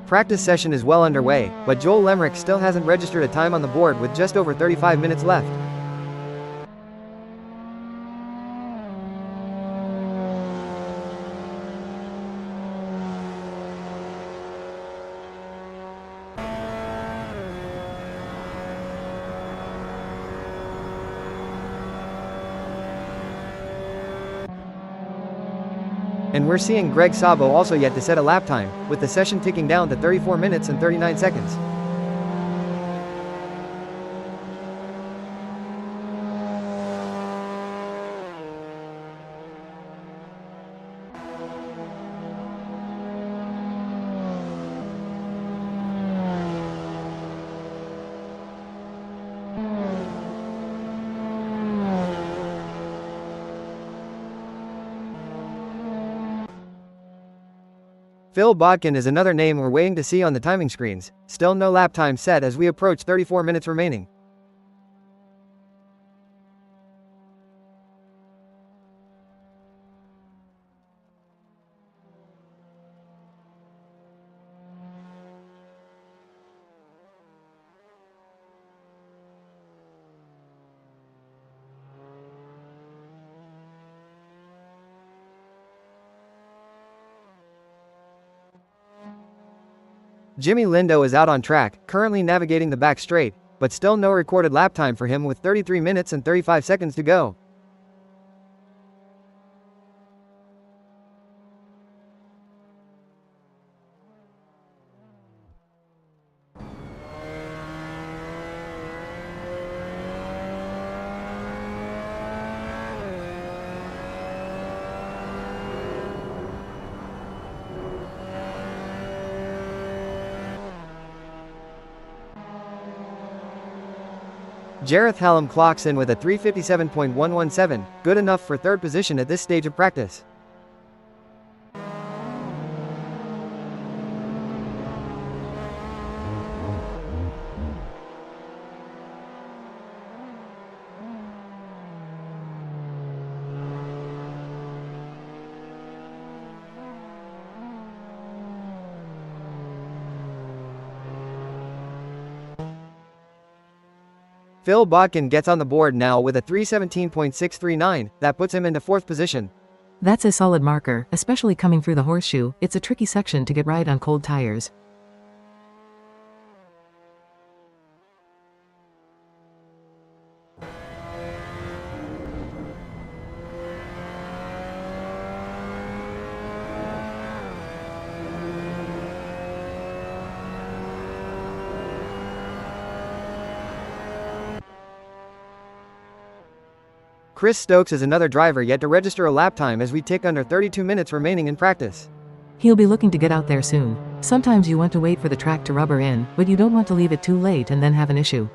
Practice session is well underway, but Joel Lemrick still hasn't registered a time on the board with just over 35 minutes left. And we're seeing Greg Sabo also yet to set a lap time, with the session ticking down to 34 minutes and 39 seconds. Phil Bodkin is another name we're waiting to see on the timing screens, still no lap time set as we approach 34 minutes remaining. Jimmy Lindo is out on track, currently navigating the back straight, but still no recorded lap time for him with 33 minutes and 35 seconds to go. Jareth Hallam clocks in with a 3:57.117, good enough for third position at this stage of practice. Phil Bodkin gets on the board now with a 3:17.639, that puts him into fourth position. That's a solid marker, especially coming through the horseshoe. It's a tricky section to get right on cold tires. Chris Stokes is another driver yet to register a lap time as we tick under 32 minutes remaining in practice. He'll be looking to get out there soon. Sometimes you want to wait for the track to rubber in, but you don't want to leave it too late and then have an issue.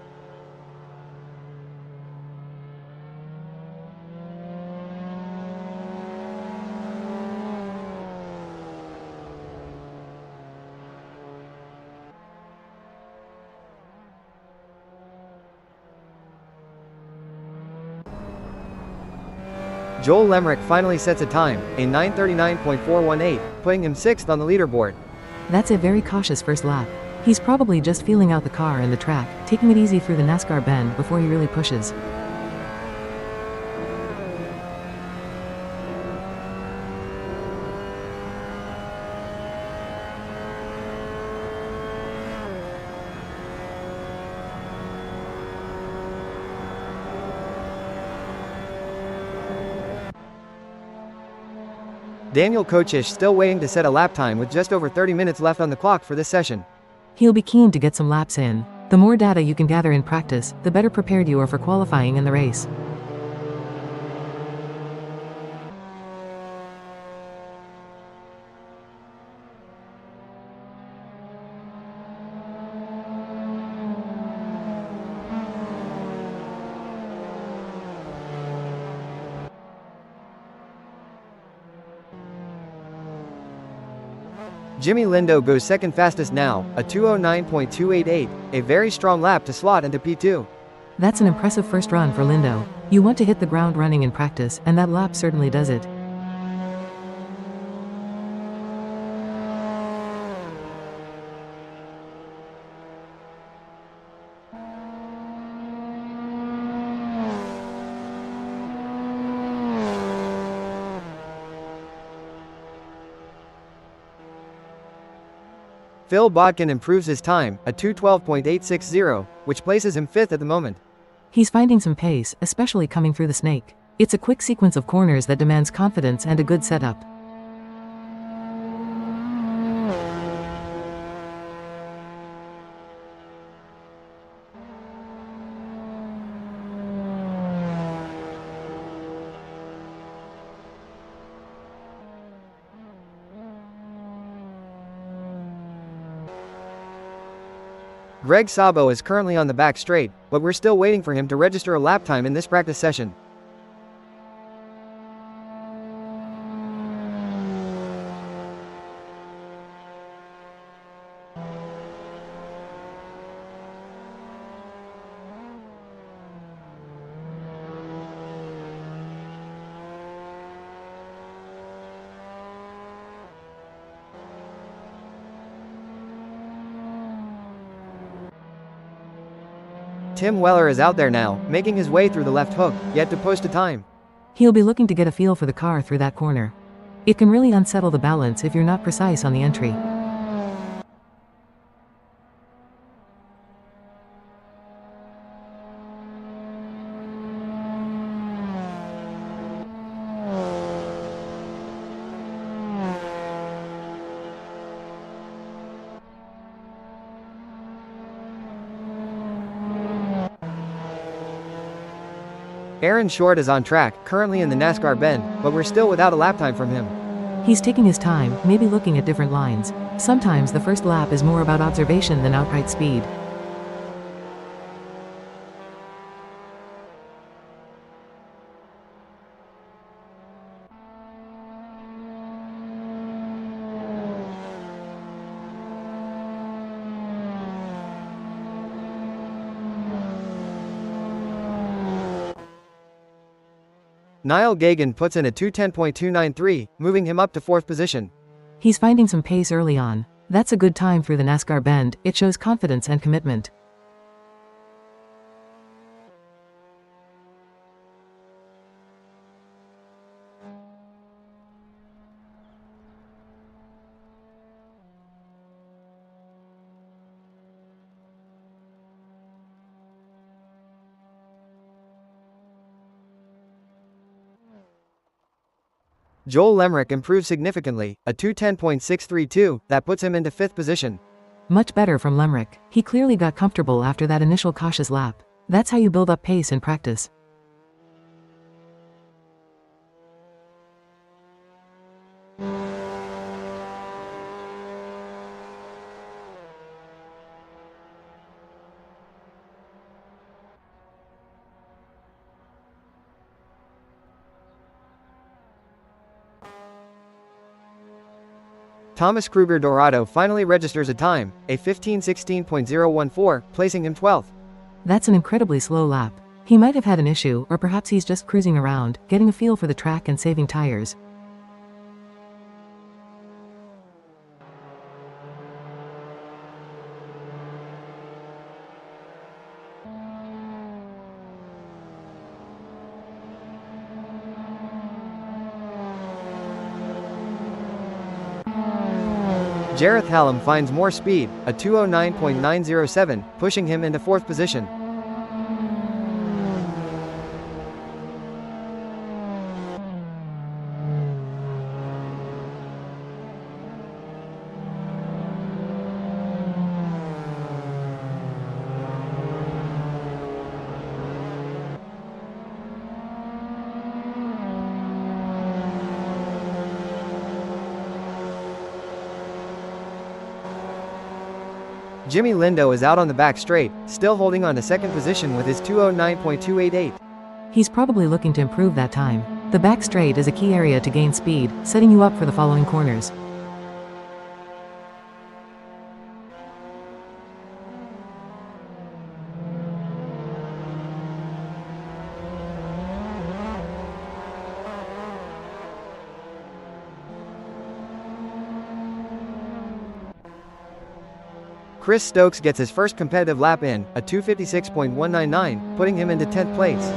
Joel Lemrick finally sets a time, a 9:39.418, putting him sixth on the leaderboard. That's a very cautious first lap. He's probably just feeling out the car and the track, taking it easy through the NASCAR bend before he really pushes. Daniel Kochish still waiting to set a lap time with just over 30 minutes left on the clock for this session. He'll be keen to get some laps in. The more data you can gather in practice, the better prepared you are for qualifying in the race. Jimmy Lindo goes second fastest now, a 2:09.288, a very strong lap to slot into P2. That's an impressive first run for Lindo. You want to hit the ground running in practice, and that lap certainly does it. Phil Bodkin improves his time, a 2:12.860, which places him 5th at the moment. He's finding some pace, especially coming through the snake. It's a quick sequence of corners that demands confidence and a good setup. Greg Sabo is currently on the back straight, but we're still waiting for him to register a lap time in this practice session. Tim Weller is out there now, making his way through the left hook, yet to post a time. He'll be looking to get a feel for the car through that corner. It can really unsettle the balance if you're not precise on the entry. Aaron Short is on track, currently in the NASCAR bend, but we're still without a lap time from him. He's taking his time, maybe looking at different lines. Sometimes the first lap is more about observation than outright speed. Niall Gagan puts in a 2:10.293, moving him up to 4th position. He's finding some pace early on. That's a good time through the NASCAR bend, it shows confidence and commitment. Joel Lemrick improves significantly, a 2:10.632, that puts him into 5th position. Much better from Lemrick. He clearly got comfortable after that initial cautious lap. That's how you build up pace in practice. Thomas Kruger Dorado finally registers a time, a 15:16.014, placing him 12th. That's an incredibly slow lap. He might have had an issue, or perhaps he's just cruising around, getting a feel for the track and saving tires. Jareth Hallam finds more speed, a 2:09.907, pushing him into 4th position. Jimmy Lindo is out on the back straight, still holding on to 2nd position with his 2:09.288. He's probably looking to improve that time. The back straight is a key area to gain speed, setting you up for the following corners. Chris Stokes gets his first competitive lap in, a 2:56.199, putting him into 10th place.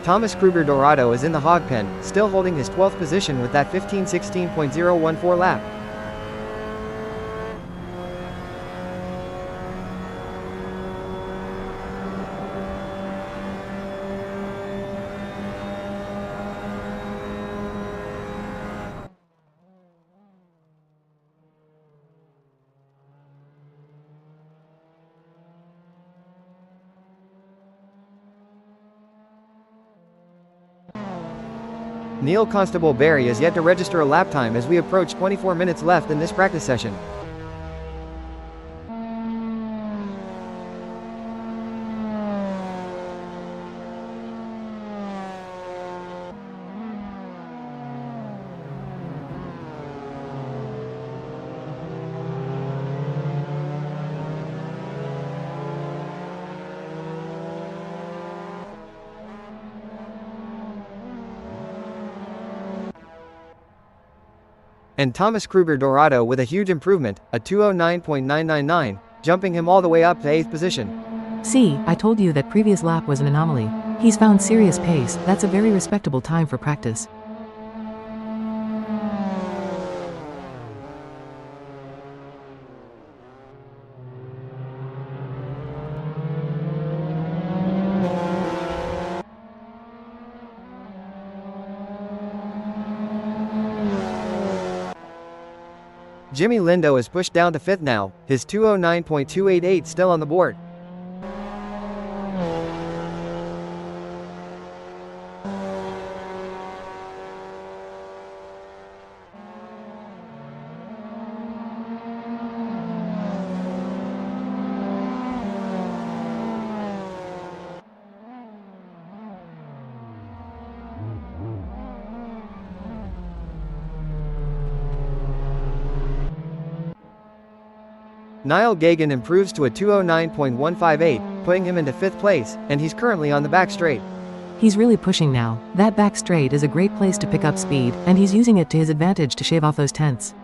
Thomas Kruger Dorado is in the hog pen, still holding his 12th position with that 15:16.014 lap. Neil Constable Barry is yet to register a lap time as we approach 24 minutes left in this practice session. And Thomas Kruger Dorado with a huge improvement, a 2:09.999, jumping him all the way up to 8th position. See, I told you that previous lap was an anomaly. He's found serious pace. That's a very respectable time for practice. Jimmy Lindo is pushed down to 5th now, his 2:09.288 still on the board. Niall Gagan improves to a 2:09.158, putting him into 5th place, and he's currently on the back straight. He's really pushing now. That back straight is a great place to pick up speed, and he's using it to his advantage to shave off those tenths.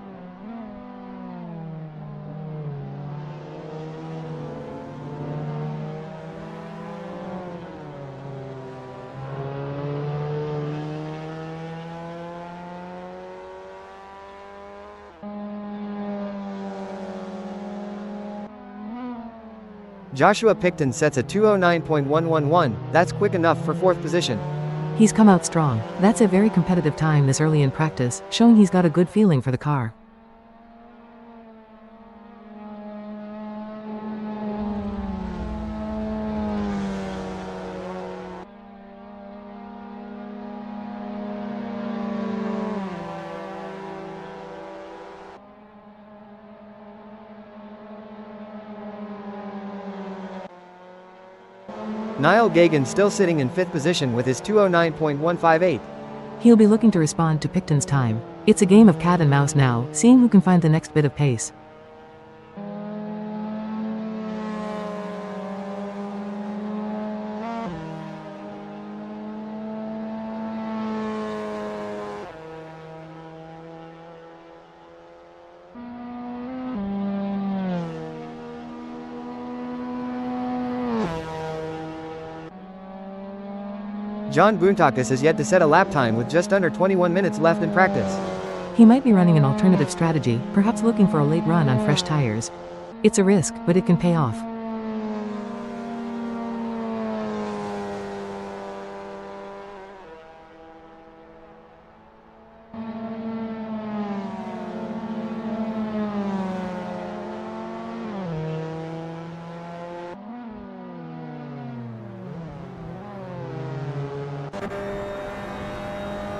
Joshua Picton sets a 2:09.111, that's quick enough for 4th position. He's come out strong. That's a very competitive time this early in practice, showing he's got a good feeling for the car. Niall Gagan still sitting in 5th position with his 2:09.158. He'll be looking to respond to Picton's time. It's a game of cat and mouse now, seeing who can find the next bit of pace. John Boontakis is yet to set a lap time with just under 21 minutes left in practice. He might be running an alternative strategy, perhaps looking for a late run on fresh tires. It's a risk, but it can pay off.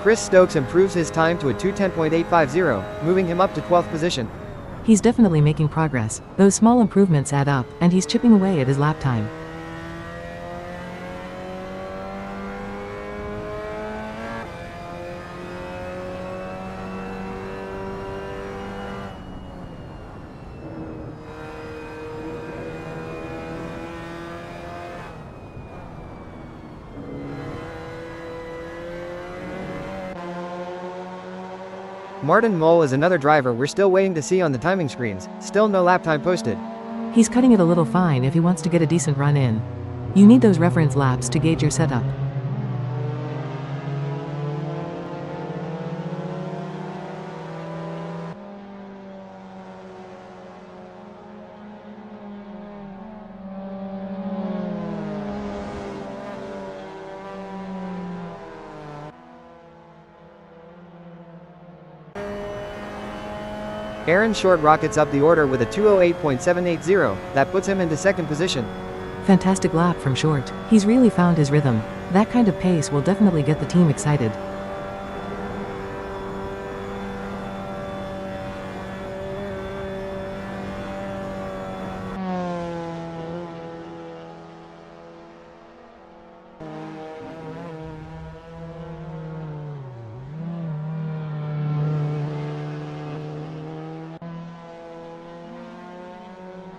Chris Stokes improves his time to a 2:10.850, moving him up to 12th position. He's definitely making progress. Those small improvements add up, and he's chipping away at his lap time. Martin Mull is another driver we're still waiting to see on the timing screens, still no lap time posted. He's cutting it a little fine if he wants to get a decent run in. You need those reference laps to gauge your setup. Aaron Short rockets up the order with a 2:08.780, that puts him into second position. Fantastic lap from Short. He's really found his rhythm. That kind of pace will definitely get the team excited.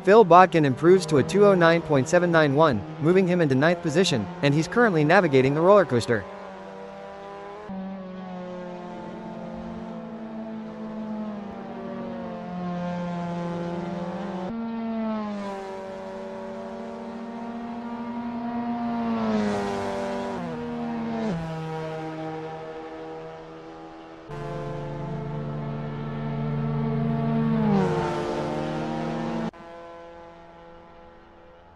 Phil Botkin improves to a 2:09.791, moving him into ninth position, and he's currently navigating the roller coaster.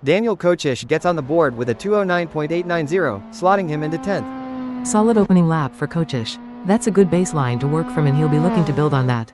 Daniel Kochish gets on the board with a 2:09.890, slotting him into 10th. Solid opening lap for Kochish. That's a good baseline to work from and he'll be looking to build on that.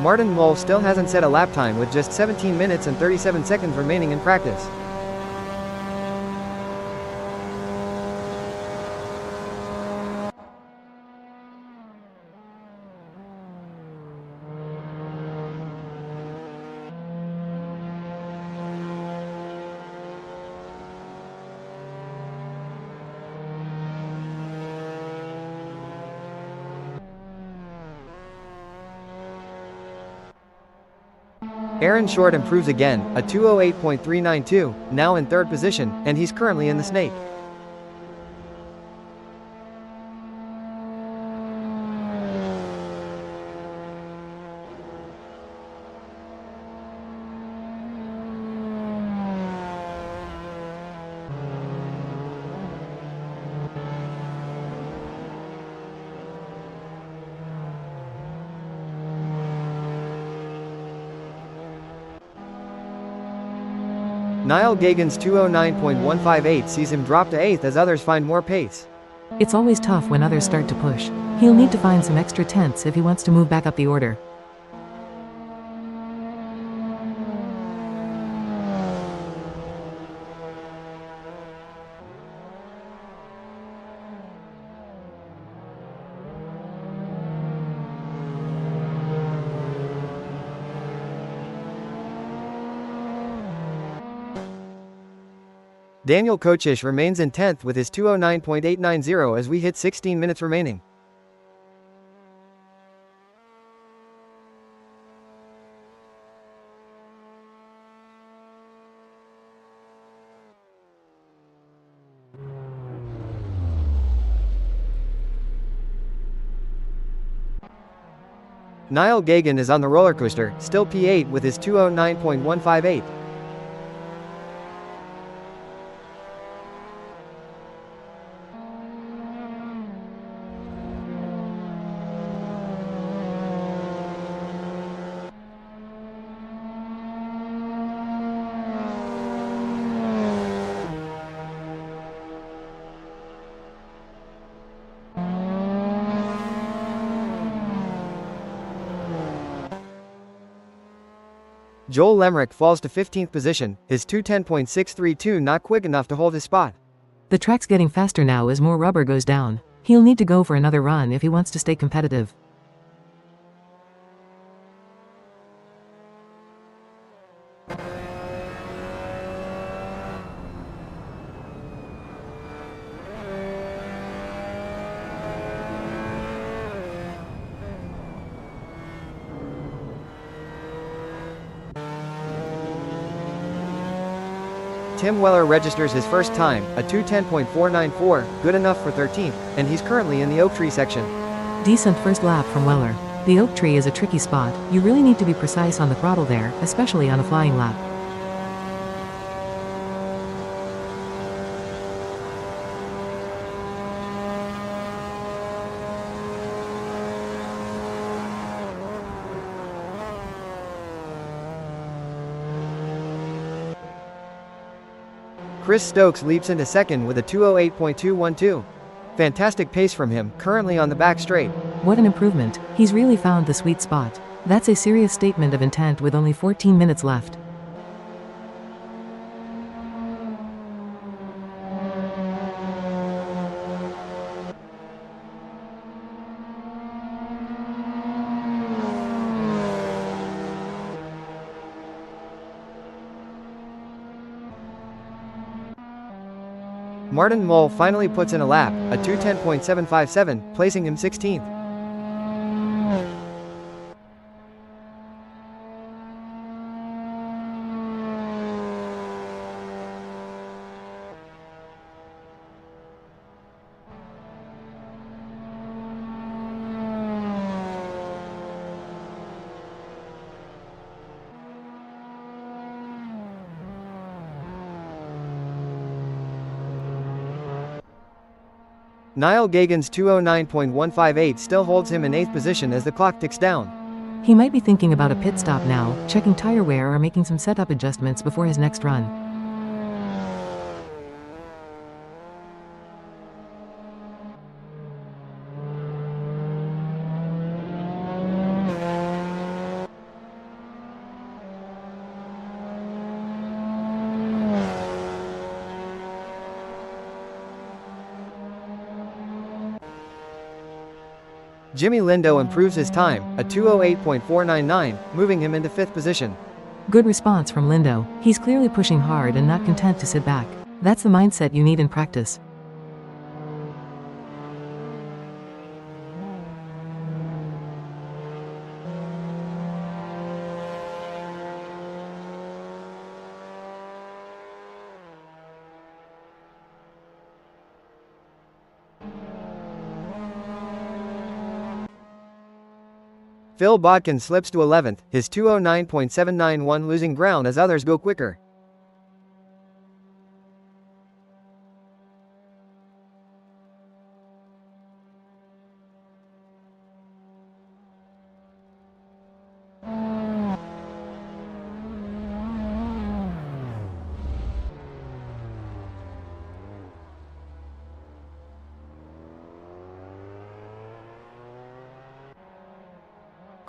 Martin Mull still hasn't set a lap time with just 17 minutes and 37 seconds remaining in practice. Aaron Short improves again, a 2:08.392, now in third position, and he's currently in the snake. Niall Gagan's 2:09.158 sees him drop to 8th as others find more pace. It's always tough when others start to push. He'll need to find some extra tenths if he wants to move back up the order. Daniel Kochish remains in 10th with his 2:09.890 as we hit 16 minutes remaining. Niall Gagan is on the roller coaster, still P8 with his 2:09.158. Joel Lemrick falls to 15th position, his 2:10.632 not quick enough to hold his spot. The track's getting faster now as more rubber goes down. He'll need to go for another run if he wants to stay competitive. Tim Weller registers his first time, a 2:10.494, good enough for 13th, and he's currently in the Oak Tree section. Decent first lap from Weller. The Oak Tree is a tricky spot. You really need to be precise on the throttle there, especially on a flying lap. Chris Stokes leaps into second with a 2:08.212. Fantastic pace from him, currently on the back straight. What an improvement. He's really found the sweet spot. That's a serious statement of intent with only 14 minutes left. Martin Mull finally puts in a lap, a 2:10.757, placing him 16th. Niall Gagan's 2:09.158 still holds him in 8th position as the clock ticks down. He might be thinking about a pit stop now, checking tire wear or making some setup adjustments before his next run. Jimmy Lindo improves his time, a 2:08.499, moving him into 5th position. Good response from Lindo. He's clearly pushing hard and not content to sit back. That's the mindset you need in practice. Phil Bodkin slips to 11th, his 2:09.791 losing ground as others go quicker.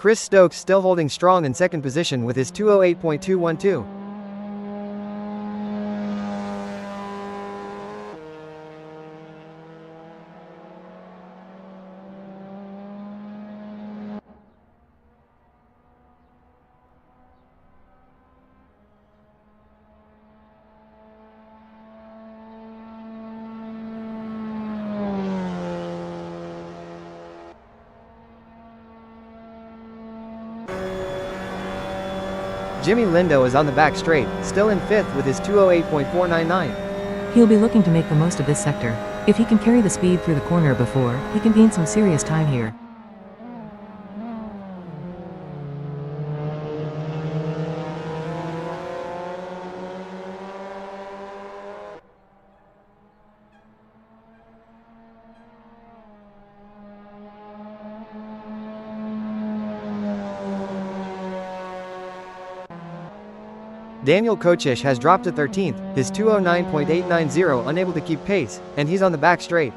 Chris Stokes still holding strong in 2nd position with his 2:08.212. Jimmy Lindo is on the back straight, still in 5th with his 2:08.499. He'll be looking to make the most of this sector. If he can carry the speed through the corner before, he can gain some serious time here. Daniel Kochish has dropped to 13th, his 2:09.890 unable to keep pace, and he's on the back straight.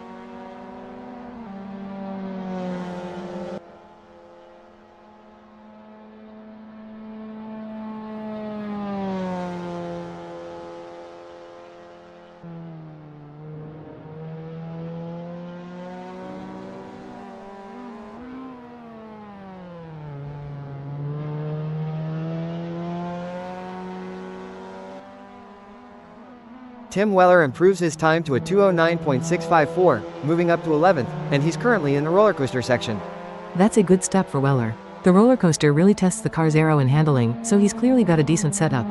Tim Weller improves his time to a 2:09.654, moving up to 11th, and he's currently in the roller coaster section. That's a good step for Weller. The roller coaster really tests the car's aero and handling, so he's clearly got a decent setup.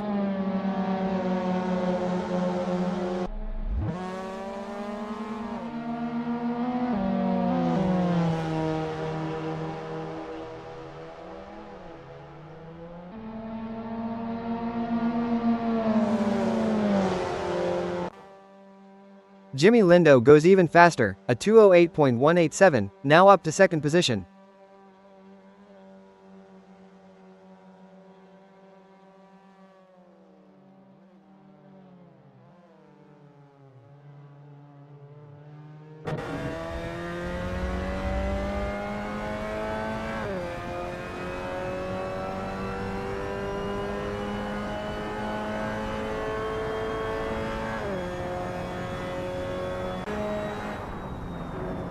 Jimmy Lindo goes even faster, a 2:08.187, now up to 2nd position.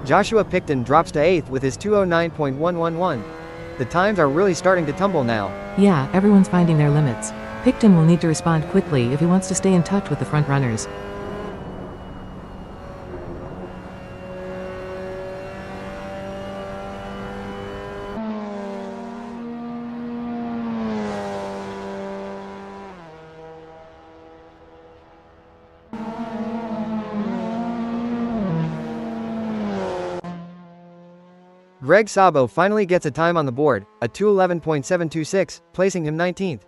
Joshua Picton drops to 8th with his 209.111. The times are really starting to tumble now. Yeah, everyone's finding their limits. Picton will need to respond quickly if he wants to stay in touch with the front runners. Greg Sabo finally gets a time on the board, a 211.726, placing him 19th.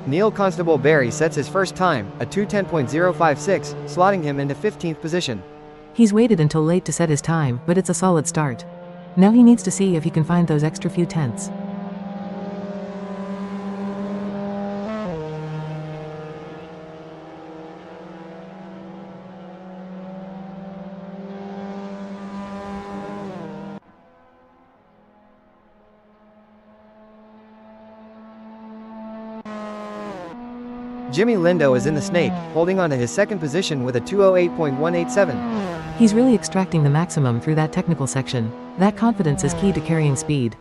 Neil Constable Barry sets his first time, a 210.056, slotting him into 15th position. He's waited until late to set his time, but it's a solid start. Now he needs to see if he can find those extra few tenths. Jimmy Lindo is in the snake, holding on to his second position with a 208.187. He's really extracting the maximum through that technical section. That confidence is key to carrying speed.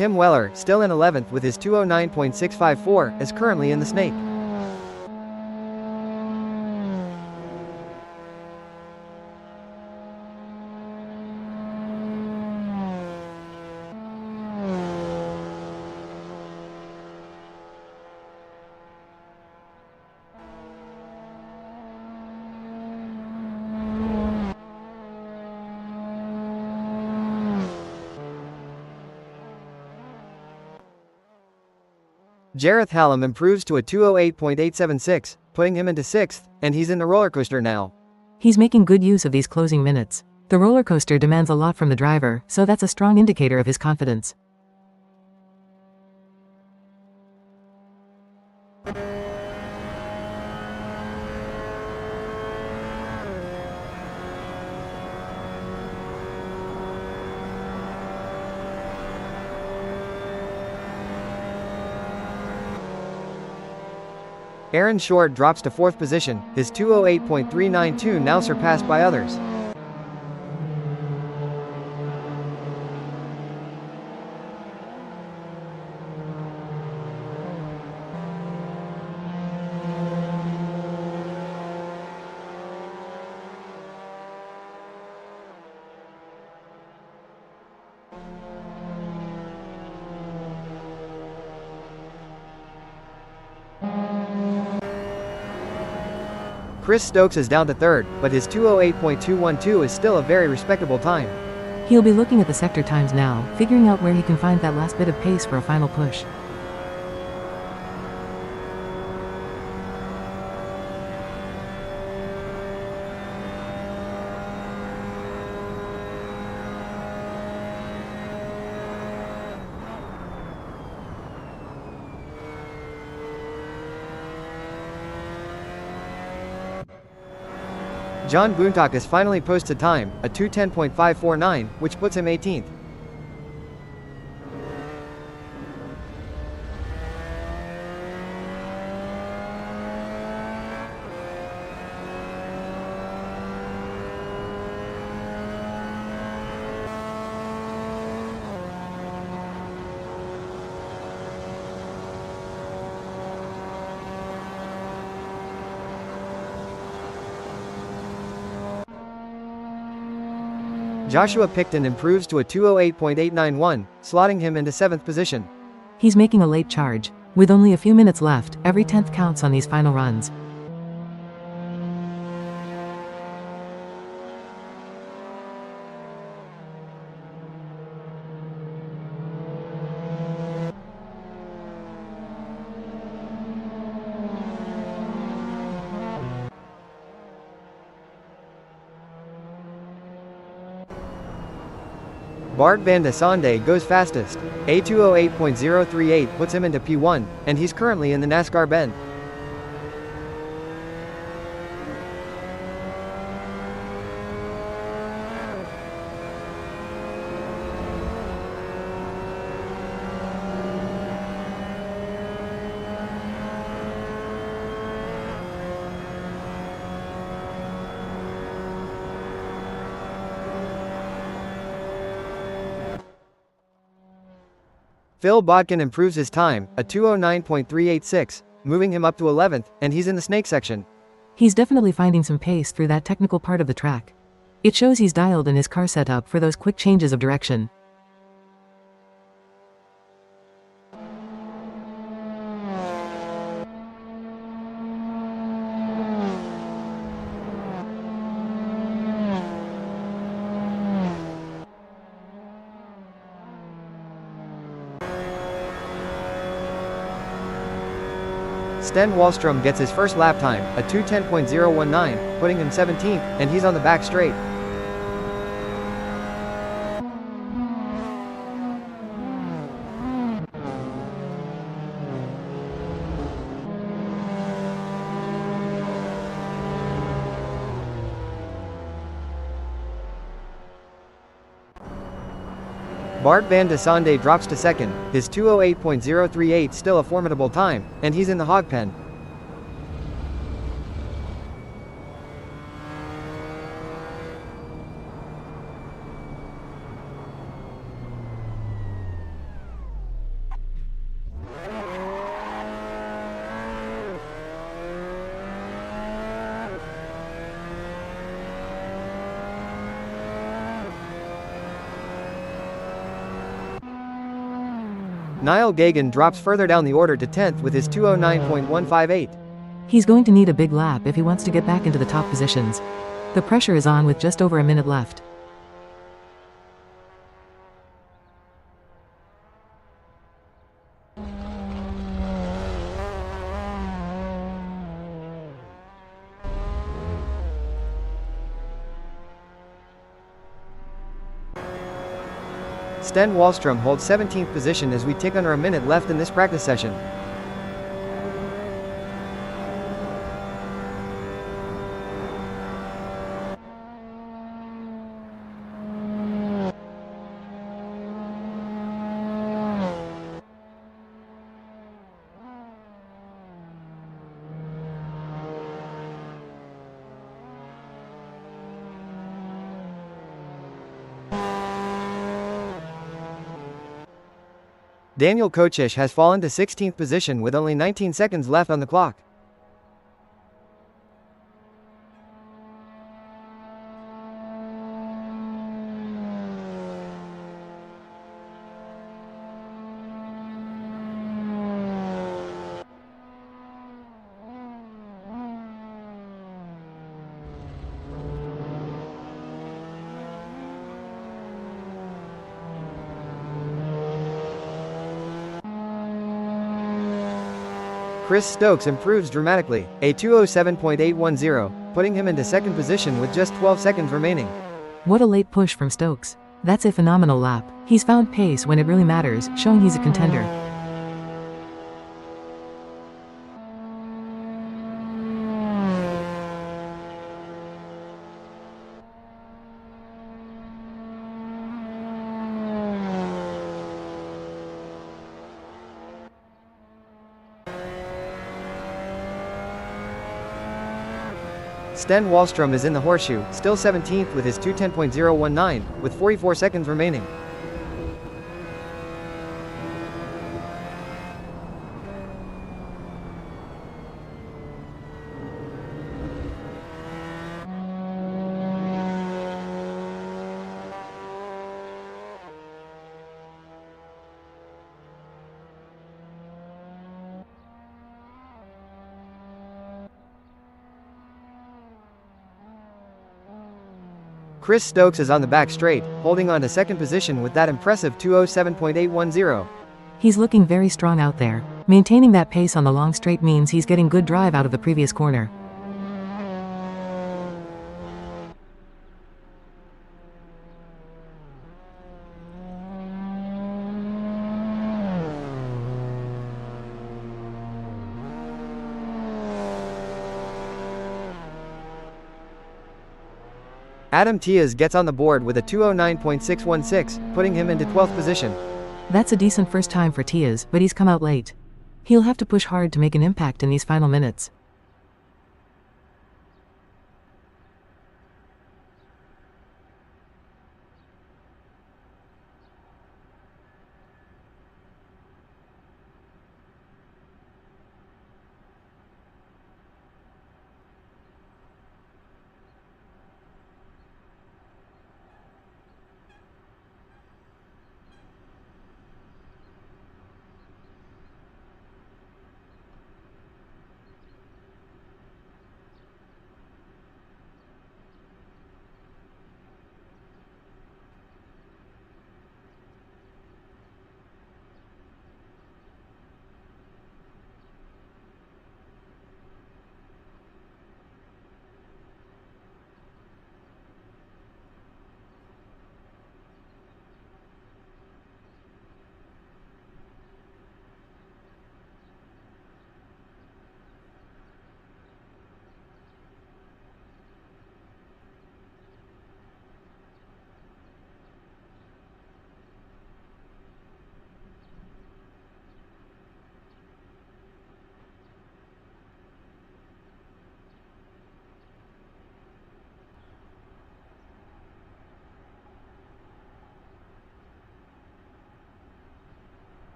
Tim Weller, still in 11th with his 209.654, is currently in the snake. Jareth Hallam improves to a 208.876, putting him into 6th, and he's in the roller coaster now. He's making good use of these closing minutes. The roller coaster demands a lot from the driver, so that's a strong indicator of his confidence. Aaron Short drops to 4th position, his 208.392 now surpassed by others. Chris Stokes is down to 3rd, but his 208.212 is still a very respectable time. He'll be looking at the sector times now, figuring out where he can find that last bit of pace for a final push. John Boontakas finally posts a time, a 210.549, which puts him 18th. Joshua Picton improves to a 208.891, slotting him into 7th position. He's making a late charge. With only a few minutes left, every tenth counts on these final runs. Bart van de Sande goes fastest. A 208.038 puts him into P1, and he's currently in the NASCAR bend. Phil Bodkin improves his time, a 209.386, moving him up to 11th, and he's in the snake section. He's definitely finding some pace through that technical part of the track. It shows he's dialed in his car setup for those quick changes of direction. Sten Wallstrom gets his first lap time, a 2:10.019, putting him 17th, and he's on the back straight. Bart van de Sande drops to second, his 208.038 still a formidable time, and he's in the hog pen. Niall Gagan drops further down the order to 10th with his 209.158. He's going to need a big lap if he wants to get back into the top positions. The pressure is on with just over a minute left. Sten Wallstrom holds 17th position as we tick under a minute left in this practice session. Daniel Kochish has fallen to 16th position with only 19 seconds left on the clock. Chris Stokes improves dramatically, a 207.810, putting him into second position with just 12 seconds remaining. What a late push from Stokes. That's a phenomenal lap. He's found pace when it really matters, showing he's a contender. Sten Wallstrom is in the horseshoe, still 17th with his 210.019, with 44 seconds remaining. Chris Stokes is on the back straight, holding on to second position with that impressive 207.810. He's looking very strong out there. Maintaining that pace on the long straight means he's getting good drive out of the previous corner. Adam Tiaz gets on the board with a 209.616, putting him into 12th position. That's a decent first time for Tiaz, but he's come out late. He'll have to push hard to make an impact in these final minutes.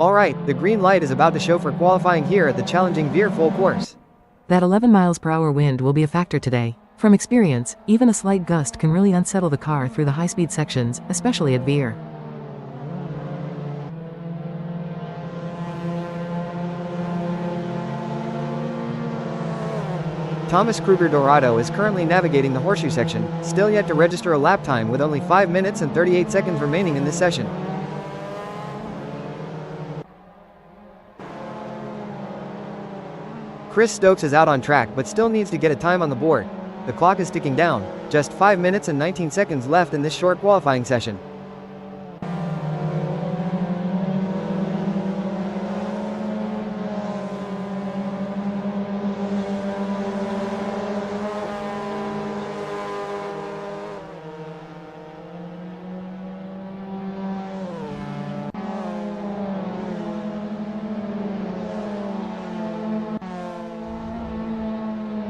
Alright, the green light is about to show for qualifying here at the challenging Veer full course. That 11 miles per hour wind will be a factor today. From experience, even a slight gust can really unsettle the car through the high-speed sections, especially at Veer. Thomas Kruger Dorado is currently navigating the horseshoe section, still yet to register a lap time with only 5 minutes and 38 seconds remaining in this session. Chris Stokes is out on track but still needs to get a time on the board. The clock is ticking down, just 5 minutes and 19 seconds left in this short qualifying session.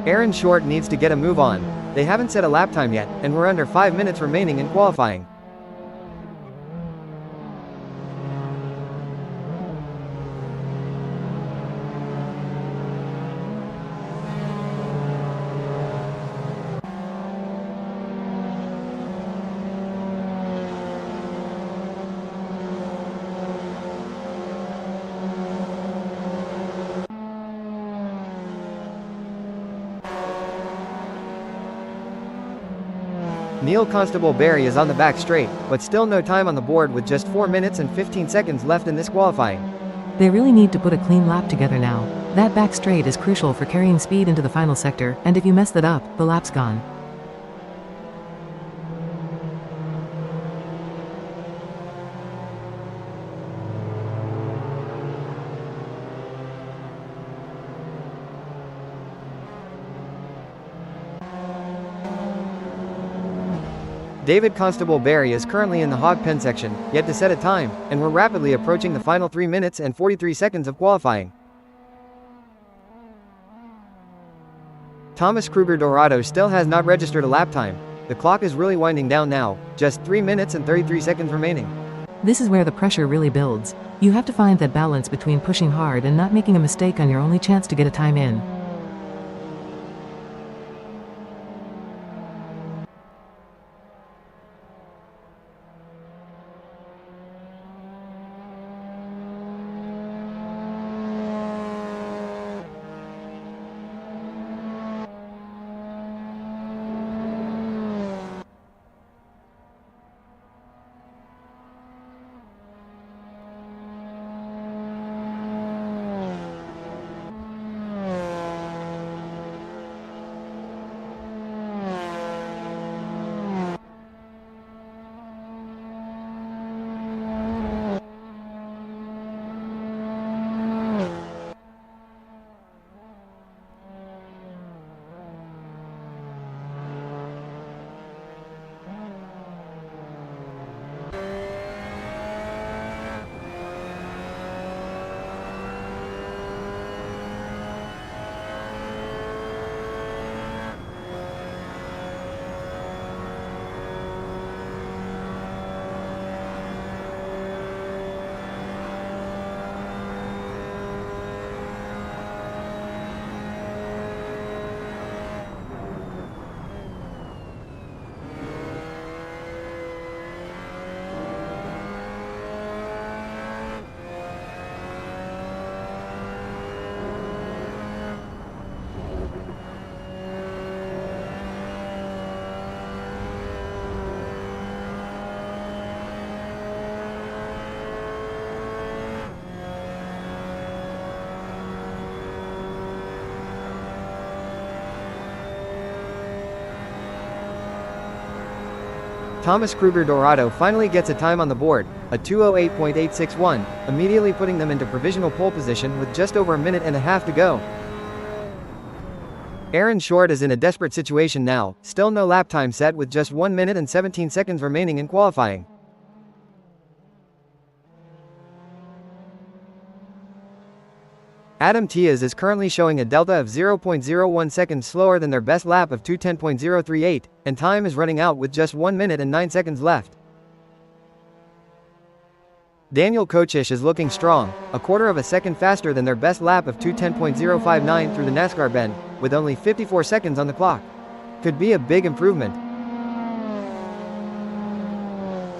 Aaron Short needs to get a move on. They haven't set a lap time yet, and we're under 5 minutes remaining in qualifying. Neil Constable Barry is on the back straight, but still no time on the board with just 4 minutes and 15 seconds left in this qualifying. They really need to put a clean lap together now. That back straight is crucial for carrying speed into the final sector, and if you mess that up, the lap's gone. David Constable Barry is currently in the hog pen section, yet to set a time, and we're rapidly approaching the final 3 minutes and 43 seconds of qualifying. Thomas Kruger Dorado still has not registered a lap time. The clock is really winding down now, just 3 minutes and 33 seconds remaining. This is where the pressure really builds. You have to find that balance between pushing hard and not making a mistake on your only chance to get a time in. Thomas Kruger Dorado finally gets a time on the board, a 2:08.861, immediately putting them into provisional pole position with just over a minute and a half to go. Aaron Short is in a desperate situation now, still no lap time set with just 1 minute and 17 seconds remaining in qualifying. Adam Tiaz is currently showing a delta of 0.01 seconds slower than their best lap of 2:10.038, and time is running out with just 1 minute and 9 seconds left. Daniel Kochish is looking strong, a quarter of a second faster than their best lap of 2:10.059 through the NASCAR bend, with only 54 seconds on the clock. Could be a big improvement.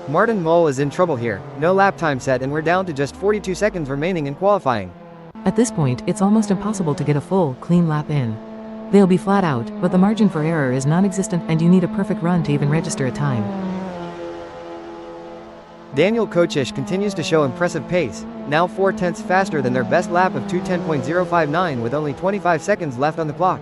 Martin Mull is in trouble here, no lap time set and we're down to just 42 seconds remaining in qualifying. At this point, it's almost impossible to get a full, clean lap in. They'll be flat out, but the margin for error is non-existent and you need a perfect run to even register a time. Daniel Kochish continues to show impressive pace, now 4/10 faster than their best lap of 2:10.059 with only 25 seconds left on the clock.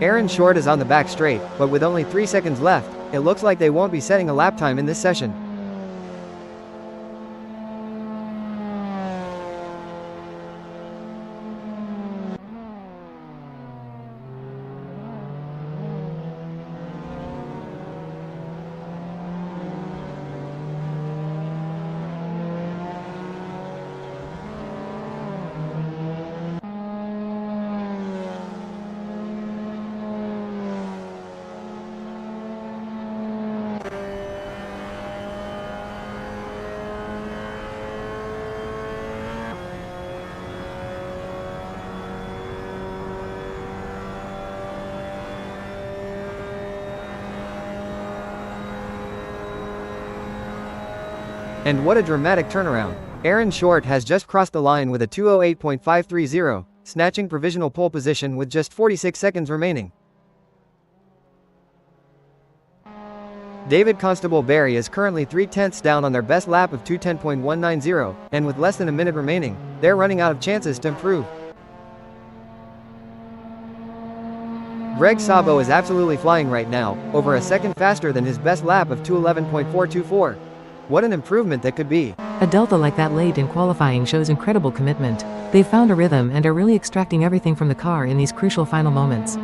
Aaron Short is on the back straight, but with only 3 seconds left, it looks like they won't be setting a lap time in this session. And what a dramatic turnaround. Aaron Short has just crossed the line with a 2:08.530, snatching provisional pole position with just 46 seconds remaining. David Constable Barry is currently 3/10 down on their best lap of 2:10.190, and with less than a minute remaining, they're running out of chances to improve. Greg Sabo is absolutely flying right now, over a second faster than his best lap of 2:11.424. What an improvement that could be. A delta like that late in qualifying shows incredible commitment. They've found a rhythm and are really extracting everything from the car in these crucial final moments.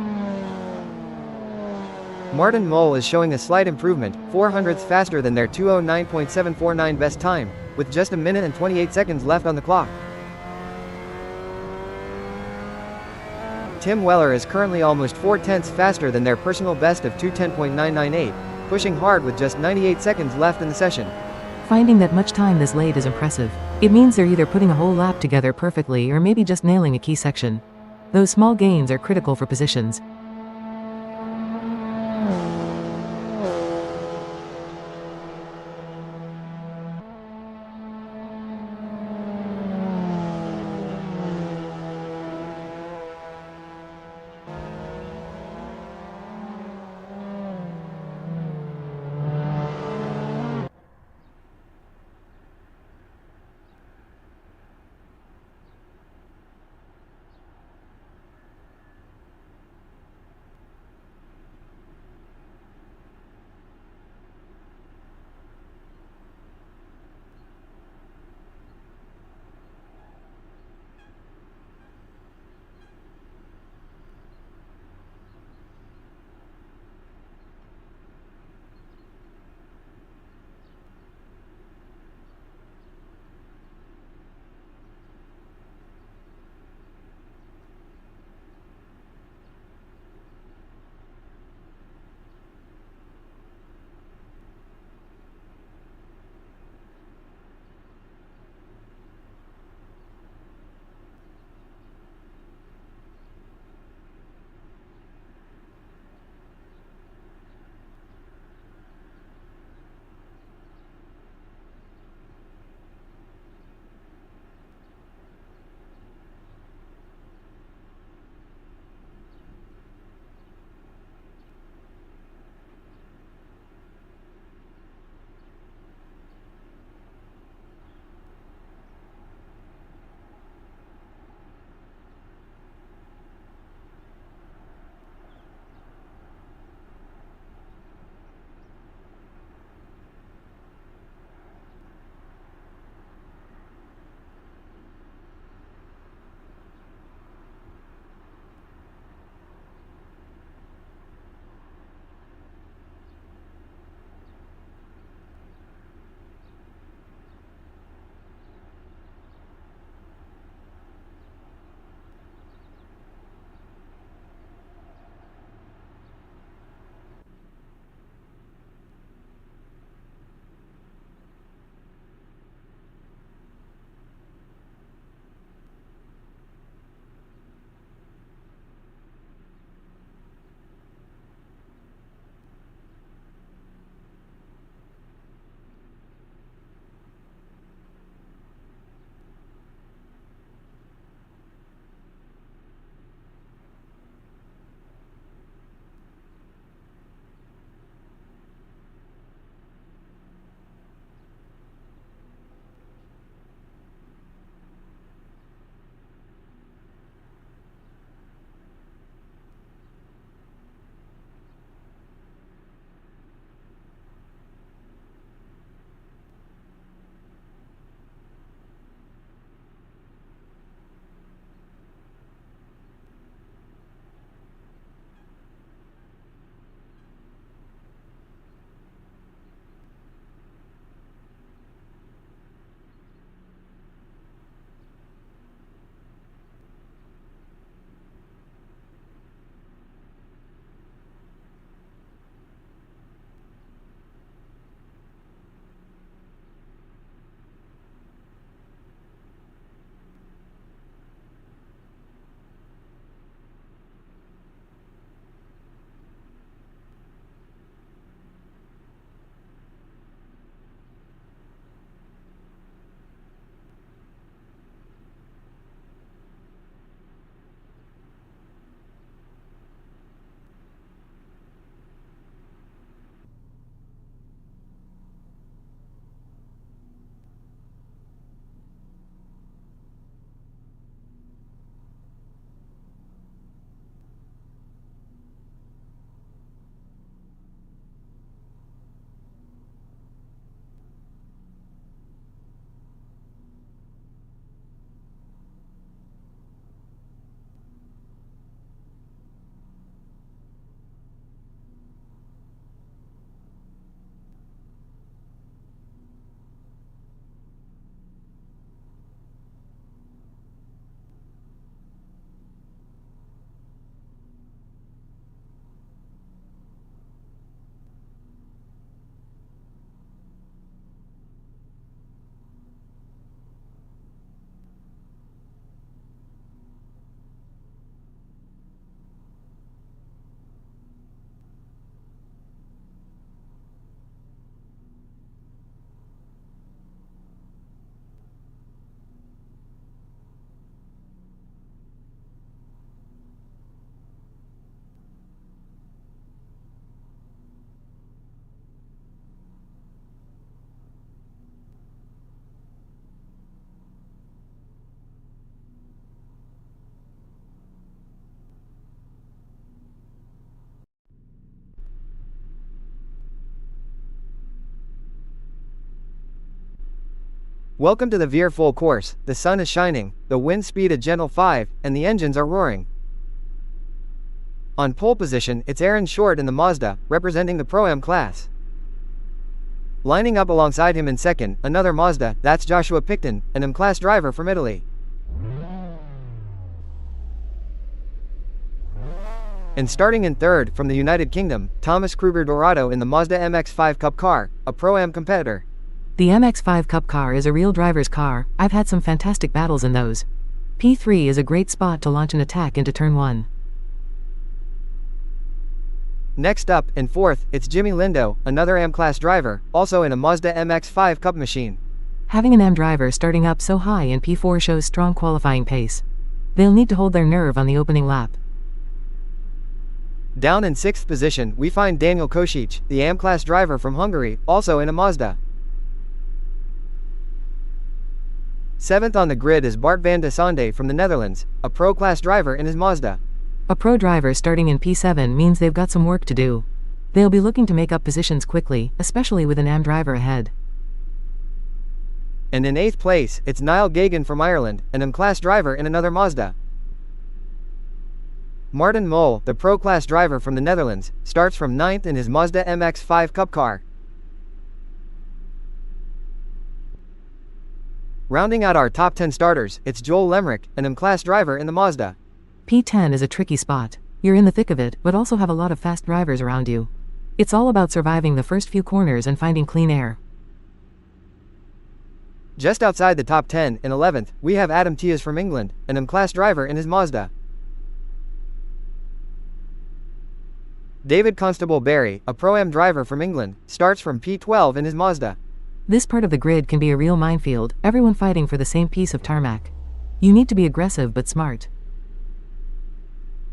Martin Mull is showing a slight improvement, 0.04 faster than their 2:09.749 best time, with just a minute and 28 seconds left on the clock. Tim Weller is currently almost 0.4 faster than their personal best of 2:10.998, pushing hard with just 98 seconds left in the session. Finding that much time this late is impressive. It means they're either putting a whole lap together perfectly or maybe just nailing a key section. Those small gains are critical for positions. Welcome to the Veer full course. The sun is shining, the wind speed a gentle 5, and the engines are roaring. On pole position, it's Aaron Short in the Mazda, representing the Pro-Am class. Lining up alongside him in second, another Mazda, that's Joshua Picton, an M-Class driver from Italy. And starting in third, from the United Kingdom, Thomas Kruger Dorado in the Mazda MX5 Cup car, a Pro-Am competitor. The MX5 Cup car is a real driver's car. I've had some fantastic battles in those. P3 is a great spot to launch an attack into turn 1. Next up, in fourth, it's Jimmy Lindo, another M-Class driver, also in a Mazda MX5 Cup machine. Having an M driver starting up so high in P4 shows strong qualifying pace. They'll need to hold their nerve on the opening lap. Down in sixth position, we find Daniel Kosic, the M-Class driver from Hungary, also in a Mazda. Seventh on the grid is Bart van de Sande from the Netherlands, a Pro-Class driver in his Mazda. A pro driver starting in P7 means they've got some work to do. They'll be looking to make up positions quickly, especially with an AM driver ahead. And in eighth place, it's Niall Gagan from Ireland, an M-Class driver in another Mazda. Martin Mol, the Pro-Class driver from the Netherlands, starts from ninth in his Mazda MX5 Cup car. Rounding out our top 10 starters, it's Joel Lemrick, an M-Class driver in the Mazda. P10 is a tricky spot. You're in the thick of it, but also have a lot of fast drivers around you. It's all about surviving the first few corners and finding clean air. Just outside the top 10, in 11th, we have Adam Tias from England, an M-Class driver in his Mazda. David Constable Barry, a Pro-Am driver from England, starts from P12 in his Mazda. This part of the grid can be a real minefield, everyone fighting for the same piece of tarmac. You need to be aggressive but smart.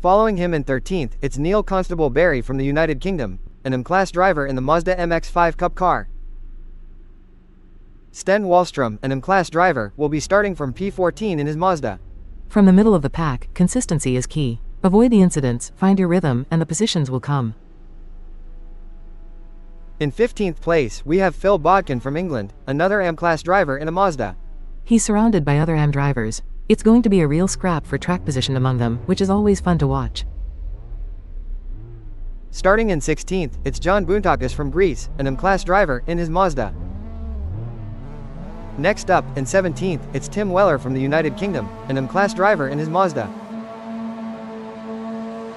Following him in 13th, it's Neil Constable Barry from the United Kingdom, an M-Class driver in the Mazda MX5 Cup car. Sten Wallstrom, an M-Class driver, will be starting from P14 in his Mazda. From the middle of the pack, consistency is key. Avoid the incidents, find your rhythm, and the positions will come. In 15th place, we have Phil Bodkin from England, another M-Class driver in a Mazda. He's surrounded by other AM drivers. It's going to be a real scrap for track position among them, which is always fun to watch. Starting in 16th, it's John Boontakis from Greece, an M-Class driver in his Mazda. Next up, in 17th, it's Tim Weller from the United Kingdom, an M-Class driver in his Mazda.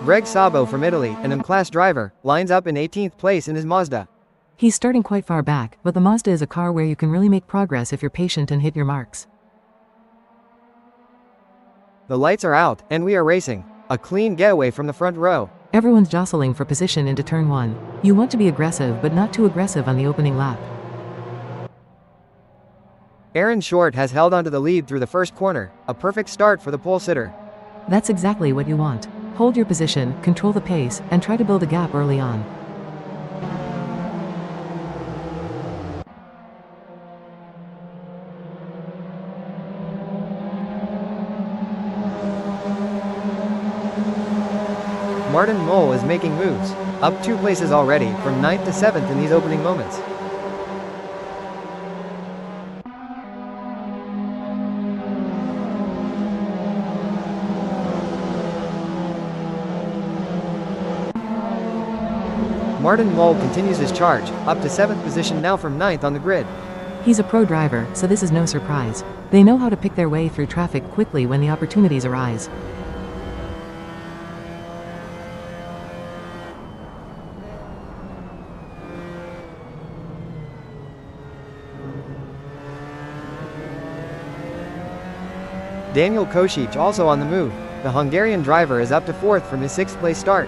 Greg Sabo from Italy, an M-Class driver, lines up in 18th place in his Mazda. He's starting quite far back, but the Mazda is a car where you can really make progress if you're patient and hit your marks. The lights are out, and we are racing. A clean getaway from the front row. Everyone's jostling for position into turn 1. You want to be aggressive but not too aggressive on the opening lap. Aaron Short has held onto the lead through the first corner, a perfect start for the pole sitter. That's exactly what you want. Hold your position, control the pace, and try to build a gap early on. Martin Mol is making moves, up 2 places already, from 9th to 7th in these opening moments. Martin Mol continues his charge, up to 7th position now from 9th on the grid. He's a pro driver, so this is no surprise. They know how to pick their way through traffic quickly when the opportunities arise. Daniel Kosic also on the move. The Hungarian driver is up to 4th from his 6th place start.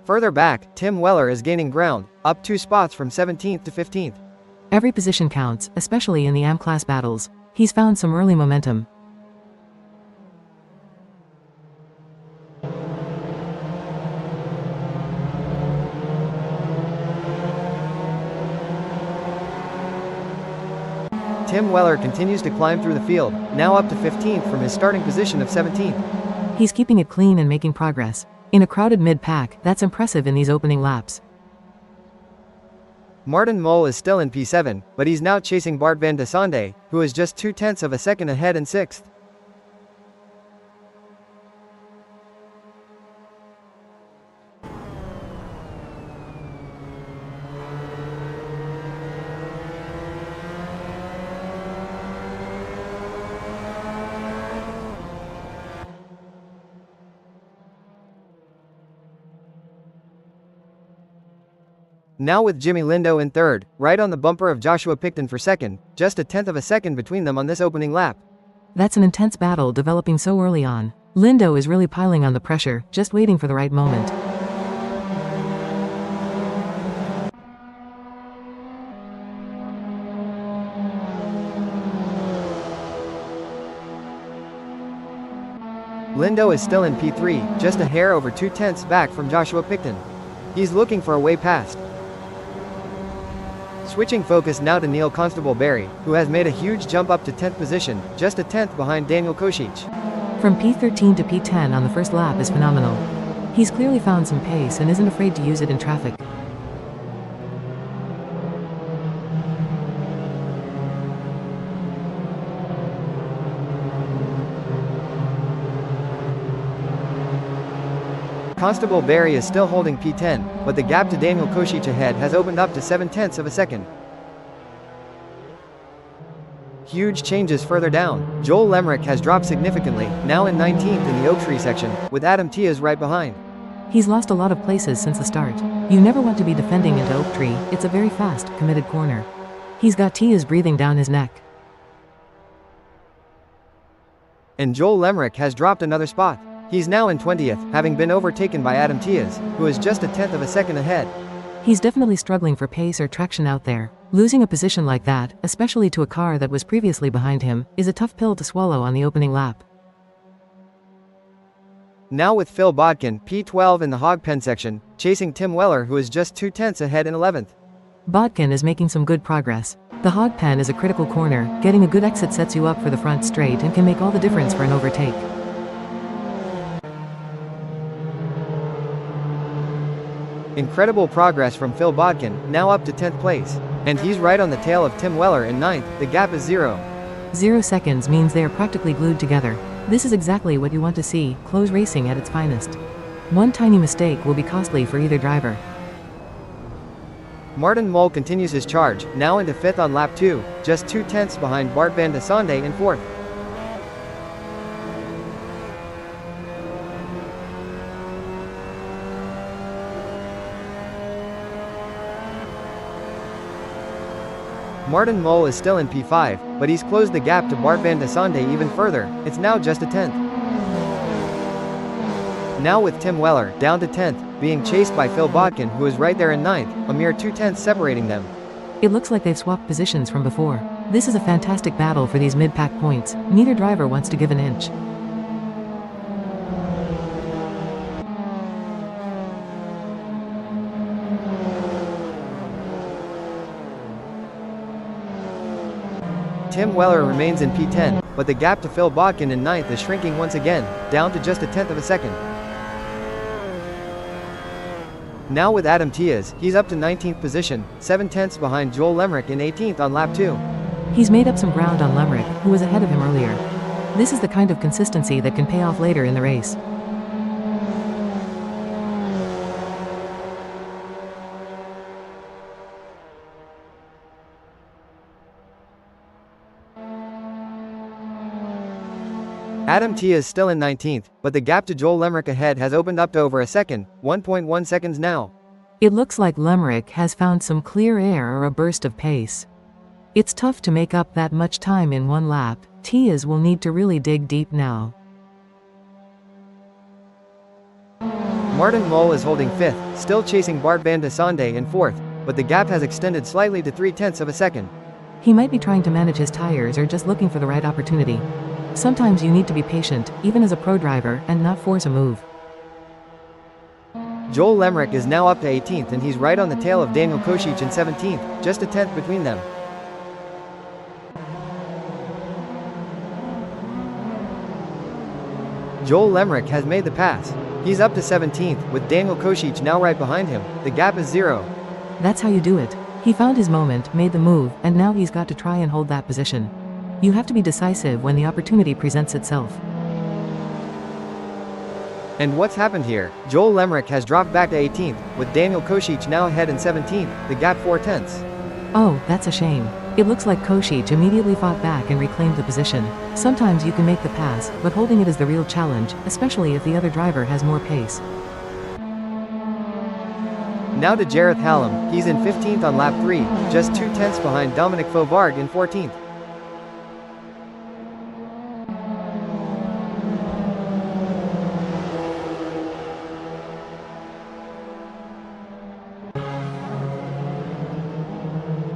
Further back, Tim Weller is gaining ground, up 2 spots from 17th to 15th. Every position counts, especially in the AM-Class battles. He's found some early momentum. Tim Weller continues to climb through the field, now up to 15th from his starting position of 17th. He's keeping it clean and making progress. In a crowded mid-pack, that's impressive in these opening laps. Martin Mole is still in P7, but he's now chasing Bart van de Sande, who is just 0.2 of a second ahead in 6th. Now with Jimmy Lindo in 3rd, right on the bumper of Joshua Picton for 2nd, just 1/10 of a second between them on this opening lap. That's an intense battle developing so early on. Lindo is really piling on the pressure, just waiting for the right moment. Lindo is still in P3, just a hair over 2/10 back from Joshua Picton. He's looking for a way past. Switching focus now to Neil Constable Barry, who has made a huge jump up to 10th position, just 1/10 behind Daniel Kosic. From P13 to P10 on the first lap is phenomenal. He's clearly found some pace and isn't afraid to use it in traffic. Constable Barry is still holding P10, but the gap to Daniel Kosic ahead has opened up to 0.7 of a second. Huge changes further down. Joel Lemerick has dropped significantly, now in 19th in the Oak Tree section, with Adam Tias right behind. He's lost a lot of places since the start. You never want to be defending into Oak Tree, it's a very fast, committed corner. He's got Tias breathing down his neck. And Joel Lemerick has dropped another spot. He's now in 20th, having been overtaken by Adam Tias, who is just 1/10 of a second ahead. He's definitely struggling for pace or traction out there. Losing a position like that, especially to a car that was previously behind him, is a tough pill to swallow on the opening lap. Now with Phil Bodkin, P12 in the hog pen section, chasing Tim Weller, who is just 2/10 ahead in 11th. Bodkin is making some good progress. The hog pen is a critical corner, getting a good exit sets you up for the front straight and can make all the difference for an overtake. Incredible progress from Phil Bodkin, now up to 10th place. And he's right on the tail of Tim Weller in 9th, the gap is 0. 0 seconds means they are practically glued together. This is exactly what you want to see, close racing at its finest. One tiny mistake will be costly for either driver. Martin Mole continues his charge, now into 5th on lap 2, just 2/10 behind Bart van de Sande in 4th. Martin Mole is still in P5, but he's closed the gap to Bart van de Sande even further, it's now just 1/10. Now with Tim Weller, down to 10th, being chased by Phil Bodkin, who is right there in 9th, a mere 2/10 separating them. It looks like they've swapped positions from before. This is a fantastic battle for these mid-pack points, neither driver wants to give an inch. Tim Weller remains in P10, but the gap to Phil Bodkin in 9th is shrinking once again, down to just 1/10 of a second. Now with Adam Tias, he's up to 19th position, 7/10 behind Joel Lemerick in 18th on lap 2. He's made up some ground on Lemerick, who was ahead of him earlier. This is the kind of consistency that can pay off later in the race. Adam Tias is still in 19th, but the gap to Joel Lemerick ahead has opened up to over a second, 1.1 seconds now. It looks like Lemerick has found some clear air or a burst of pace. It's tough to make up that much time in one lap. Tias will need to really dig deep now. Martin Mole is holding 5th, still chasing Bart van de Sande in 4th, but the gap has extended slightly to 0.3 of a second. He might be trying to manage his tires or just looking for the right opportunity. Sometimes you need to be patient, even as a pro driver, and not force a move. Joel Lemerick is now up to 18th and he's right on the tail of Daniel Kosic in 17th, just 1/10 between them. Joel Lemerick has made the pass. He's up to 17th, with Daniel Kosic now right behind him. The gap is 0. That's how you do it. He found his moment, made the move, and now he's got to try and hold that position. You have to be decisive when the opportunity presents itself. And what's happened here? Joel Lemerick has dropped back to 18th, with Daniel Kosic now ahead in 17th, the gap 4 tenths. Oh, that's a shame. It looks like Kosic immediately fought back and reclaimed the position. Sometimes you can make the pass, but holding it is the real challenge, especially if the other driver has more pace. Now to Jareth Hallam, he's in 15th on lap 3, just 2 tenths behind Dominic Fauvargue in 14th.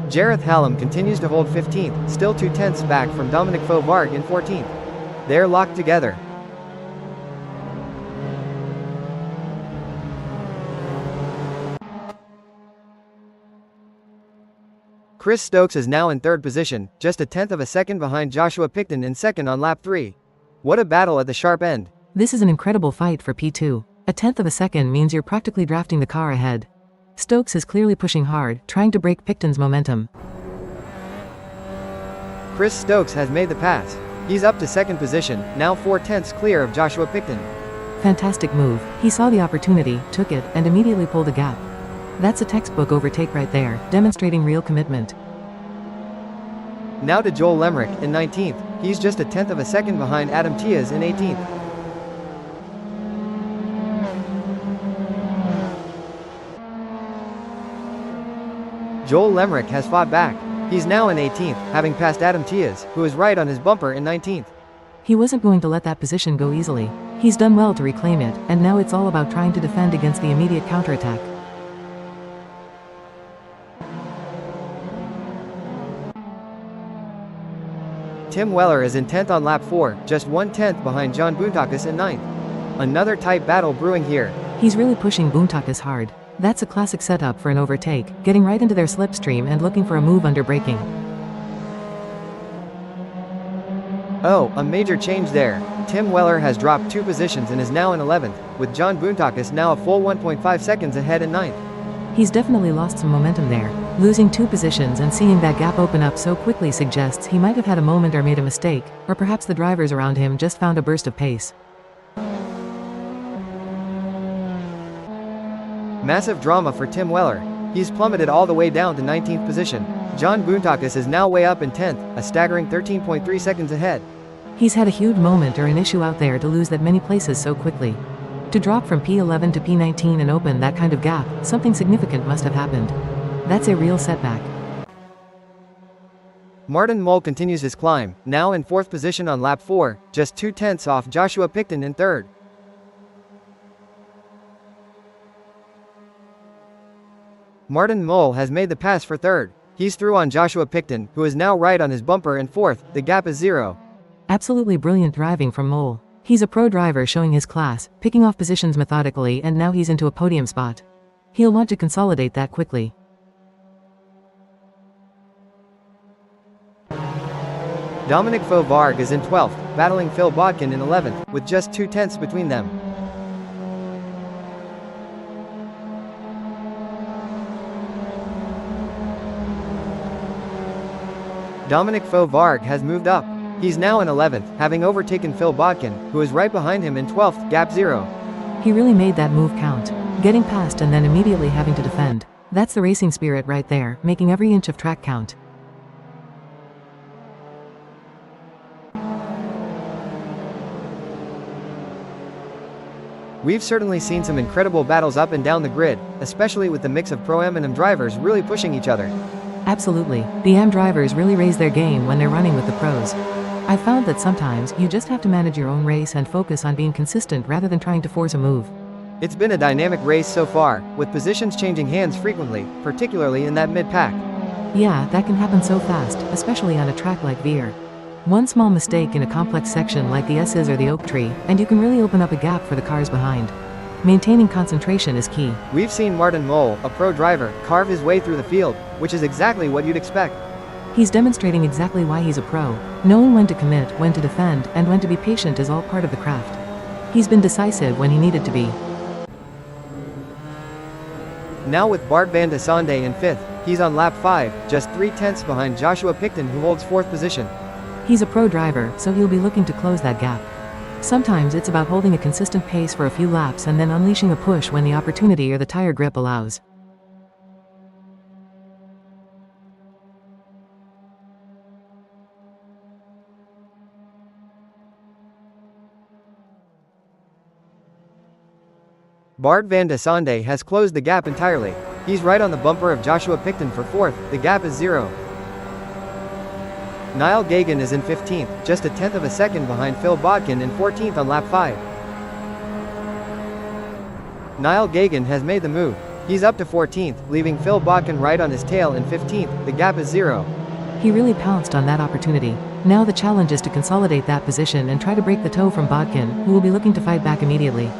Jareth Hallam continues to hold 15th, still 2 tenths back from Dominic Fauvargue in 14th. They're locked together. Chris Stokes is now in 3rd position, just a tenth of a second behind Joshua Picton in 2nd on lap 3. What a battle at the sharp end. This is an incredible fight for P2. A tenth of a second means you're practically drafting the car ahead. Stokes is clearly pushing hard, trying to break Picton's momentum. Chris Stokes has made the pass. He's up to 2nd position, now 4 tenths clear of Joshua Picton. Fantastic move. He saw the opportunity, took it, and immediately pulled a gap. That's a textbook overtake right there, demonstrating real commitment. Now to Joel Lemerick in 19th. He's just a tenth of a second behind Adam Tiaz in 18th. Joel Lemerick has fought back. He's now in 18th, having passed Adam Tiaz, who is right on his bumper in 19th. He wasn't going to let that position go easily. He's done well to reclaim it, and now it's all about trying to defend against the immediate counterattack. Tim Weller is in 10th on lap 4, just 1 tenth behind John Boontakis in 9th. Another tight battle brewing here. He's really pushing Boontakis hard. That's a classic setup for an overtake, getting right into their slipstream and looking for a move under braking. Oh, a major change there. Tim Weller has dropped 2 positions and is now in 11th, with John Boontakis now a full 1.5 seconds ahead in 9th. He's definitely lost some momentum there. Losing 2 positions and seeing that gap open up so quickly suggests he might have had a moment or made a mistake, or perhaps the drivers around him just found a burst of pace. Massive drama for Tim Weller. He's plummeted all the way down to 19th position. John Boontakis is now way up in 10th, a staggering 13.3 seconds ahead. He's had a huge moment or an issue out there to lose that many places so quickly. To drop from P11 to P19 and open that kind of gap, something significant must have happened. That's a real setback. Martin Mull continues his climb, now in 4th position on lap 4, just 2 tenths off Joshua Picton in 3rd. Martin Mull has made the pass for 3rd. He's through on Joshua Picton, who is now right on his bumper in 4th, the gap is 0. Absolutely brilliant driving from Mull. He's a pro driver showing his class, picking off positions methodically, and now he's into a podium spot. He'll want to consolidate that quickly. Dominic Fauvargue is in 12th, battling Phil Bodkin in 11th, with just 2 tenths between them. Dominic Fauvargue has moved up. He's now in 11th, having overtaken Phil Bodkin, who is right behind him in 12th, gap 0. He really made that move count. Getting past and then immediately having to defend. That's the racing spirit right there, making every inch of track count. We've certainly seen some incredible battles up and down the grid, especially with the mix of Pro-Am and AM drivers really pushing each other. Absolutely. The AM drivers really raise their game when they're running with the pros. I've found that sometimes you just have to manage your own race and focus on being consistent rather than trying to force a move. It's been a dynamic race so far, with positions changing hands frequently, particularly in that mid-pack. Yeah, that can happen so fast, especially on a track like Veer. One small mistake in a complex section like the S's or the Oak Tree, and you can really open up a gap for the cars behind. Maintaining concentration is key. We've seen Martin Mull, a pro driver, carve his way through the field, which is exactly what you'd expect. He's demonstrating exactly why he's a pro. Knowing when to commit, when to defend, and when to be patient is all part of the craft. He's been decisive when he needed to be. Now with Bart van de Sande in 5th, he's on lap 5, just 3/10 behind Joshua Picton who holds 4th position. He's a pro driver, so he'll be looking to close that gap. Sometimes it's about holding a consistent pace for a few laps and then unleashing a push when the opportunity or the tire grip allows. Bart van de Sande has closed the gap entirely. He's right on the bumper of Joshua Picton for 4th, the gap is 0. Niall Gagan is in 15th, just a 10th of a second behind Phil Bodkin in 14th on lap 5. Niall Gagan has made the move. He's up to 14th, leaving Phil Bodkin right on his tail in 15th, the gap is 0. He really pounced on that opportunity. Now the challenge is to consolidate that position and try to break the toe from Bodkin, who will be looking to fight back immediately.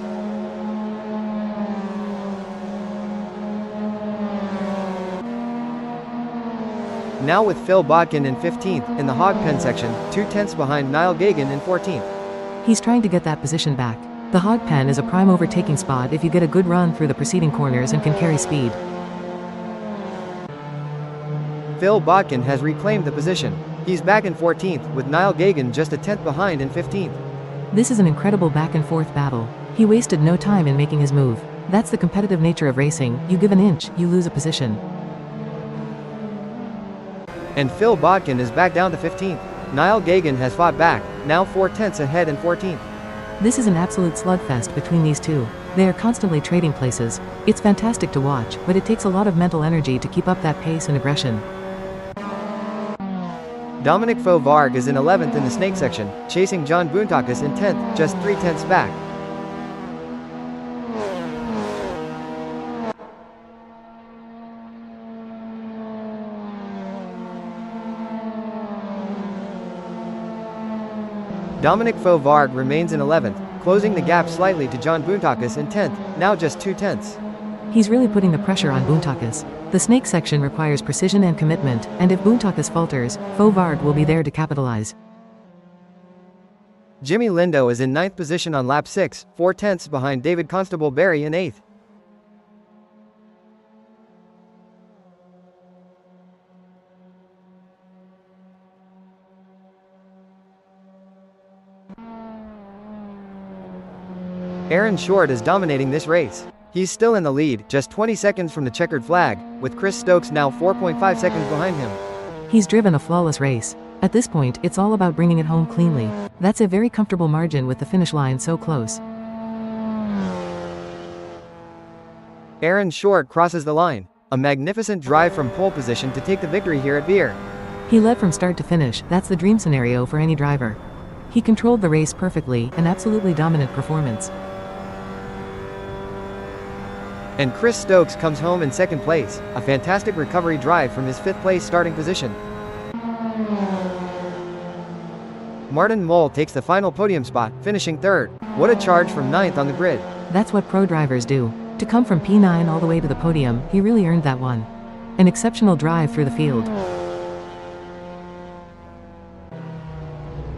Now with Phil Bodkin in 15th, in the hog pen section, 2/10 behind Niall Gagan in 14th. He's trying to get that position back. The hog pen is a prime overtaking spot if you get a good run through the preceding corners and can carry speed. Phil Bodkin has reclaimed the position. He's back in 14th, with Niall Gagan just a 10th behind in 15th. This is an incredible back and forth battle. He wasted no time in making his move. That's the competitive nature of racing. You give an inch, you lose a position. And Phil Bodkin is back down to 15th. Niall Gagan has fought back, now 4/10 ahead in 14th. This is an absolute slugfest between these two. They are constantly trading places. It's fantastic to watch, but it takes a lot of mental energy to keep up that pace and aggression. Dominic Fauvargue is in 11th in the snake section, chasing John Boontakis in 10th, just 3/10 back. Dominic Fauvargue remains in 11th, closing the gap slightly to John Boontakis in 10th, now just 2/10. He's really putting the pressure on Boontakis. The snake section requires precision and commitment, and if Boontakis falters, Fauvargue will be there to capitalize. Jimmy Lindo is in 9th position on lap 6, 4/10 behind David Constable Barry in 8th. Aaron Short is dominating this race. He's still in the lead, just 20 seconds from the checkered flag, with Chris Stokes now 4.5 seconds behind him. He's driven a flawless race. At this point, it's all about bringing it home cleanly. That's a very comfortable margin with the finish line so close. Aaron Short crosses the line. A magnificent drive from pole position to take the victory here at Veer. He led from start to finish. That's the dream scenario for any driver. He controlled the race perfectly, an absolutely dominant performance. And Chris Stokes comes home in 2nd place, a fantastic recovery drive from his 5th place starting position. Martin Moll takes the final podium spot, finishing 3rd. What a charge from 9th on the grid. That's what pro drivers do. To come from P9 all the way to the podium, he really earned that one. An exceptional drive through the field.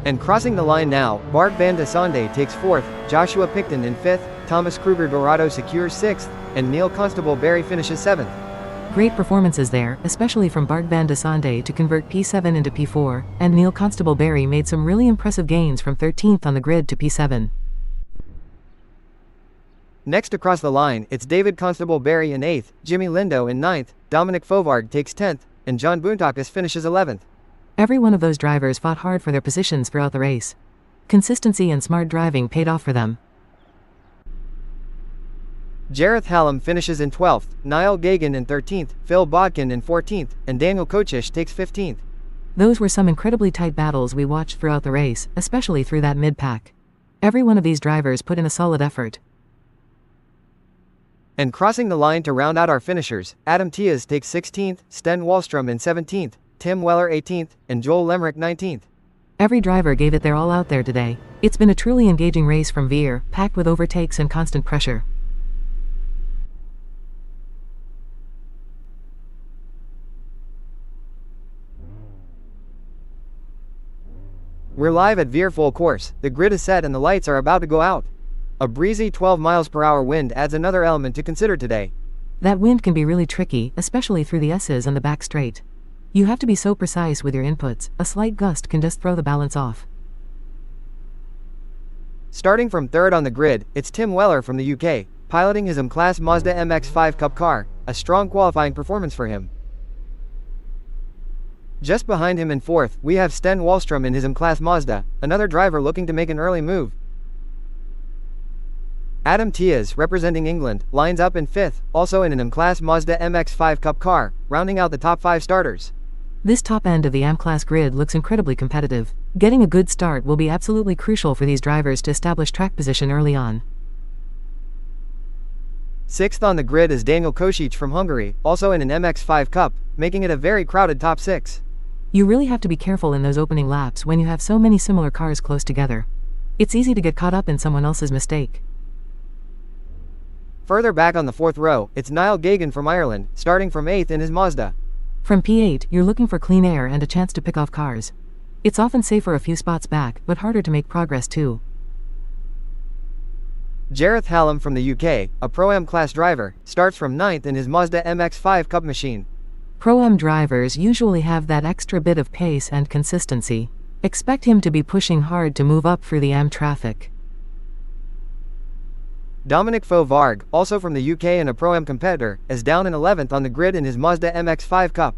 And crossing the line now, Bart van de Sande takes 4th, Joshua Picton in 5th, Thomas Kruger Dorado secures 6th, and Neil Constable Barry finishes 7th. Great performances there, especially from Bart van de Sande to convert P7 into P4, and Neil Constable Barry made some really impressive gains from 13th on the grid to P7. Next across the line, it's David Constable Barry in 8th, Jimmy Lindo in 9th, Dominic Fauvargue takes 10th, and John Boontakis finishes 11th. Every one of those drivers fought hard for their positions throughout the race. Consistency and smart driving paid off for them. Jareth Hallam finishes in 12th, Niall Gagan in 13th, Phil Bodkin in 14th, and Daniel Kochish takes 15th. Those were some incredibly tight battles we watched throughout the race, especially through that mid-pack. Every one of these drivers put in a solid effort. And crossing the line to round out our finishers, Adam Tias takes 16th, Sten Wallstrom in 17th, Tim Weller 18th, and Joel Lemrick 19th. Every driver gave it their all out there today. It's been a truly engaging race from Veer, packed with overtakes and constant pressure. We're live at Veer full course, the grid is set and the lights are about to go out. A breezy 12 miles per hour wind adds another element to consider today. That wind can be really tricky, especially through the S's and the back straight. You have to be so precise with your inputs, a slight gust can just throw the balance off. Starting from third on the grid, it's Tim Weller from the UK, piloting his M-Class Mazda MX5 Cup car, a strong qualifying performance for him. Just behind him in fourth, we have Sten Wallstrom in his M-Class Mazda, another driver looking to make an early move. Adam Tiaz, representing England, lines up in fifth, also in an M-Class Mazda MX5 Cup car, rounding out the top 5 starters. This top end of the M-Class grid looks incredibly competitive. Getting a good start will be absolutely crucial for these drivers to establish track position early on. Sixth on the grid is Daniel Kocic from Hungary, also in an MX5 Cup, making it a very crowded top 6. You really have to be careful in those opening laps when you have so many similar cars close together. It's easy to get caught up in someone else's mistake. Further back on the fourth row, it's Niall Gagan from Ireland, starting from 8th in his Mazda. From P8, you're looking for clean air and a chance to pick off cars. It's often safer a few spots back, but harder to make progress too. Jareth Hallam from the UK, a Pro-Am class driver, starts from 9th in his Mazda MX5 Cup machine. Pro-Am drivers usually have that extra bit of pace and consistency. Expect him to be pushing hard to move up through the AM traffic. Dominic Faux-Varg, also from the UK and a Pro-Am competitor, is down in 11th on the grid in his Mazda MX5 Cup.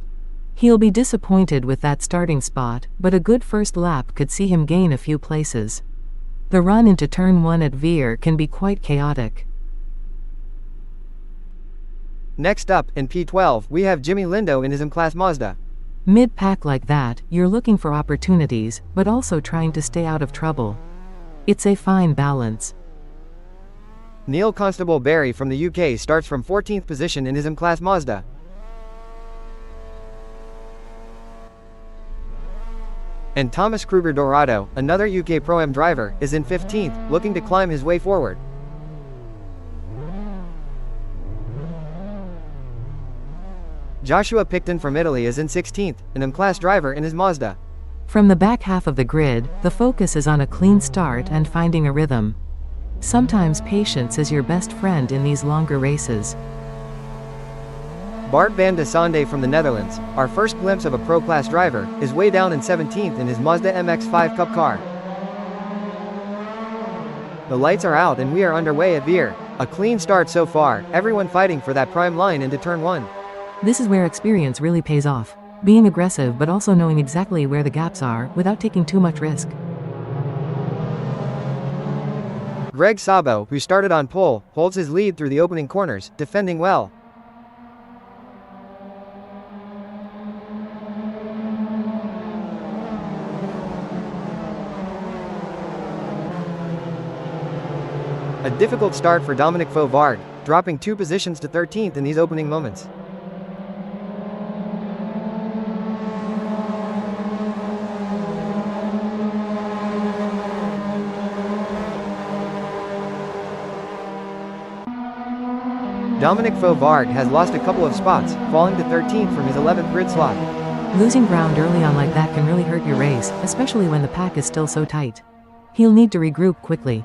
He'll be disappointed with that starting spot, but a good first lap could see him gain a few places. The run into turn 1 at Veer can be quite chaotic. Next up, in P12, we have Jimmy Lindo in his M-Class Mazda. Mid-pack like that, you're looking for opportunities, but also trying to stay out of trouble. It's a fine balance. Neil Constable Barry from the UK starts from 14th position in his M-Class Mazda. And Thomas Kruger Dorado, another UK Pro-Am driver, is in 15th, looking to climb his way forward. Joshua Picton from Italy is in 16th, an M-Class driver in his Mazda. From the back half of the grid, the focus is on a clean start and finding a rhythm. Sometimes patience is your best friend in these longer races. Bart van de Sande from the Netherlands, our first glimpse of a pro-class driver, is way down in 17th in his Mazda MX5 Cup car. The lights are out and we are underway at Veer. A clean start so far, everyone fighting for that prime line into turn 1. This is where experience really pays off. Being aggressive but also knowing exactly where the gaps are without taking too much risk. Greg Sabo, who started on pole, holds his lead through the opening corners, defending well. A difficult start for Dominic Faux-Varg, dropping 2 positions to 13th in these opening moments. Dominic Faux-Varg has lost a couple of spots, falling to 13th from his 11th grid slot. Losing ground early on like that can really hurt your race, especially when the pack is still so tight. He'll need to regroup quickly.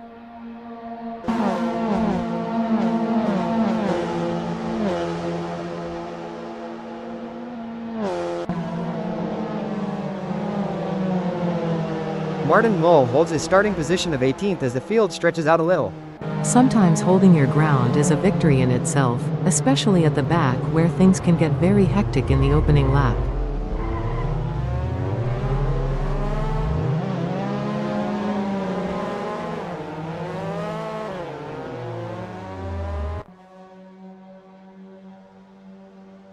Martin Mull holds his starting position of 18th as the field stretches out a little. Sometimes holding your ground is a victory in itself, especially at the back where things can get very hectic in the opening lap.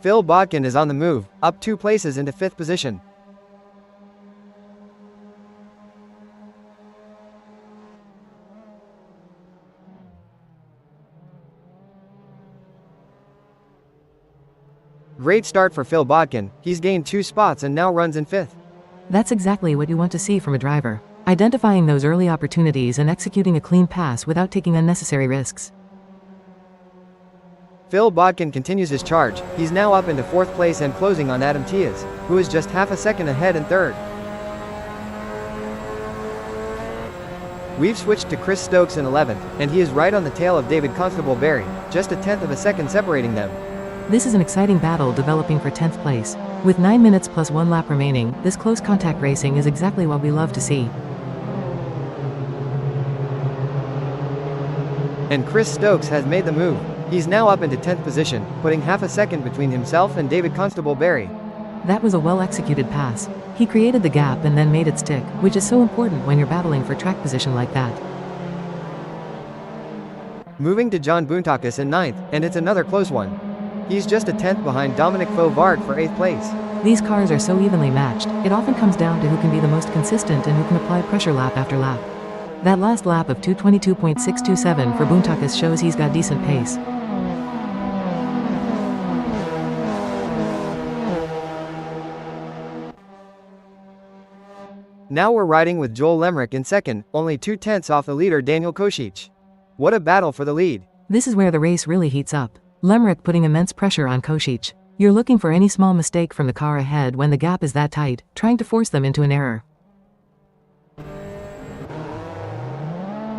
Phil Bodkin is on the move, up 2 places into 5th position. Great start for Phil Bodkin, he's gained 2 spots and now runs in 5th. That's exactly what you want to see from a driver. Identifying those early opportunities and executing a clean pass without taking unnecessary risks. Phil Bodkin continues his charge, he's now up into 4th place and closing on Adam Tiaz, who is just half a second ahead in 3rd. We've switched to Chris Stokes in 11th, and he is right on the tail of David Constable-Berry, just a tenth of a second separating them. This is an exciting battle developing for 10th place. With 9 minutes plus 1 lap remaining, this close contact racing is exactly what we love to see. And Chris Stokes has made the move. He's now up into 10th position, putting half a second between himself and David Constable-Berry. That was a well-executed pass. He created the gap and then made it stick, which is so important when you're battling for track position like that. Moving to John Boontakis in 9th, and it's another close one. He's just a tenth behind Dominic Fauvard for 8th place. These cars are so evenly matched, it often comes down to who can be the most consistent and who can apply pressure lap after lap. That last lap of 2:22.627 for Boontakis shows he's got decent pace. Now we're riding with Joel Lemrick in 2nd, only 2/10 off the leader Daniel Kosic. What a battle for the lead. This is where the race really heats up. Lemrick putting immense pressure on Kosic. You're looking for any small mistake from the car ahead when the gap is that tight, trying to force them into an error.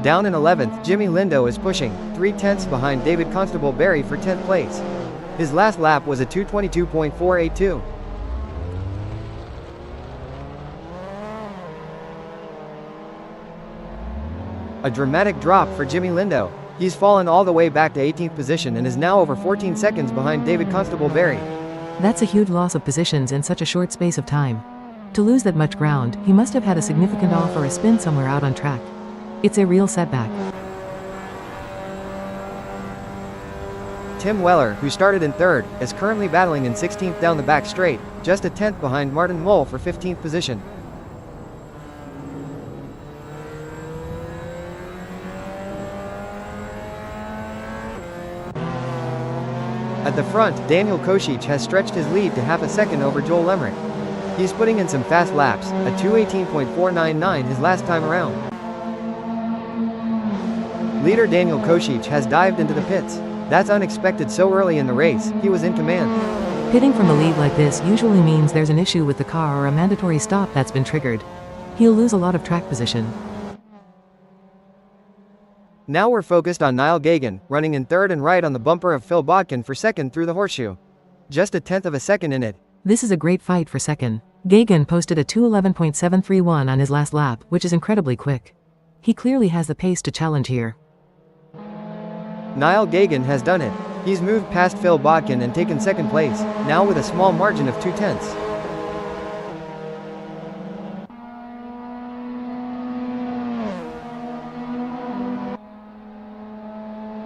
Down in 11th, Jimmy Lindo is pushing, 3/10 behind David Constable-Berry for 10th place. His last lap was a 2:22.482. A dramatic drop for Jimmy Lindo. He's fallen all the way back to 18th position and is now over 14 seconds behind David Constable-Berry. That's a huge loss of positions in such a short space of time. To lose that much ground, he must have had a significant off or a spin somewhere out on track. It's a real setback. Tim Weller, who started in 3rd, is currently battling in 16th down the back straight, just a tenth behind Martin Mull for 15th position. At the front, Daniel Kosic has stretched his lead to half a second over Joel Lemrick. He's putting in some fast laps, a 2:18.499 his last time around. Leader Daniel Kosic has dived into the pits. That's unexpected so early in the race, he was in command. Pitting from the lead like this usually means there's an issue with the car or a mandatory stop that's been triggered. He'll lose a lot of track position. Now we're focused on Niall Gagan, running in 3rd and right on the bumper of Phil Bodkin for 2nd through the horseshoe. Just a tenth of a second in it. This is a great fight for 2nd. Gagan posted a 2:11.731 on his last lap, which is incredibly quick. He clearly has the pace to challenge here. Niall Gagan has done it. He's moved past Phil Bodkin and taken 2nd place, now with a small margin of 2/10.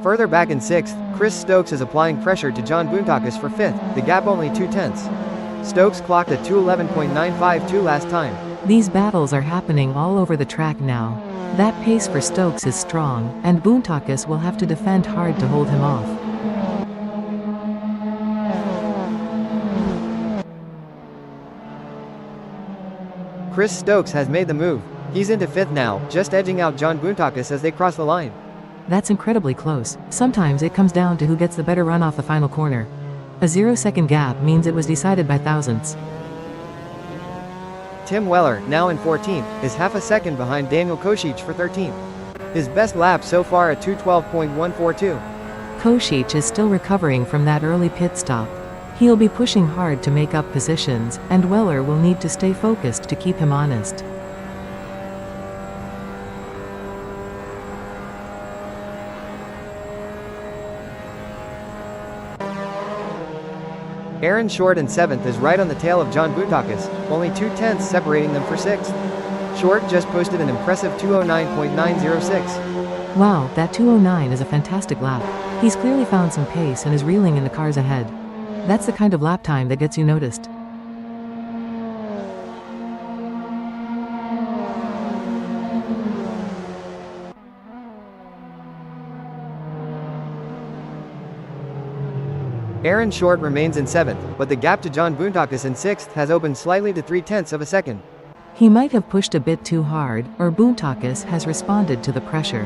Further back in 6th, Chris Stokes is applying pressure to John Boontakis for 5th, the gap only 2/10. Stokes clocked a 2:11.952 last time. These battles are happening all over the track now. That pace for Stokes is strong, and Boontakis will have to defend hard to hold him off. Chris Stokes has made the move. He's into 5th now, just edging out John Boontakis as they cross the line. That's incredibly close. Sometimes it comes down to who gets the better run off the final corner. A 0-second gap means it was decided by thousandths. Tim Weller, now in 14th, is half a second behind Daniel Kosic for 13th. His best lap so far at 2:12.142. Kosic is still recovering from that early pit stop. He'll be pushing hard to make up positions, and Weller will need to stay focused to keep him honest. Aaron Short in 7th is right on the tail of John Boontakis, only 2/10 separating them for 6th. Short just posted an impressive 2:09.906. Wow, that 2:09 is a fantastic lap. He's clearly found some pace and is reeling in the cars ahead. That's the kind of lap time that gets you noticed. Aaron Short remains in 7th, but the gap to John Boontakis in 6th has opened slightly to 0.3 of a second. He might have pushed a bit too hard, or Boontakis has responded to the pressure.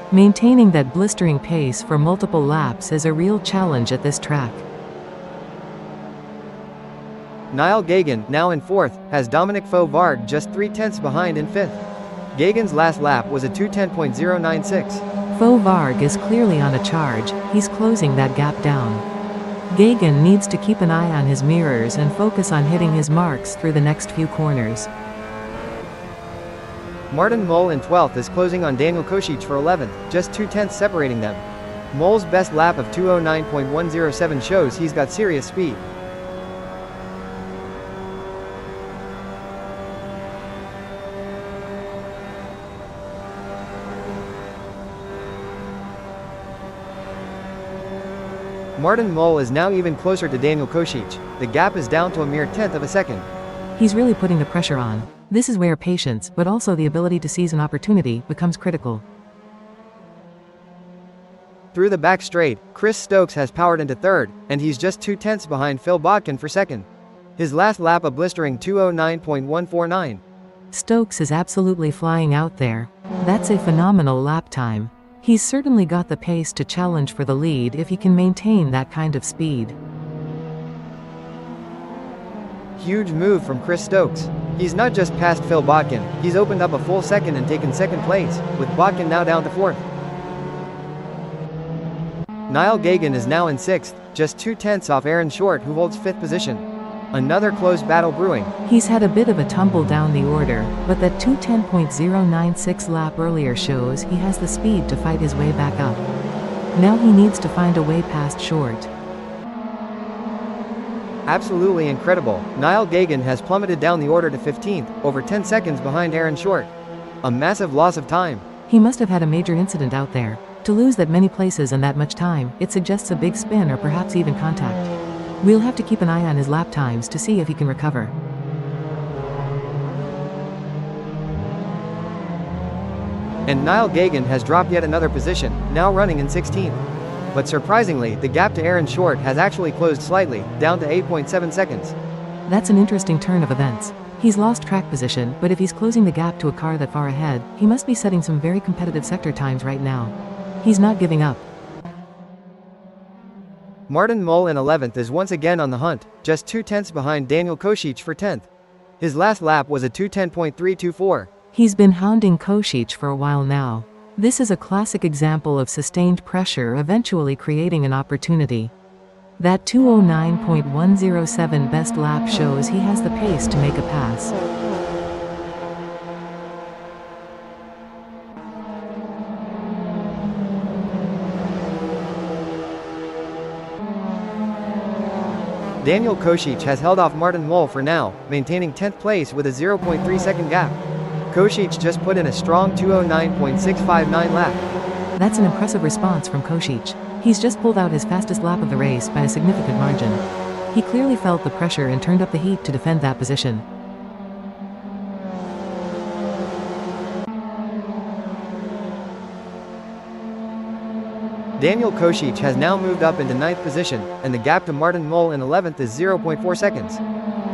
Maintaining that blistering pace for multiple laps is a real challenge at this track. Niall Gagan, now in 4th, has Dominic Fauvard just 0.3 behind in 5th. Gagan's last lap was a 2:10.096. Varg is clearly on a charge, he's closing that gap down. Gagan needs to keep an eye on his mirrors and focus on hitting his marks through the next few corners. Martin Mull in 12th is closing on Daniel Kocic for 11th, just 2/10 separating them. Mull's best lap of 2:09.107 shows he's got serious speed. Martin Mull is now even closer to Daniel Kocic. The gap is down to a mere 1/10 of a second. He's really putting the pressure on. This is where patience, but also the ability to seize an opportunity, becomes critical. Through the back straight, Chris Stokes has powered into third, and he's just 2/10 behind Phil Bodkin for second. His last lap a blistering 2:09.149. Stokes is absolutely flying out there. That's a phenomenal lap time. He's certainly got the pace to challenge for the lead if he can maintain that kind of speed. Huge move from Chris Stokes. He's not just passed Phil Bodkin, he's opened up a full second and taken second place, with Bodkin now down to fourth. Niall Gagan is now in sixth, just 2/10 off Aaron Short, who holds fifth position. Another close battle brewing. He's had a bit of a tumble down the order, but that 2:10.096 lap earlier shows he has the speed to fight his way back up. Now he needs to find a way past Short. Absolutely incredible, Niall Gagan has plummeted down the order to 15th, over 10 seconds behind Aaron Short. A massive loss of time. He must have had a major incident out there. To lose that many places and that much time, it suggests a big spin or perhaps even contact. We'll have to keep an eye on his lap times to see if he can recover. And Niall Gagan has dropped yet another position, now running in 16th. But surprisingly, the gap to Aaron Short has actually closed slightly, down to 8.7 seconds. That's an interesting turn of events. He's lost track position, but if he's closing the gap to a car that far ahead, he must be setting some very competitive sector times right now. He's not giving up. Martin Mull in 11th is once again on the hunt, just 2/10 behind Daniel Kocic for 10th. His last lap was a 2:10.324. He's been hounding Kocic for a while now. This is a classic example of sustained pressure eventually creating an opportunity. That 2:09.107 best lap shows he has the pace to make a pass. Daniel Kocic has held off Martin Mull for now, maintaining 10th place with a 0.3 second gap. Kocic just put in a strong 2:09.659 lap. That's an impressive response from Kocic. He's just pulled out his fastest lap of the race by a significant margin. He clearly felt the pressure and turned up the heat to defend that position. Daniel Kocic has now moved up into 9th position, and the gap to Martin Mull in 11th is 0.4 seconds.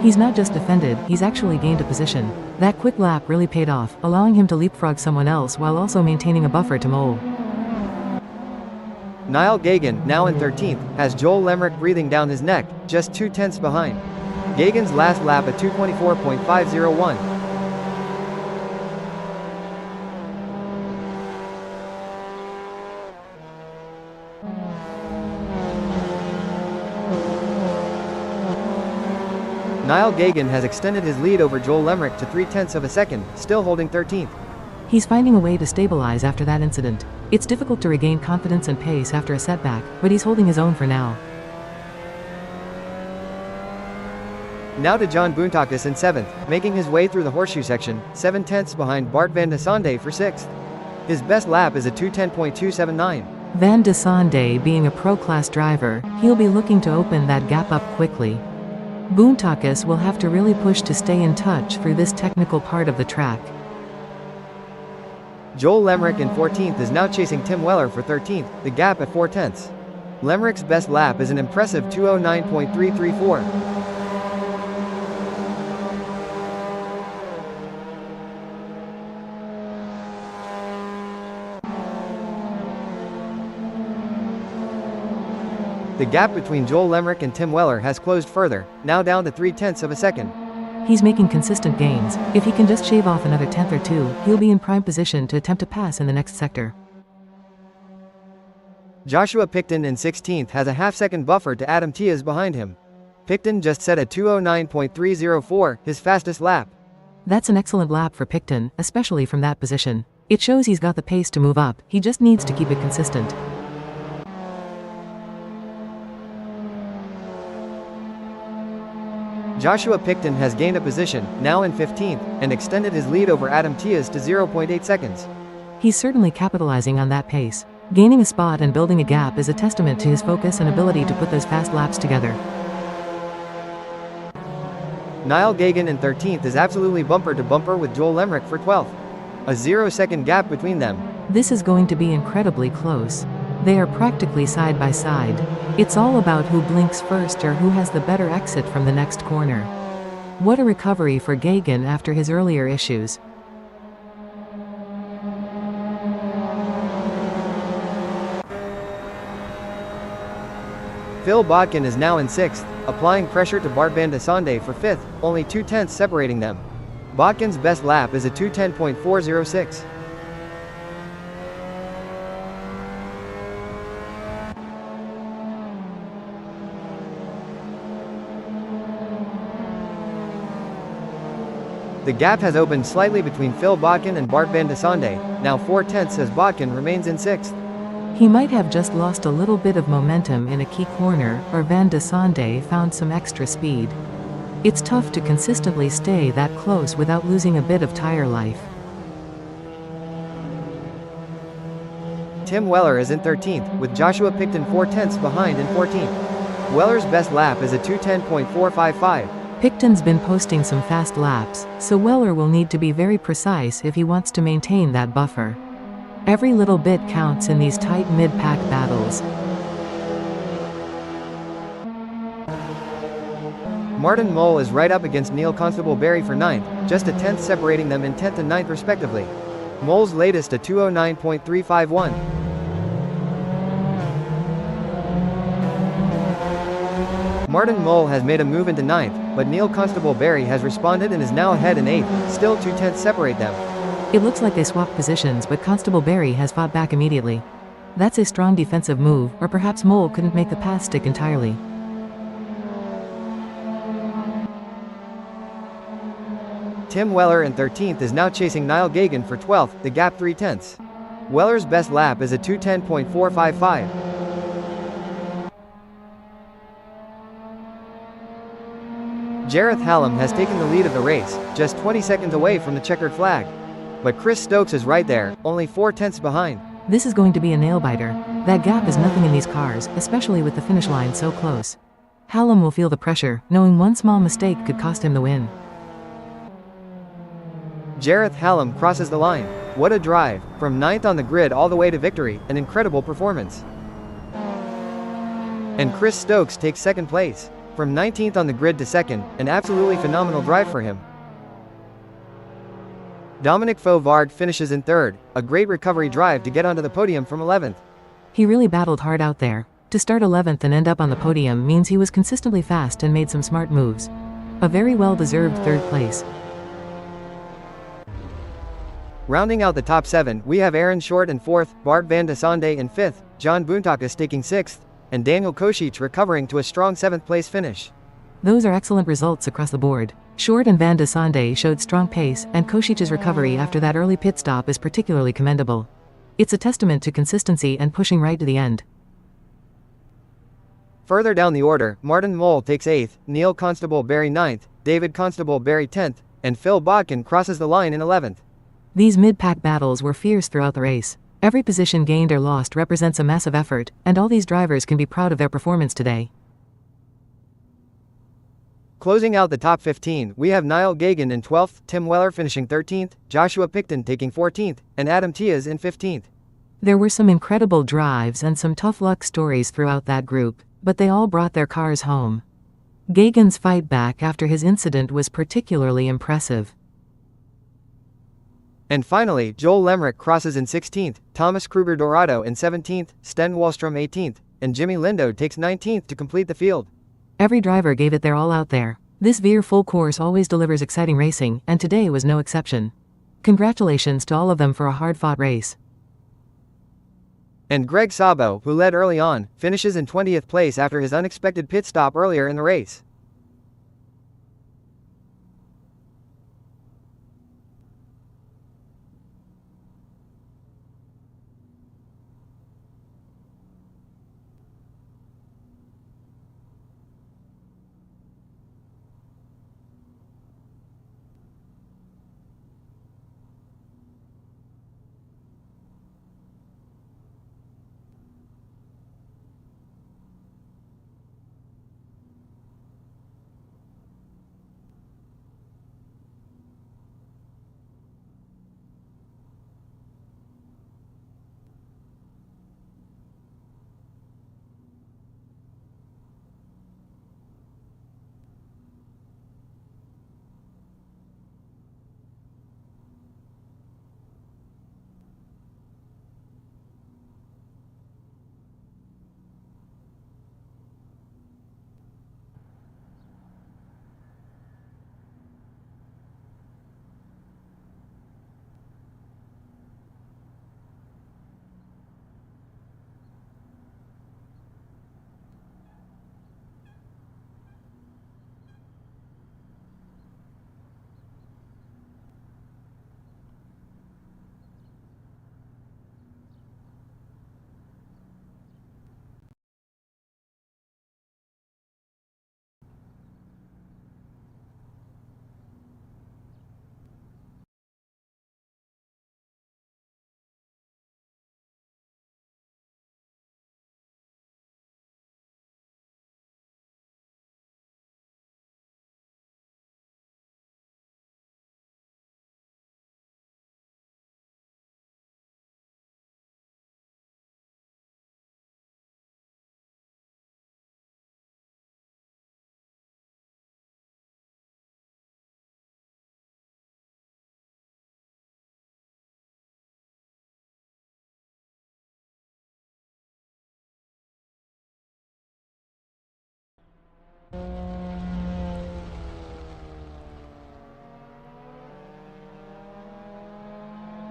He's not just defended, he's actually gained a position. That quick lap really paid off, allowing him to leapfrog someone else while also maintaining a buffer to Mull. Niall Gagan, now in 13th, has Joel Lemrick breathing down his neck, just 2/10 behind. Gagan's last lap at 2:24.501. Niall Gagan has extended his lead over Joel Lemrick to 0.3 of a second, still holding 13th. He's finding a way to stabilize after that incident. It's difficult to regain confidence and pace after a setback, but he's holding his own for now. Now to John Boontakis in 7th, making his way through the horseshoe section, 0.7 behind Bart van de Sande for 6th. His best lap is a 2:10.279. Van de Sande being a pro-class driver, he'll be looking to open that gap up quickly. Boontakis will have to really push to stay in touch through this technical part of the track. Joel Lemrick in 14th is now chasing Tim Weller for 13th, the gap at 0.4. Lemrick's best lap is an impressive 2:09.334. The gap between Joel Lemrick and Tim Weller has closed further, now down to 0.3 of a second. He's making consistent gains. If he can just shave off another tenth or two, he'll be in prime position to attempt to pass in the next sector. Joshua Picton in 16th has a half-second buffer to Adam Tias behind him. Picton just set a 2:09.304, his fastest lap. That's an excellent lap for Picton, especially from that position. It shows he's got the pace to move up, he just needs to keep it consistent. Joshua Picton has gained a position, now in 15th, and extended his lead over Adam Tias to 0.8 seconds. He's certainly capitalizing on that pace. Gaining a spot and building a gap is a testament to his focus and ability to put those fast laps together. Niall Gagan in 13th is absolutely bumper to bumper with Joel Lemrick for 12th. A 0-second gap between them. This is going to be incredibly close. They are practically side by side. It's all about who blinks first or who has the better exit from the next corner. What a recovery for Gagan after his earlier issues. Phil Botkin is now in 6th, applying pressure to Bart van de Sande for 5th, only 2 tenths separating them. Botkin's best lap is a 2:10.406. The gap has opened slightly between Phil Botkin and Bart van de Sande, now 4 tenths as Botkin remains in 6th. He might have just lost a little bit of momentum in a key corner, or Van de Sande found some extra speed. It's tough to consistently stay that close without losing a bit of tire life. Tim Weller is in 13th, with Joshua Picton 4 tenths behind in 14th. Weller's best lap is a 2:10.455. Picton's been posting some fast laps, so Weller will need to be very precise if he wants to maintain that buffer. Every little bit counts in these tight mid-pack battles. Martin Mole is right up against Neil Constable Barry for 9th, just a tenth separating them in 10th and 9th respectively. Mole's latest a 2:09.351. Martin Mole has made a move into 9th, but Neil Constable Barry has responded and is now ahead in 8th, still 2 tenths separate them. It looks like they swapped positions, but Constable Barry has fought back immediately. That's a strong defensive move, or perhaps Mole couldn't make the pass stick entirely. Tim Weller in 13th is now chasing Niall Gagan for 12th, the gap 3 tenths. Weller's best lap is a 2:10.455. Jareth Hallam has taken the lead of the race, just 20 seconds away from the checkered flag. But Chris Stokes is right there, only 4 tenths behind. This is going to be a nail-biter. That gap is nothing in these cars, especially with the finish line so close. Hallam will feel the pressure, knowing one small mistake could cost him the win. Jareth Hallam crosses the line. What a drive, from 9th on the grid all the way to victory, an incredible performance. And Chris Stokes takes 2nd place. From 19th on the grid to 2nd, an absolutely phenomenal drive for him. Dominic Fauvard finishes in 3rd, a great recovery drive to get onto the podium from 11th. He really battled hard out there. To start 11th and end up on the podium means he was consistently fast and made some smart moves. A very well-deserved 3rd place. Rounding out the top 7, we have Aaron Short in 4th, Bart van de Sande in 5th, John Boontakas taking 6th, and Daniel Košić recovering to a strong 7th place finish. Those are excellent results across the board. Short and Van de Sande showed strong pace, and Košić's recovery after that early pit stop is particularly commendable. It's a testament to consistency and pushing right to the end. Further down the order, Martin Mole takes 8th, Neil Constable Barry 9th, David Constable Barry 10th, and Phil Botkin crosses the line in 11th. These mid-pack battles were fierce throughout the race. Every position gained or lost represents a massive effort, and all these drivers can be proud of their performance today. Closing out the top 15, we have Niall Gagan in 12th, Tim Weller finishing 13th, Joshua Picton taking 14th, and Adam Tias in 15th. There were some incredible drives and some tough luck stories throughout that group, but they all brought their cars home. Gagan's fight back after his incident was particularly impressive. And finally, Joel Lemrick crosses in 16th, Thomas Kruger Dorado in 17th, Sten Wallstrom 18th, and Jimmy Lindo takes 19th to complete the field. Every driver gave it their all out there. This Veer full course always delivers exciting racing, and today was no exception. Congratulations to all of them for a hard-fought race. And Greg Sabo, who led early on, finishes in 20th place after his unexpected pit stop earlier in the race.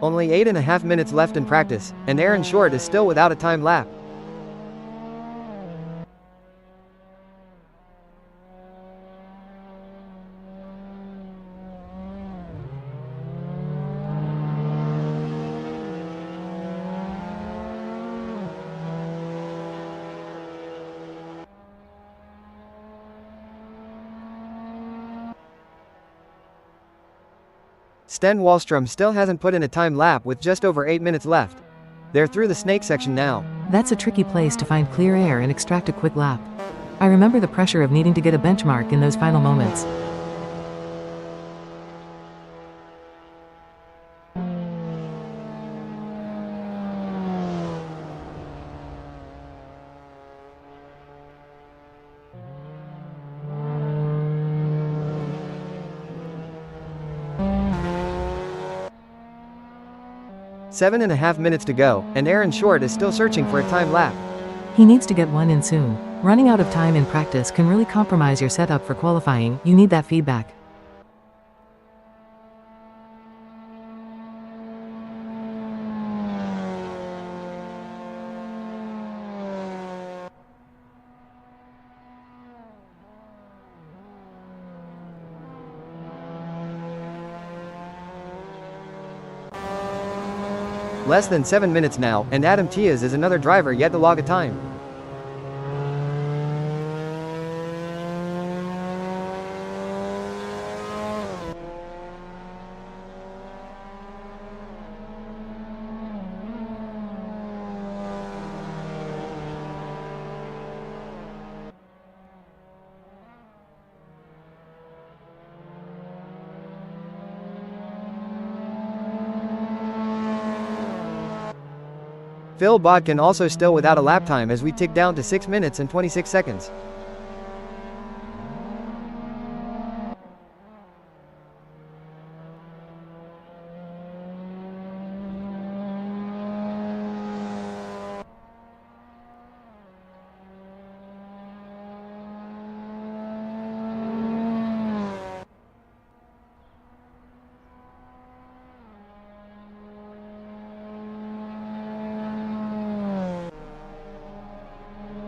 Only 8.5 minutes left in practice, and Aaron Short is still without a time lap. Sten Wallstrom still hasn't put in a time lap with just over 8 minutes left. They're through the snake section now. That's a tricky place to find clear air and extract a quick lap. I remember the pressure of needing to get a benchmark in those final moments. Seven and a half minutes to go, and Aaron Short is still searching for a time lap. He needs to get one in soon. Running out of time in practice can really compromise your setup for qualifying. You need that feedback. Less than 7 minutes now, and Adam Tiaz is another driver yet to log a time. Phil Bodkin also still without a lap time as we tick down to 6 minutes and 26 seconds.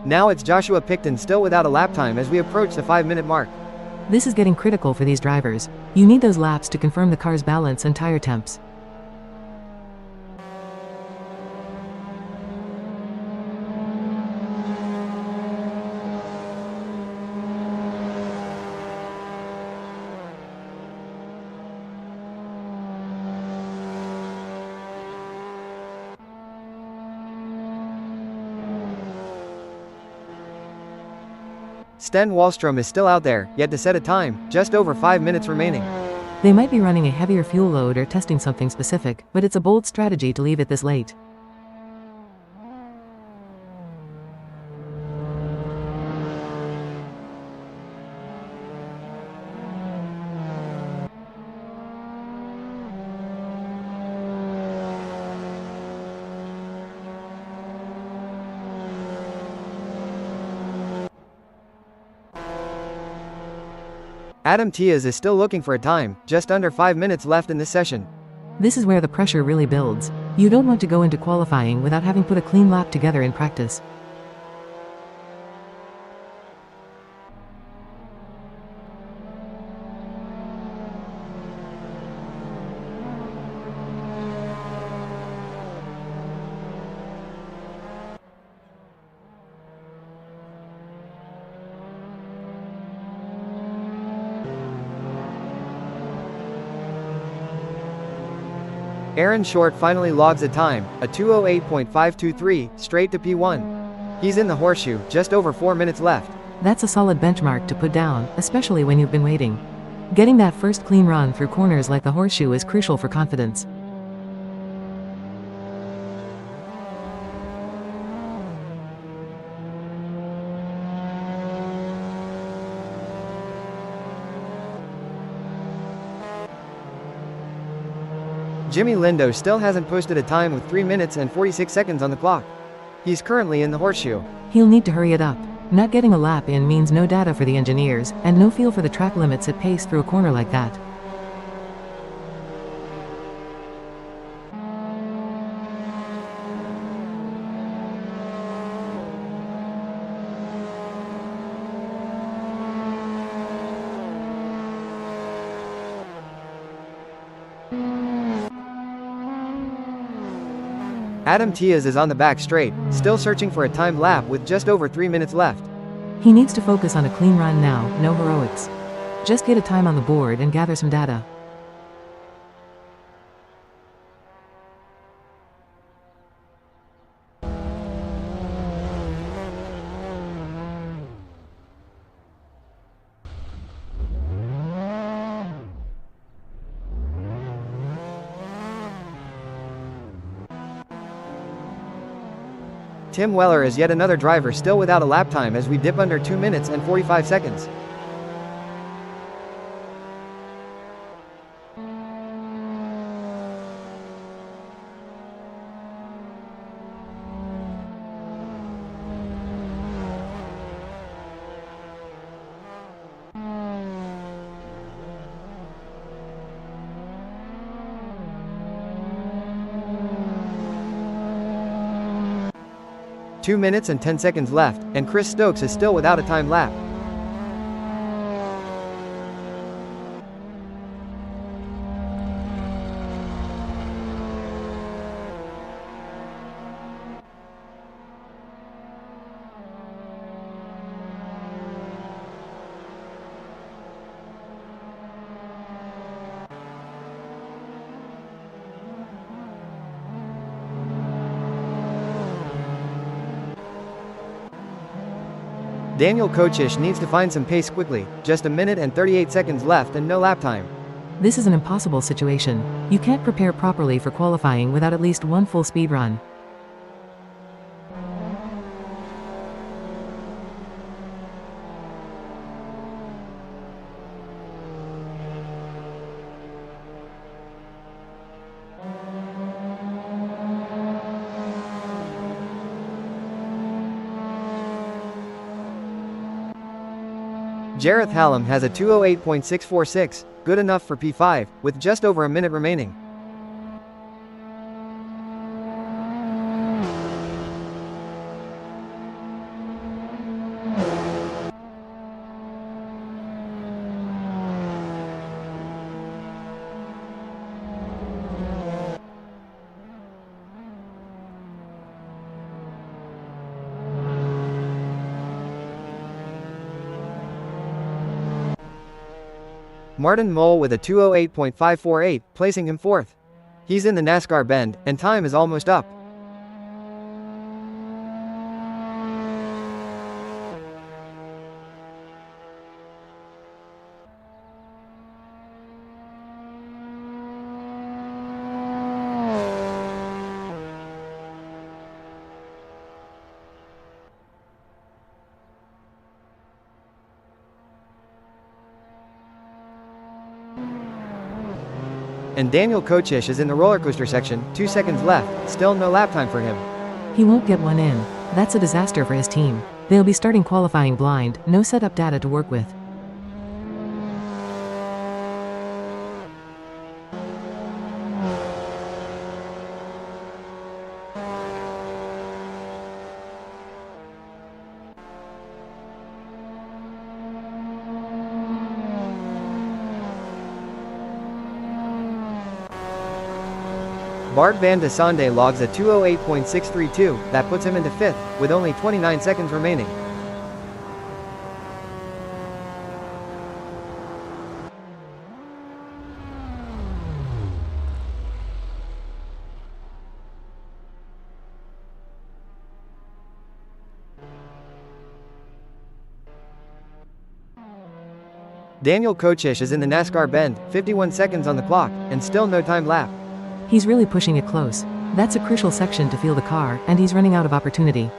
Now it's Joshua Picton still without a lap time as we approach the 5-minute mark. This is getting critical for these drivers. You need those laps to confirm the car's balance and tire temps. Sten Wallstrom is still out there, yet to set a time, just over 5 minutes remaining. They might be running a heavier fuel load or testing something specific, but it's a bold strategy to leave it this late. Adam Tiaz is still looking for a time, just under 5 minutes left in this session. This is where the pressure really builds. You don't want to go into qualifying without having put a clean lap together in practice. Aaron Short finally logs a time, a 2:08.523, straight to P1. He's in the horseshoe, just over 4 minutes left. That's a solid benchmark to put down, especially when you've been waiting. Getting that first clean run through corners like the horseshoe is crucial for confidence. Jimmy Lindo still hasn't posted a time with 3 minutes and 46 seconds on the clock. He's currently in the horseshoe. He'll need to hurry it up. Not getting a lap in means no data for the engineers, and no feel for the track limits at pace through a corner like that. Adam Tiaz is on the back straight, still searching for a timed lap with just over 3 minutes left. He needs to focus on a clean run now, no heroics. Just get a time on the board and gather some data. Tim Weller is yet another driver still without a lap time as we dip under 2 minutes and 45 seconds. Two 2 minutes and 10 seconds left, and Chris Stokes is still without a time lap. Daniel Kochish needs to find some pace quickly, just 1 minute and 38 seconds left and no lap time. This is an impossible situation. You can't prepare properly for qualifying without at least one full speed run. Jareth Hallam has a 2:08.646, good enough for P5, with just over a minute remaining. Martin Mull with a 2:08.548, placing him 4th. He's in the NASCAR bend, and time is almost up. And Daniel Kochish is in the roller coaster section, 2 seconds left, still no lap time for him. He won't get one in. That's a disaster for his team. They'll be starting qualifying blind, no setup data to work with. Bart van de Sande logs a 2:08.632, that puts him into 5th, with only 29 seconds remaining. Daniel Kochish is in the NASCAR bend, 51 seconds on the clock, and still no time lap. He's really pushing it close. That's a crucial section to feel the car, and he's running out of opportunity.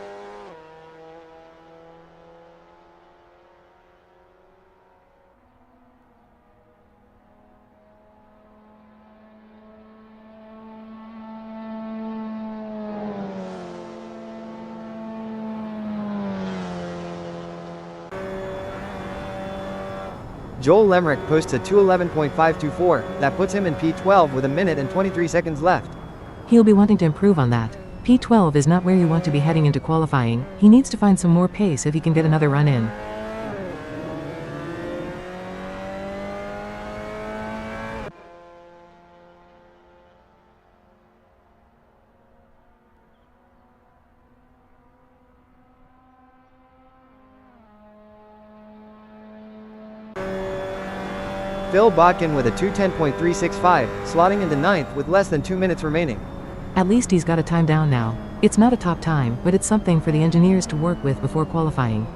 Joel Lemrick posts a 2:11.524, that puts him in P12 with a minute and 23 seconds left. He'll be wanting to improve on that. P12 is not where you want to be heading into qualifying. He needs to find some more pace if he can get another run in. Phil Botkin with a 2:10.365, slotting into 9th with less than 2 minutes remaining. At least he's got a time down now. It's not a top time, but it's something for the engineers to work with before qualifying.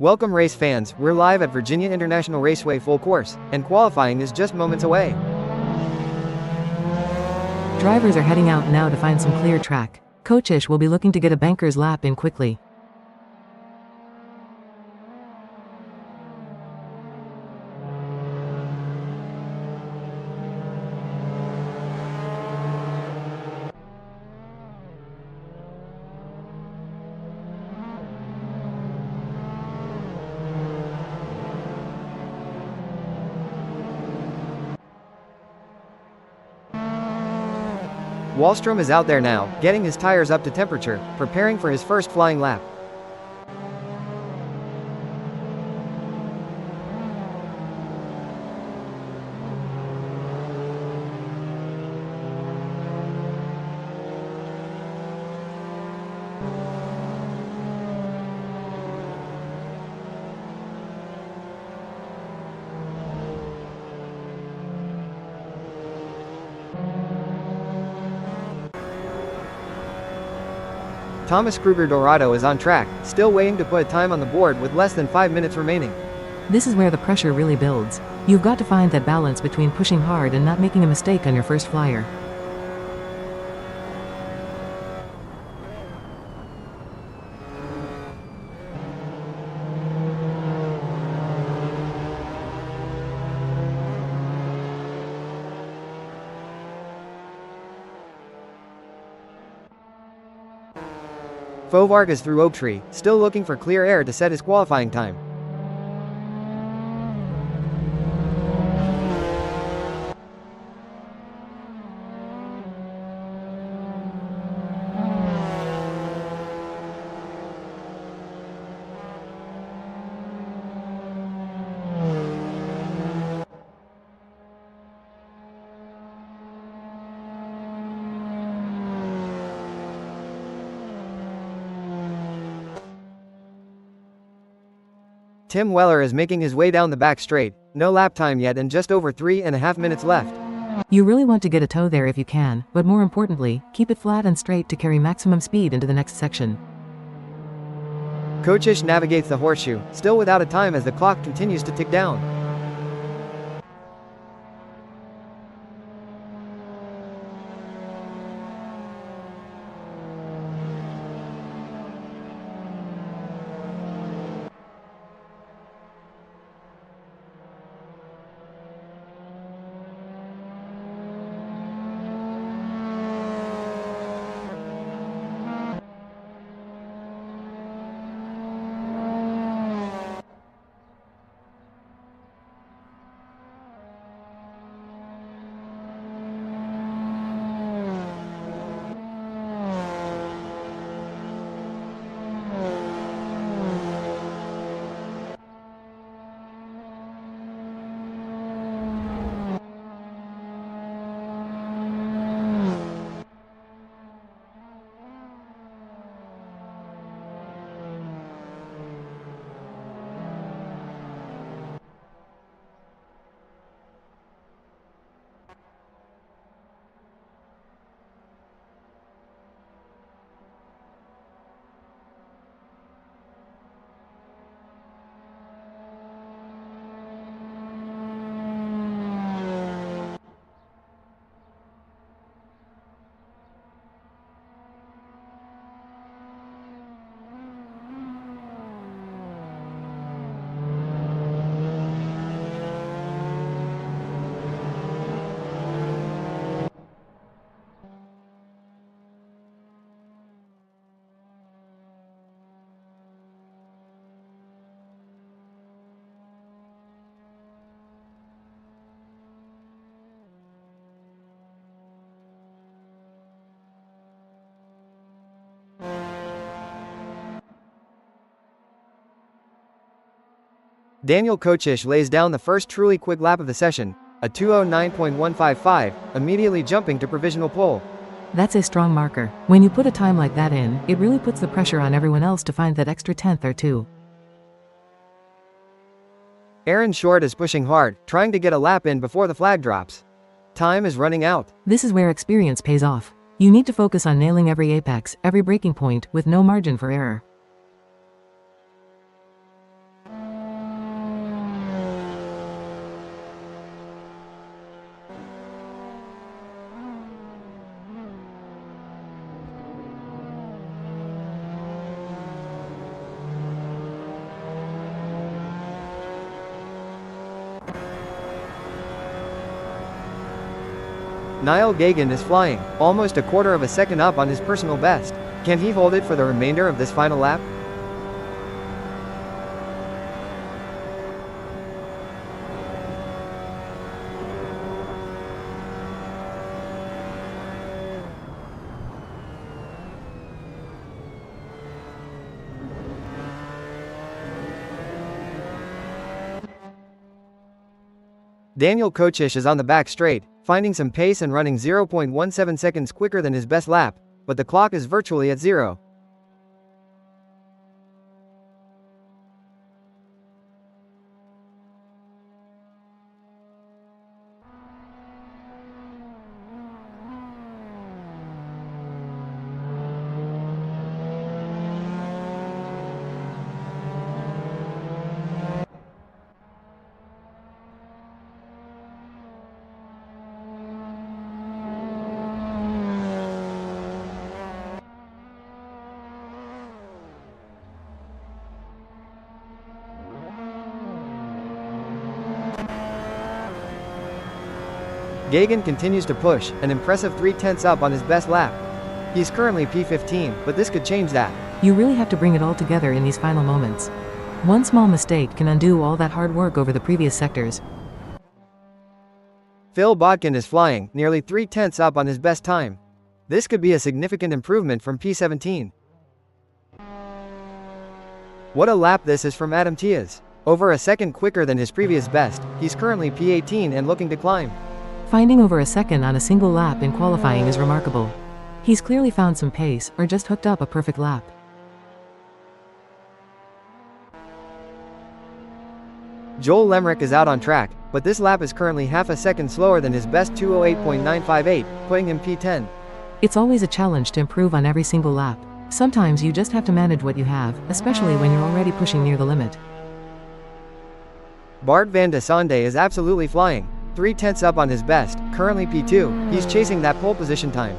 Welcome race fans, we're live at Virginia International Raceway full course, and qualifying is just moments away. Drivers are heading out now to find some clear track. Kochish will be looking to get a banker's lap in quickly. Wallstrom is out there now, getting his tires up to temperature, preparing for his first flying lap. Thomas Kruger Dorado is on track, still waiting to put a time on the board with less than 5 minutes remaining. This is where the pressure really builds. You've got to find that balance between pushing hard and not making a mistake on your first flyer. Fovark is through Oaktree, still looking for clear air to set his qualifying time. Tim Weller is making his way down the back straight, no lap time yet and just over 3.5 minutes left. You really want to get a toe there if you can, but more importantly, keep it flat and straight to carry maximum speed into the next section. Kochish navigates the horseshoe, still without a time as the clock continues to tick down. Daniel Kochish lays down the first truly quick lap of the session, a 2:09.155, immediately jumping to provisional pole. That's a strong marker. When you put a time like that in, it really puts the pressure on everyone else to find that extra tenth or two. Aaron Short is pushing hard, trying to get a lap in before the flag drops. Time is running out. This is where experience pays off. You need to focus on nailing every apex, every breaking point, with no margin for error. Niall Gagan is flying, almost a quarter of a second up on his personal best. Can he hold it for the remainder of this final lap? Daniel Kochish is on the back straight, finding some pace and running 0.17 seconds quicker than his best lap, but the clock is virtually at zero. Gagan continues to push, an impressive 3/10 up on his best lap. He's currently P15, but this could change that. You really have to bring it all together in these final moments. One small mistake can undo all that hard work over the previous sectors. Phil Bodkin is flying, nearly 3/10 up on his best time. This could be a significant improvement from P17. What a lap this is from Adam Tiaz. Over a second quicker than his previous best, he's currently P18 and looking to climb. Finding over a second on a single lap in qualifying is remarkable. He's clearly found some pace, or just hooked up a perfect lap. Joel Lemrick is out on track, but this lap is currently half a second slower than his best 2:08.958, putting him P10. It's always a challenge to improve on every single lap. Sometimes you just have to manage what you have, especially when you're already pushing near the limit. Bart van de Sande is absolutely flying, 3/10 up on his best, currently P2, he's chasing that pole position time.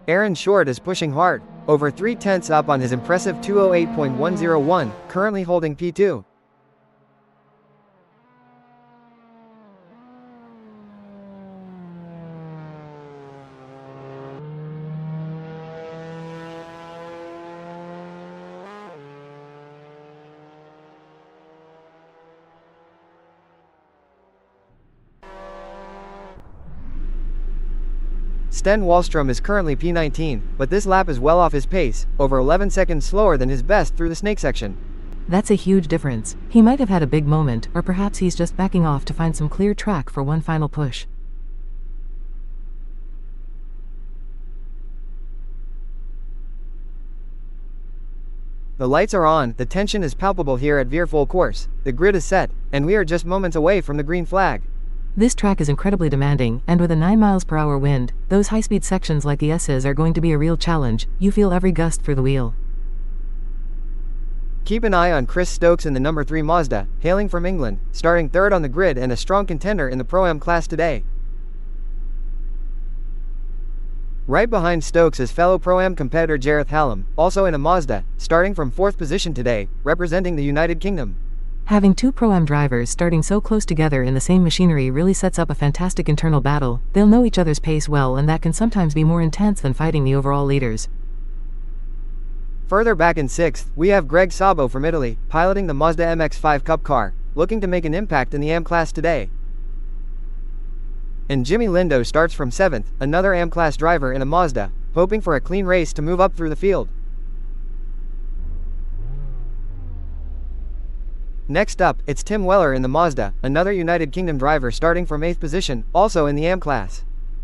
Aaron Short is pushing hard, over 3/10 up on his impressive 2:08.101, currently holding P2. Sten Wallstrom is currently P19, but this lap is well off his pace, over 11 seconds slower than his best through the snake section. That's a huge difference. He might have had a big moment, or perhaps he's just backing off to find some clear track for one final push. The lights are on, the tension is palpable here at Veer Full Course, the grid is set, and we are just moments away from the green flag. This track is incredibly demanding, and with a 9 miles per hour wind, those high-speed sections like the S's are going to be a real challenge. You feel every gust through the wheel. Keep an eye on Chris Stokes in the number 3 Mazda, hailing from England, starting third on the grid and a strong contender in the Pro-Am class today. Right behind Stokes is fellow Pro-Am competitor Jareth Hallam, also in a Mazda, starting from 4th position today, representing the United Kingdom. Having two Pro-Am drivers starting so close together in the same machinery really sets up a fantastic internal battle. They'll know each other's pace well, and that can sometimes be more intense than fighting the overall leaders. Further back in 6th, we have Greg Sabo from Italy, piloting the Mazda MX5 Cup car, looking to make an impact in the AM class today. And Jimmy Lindo starts from 7th, another AM class driver in a Mazda, hoping for a clean race to move up through the field. Next up, it's Tim Weller in the Mazda, another United Kingdom driver starting from 8th position, also in the AM class.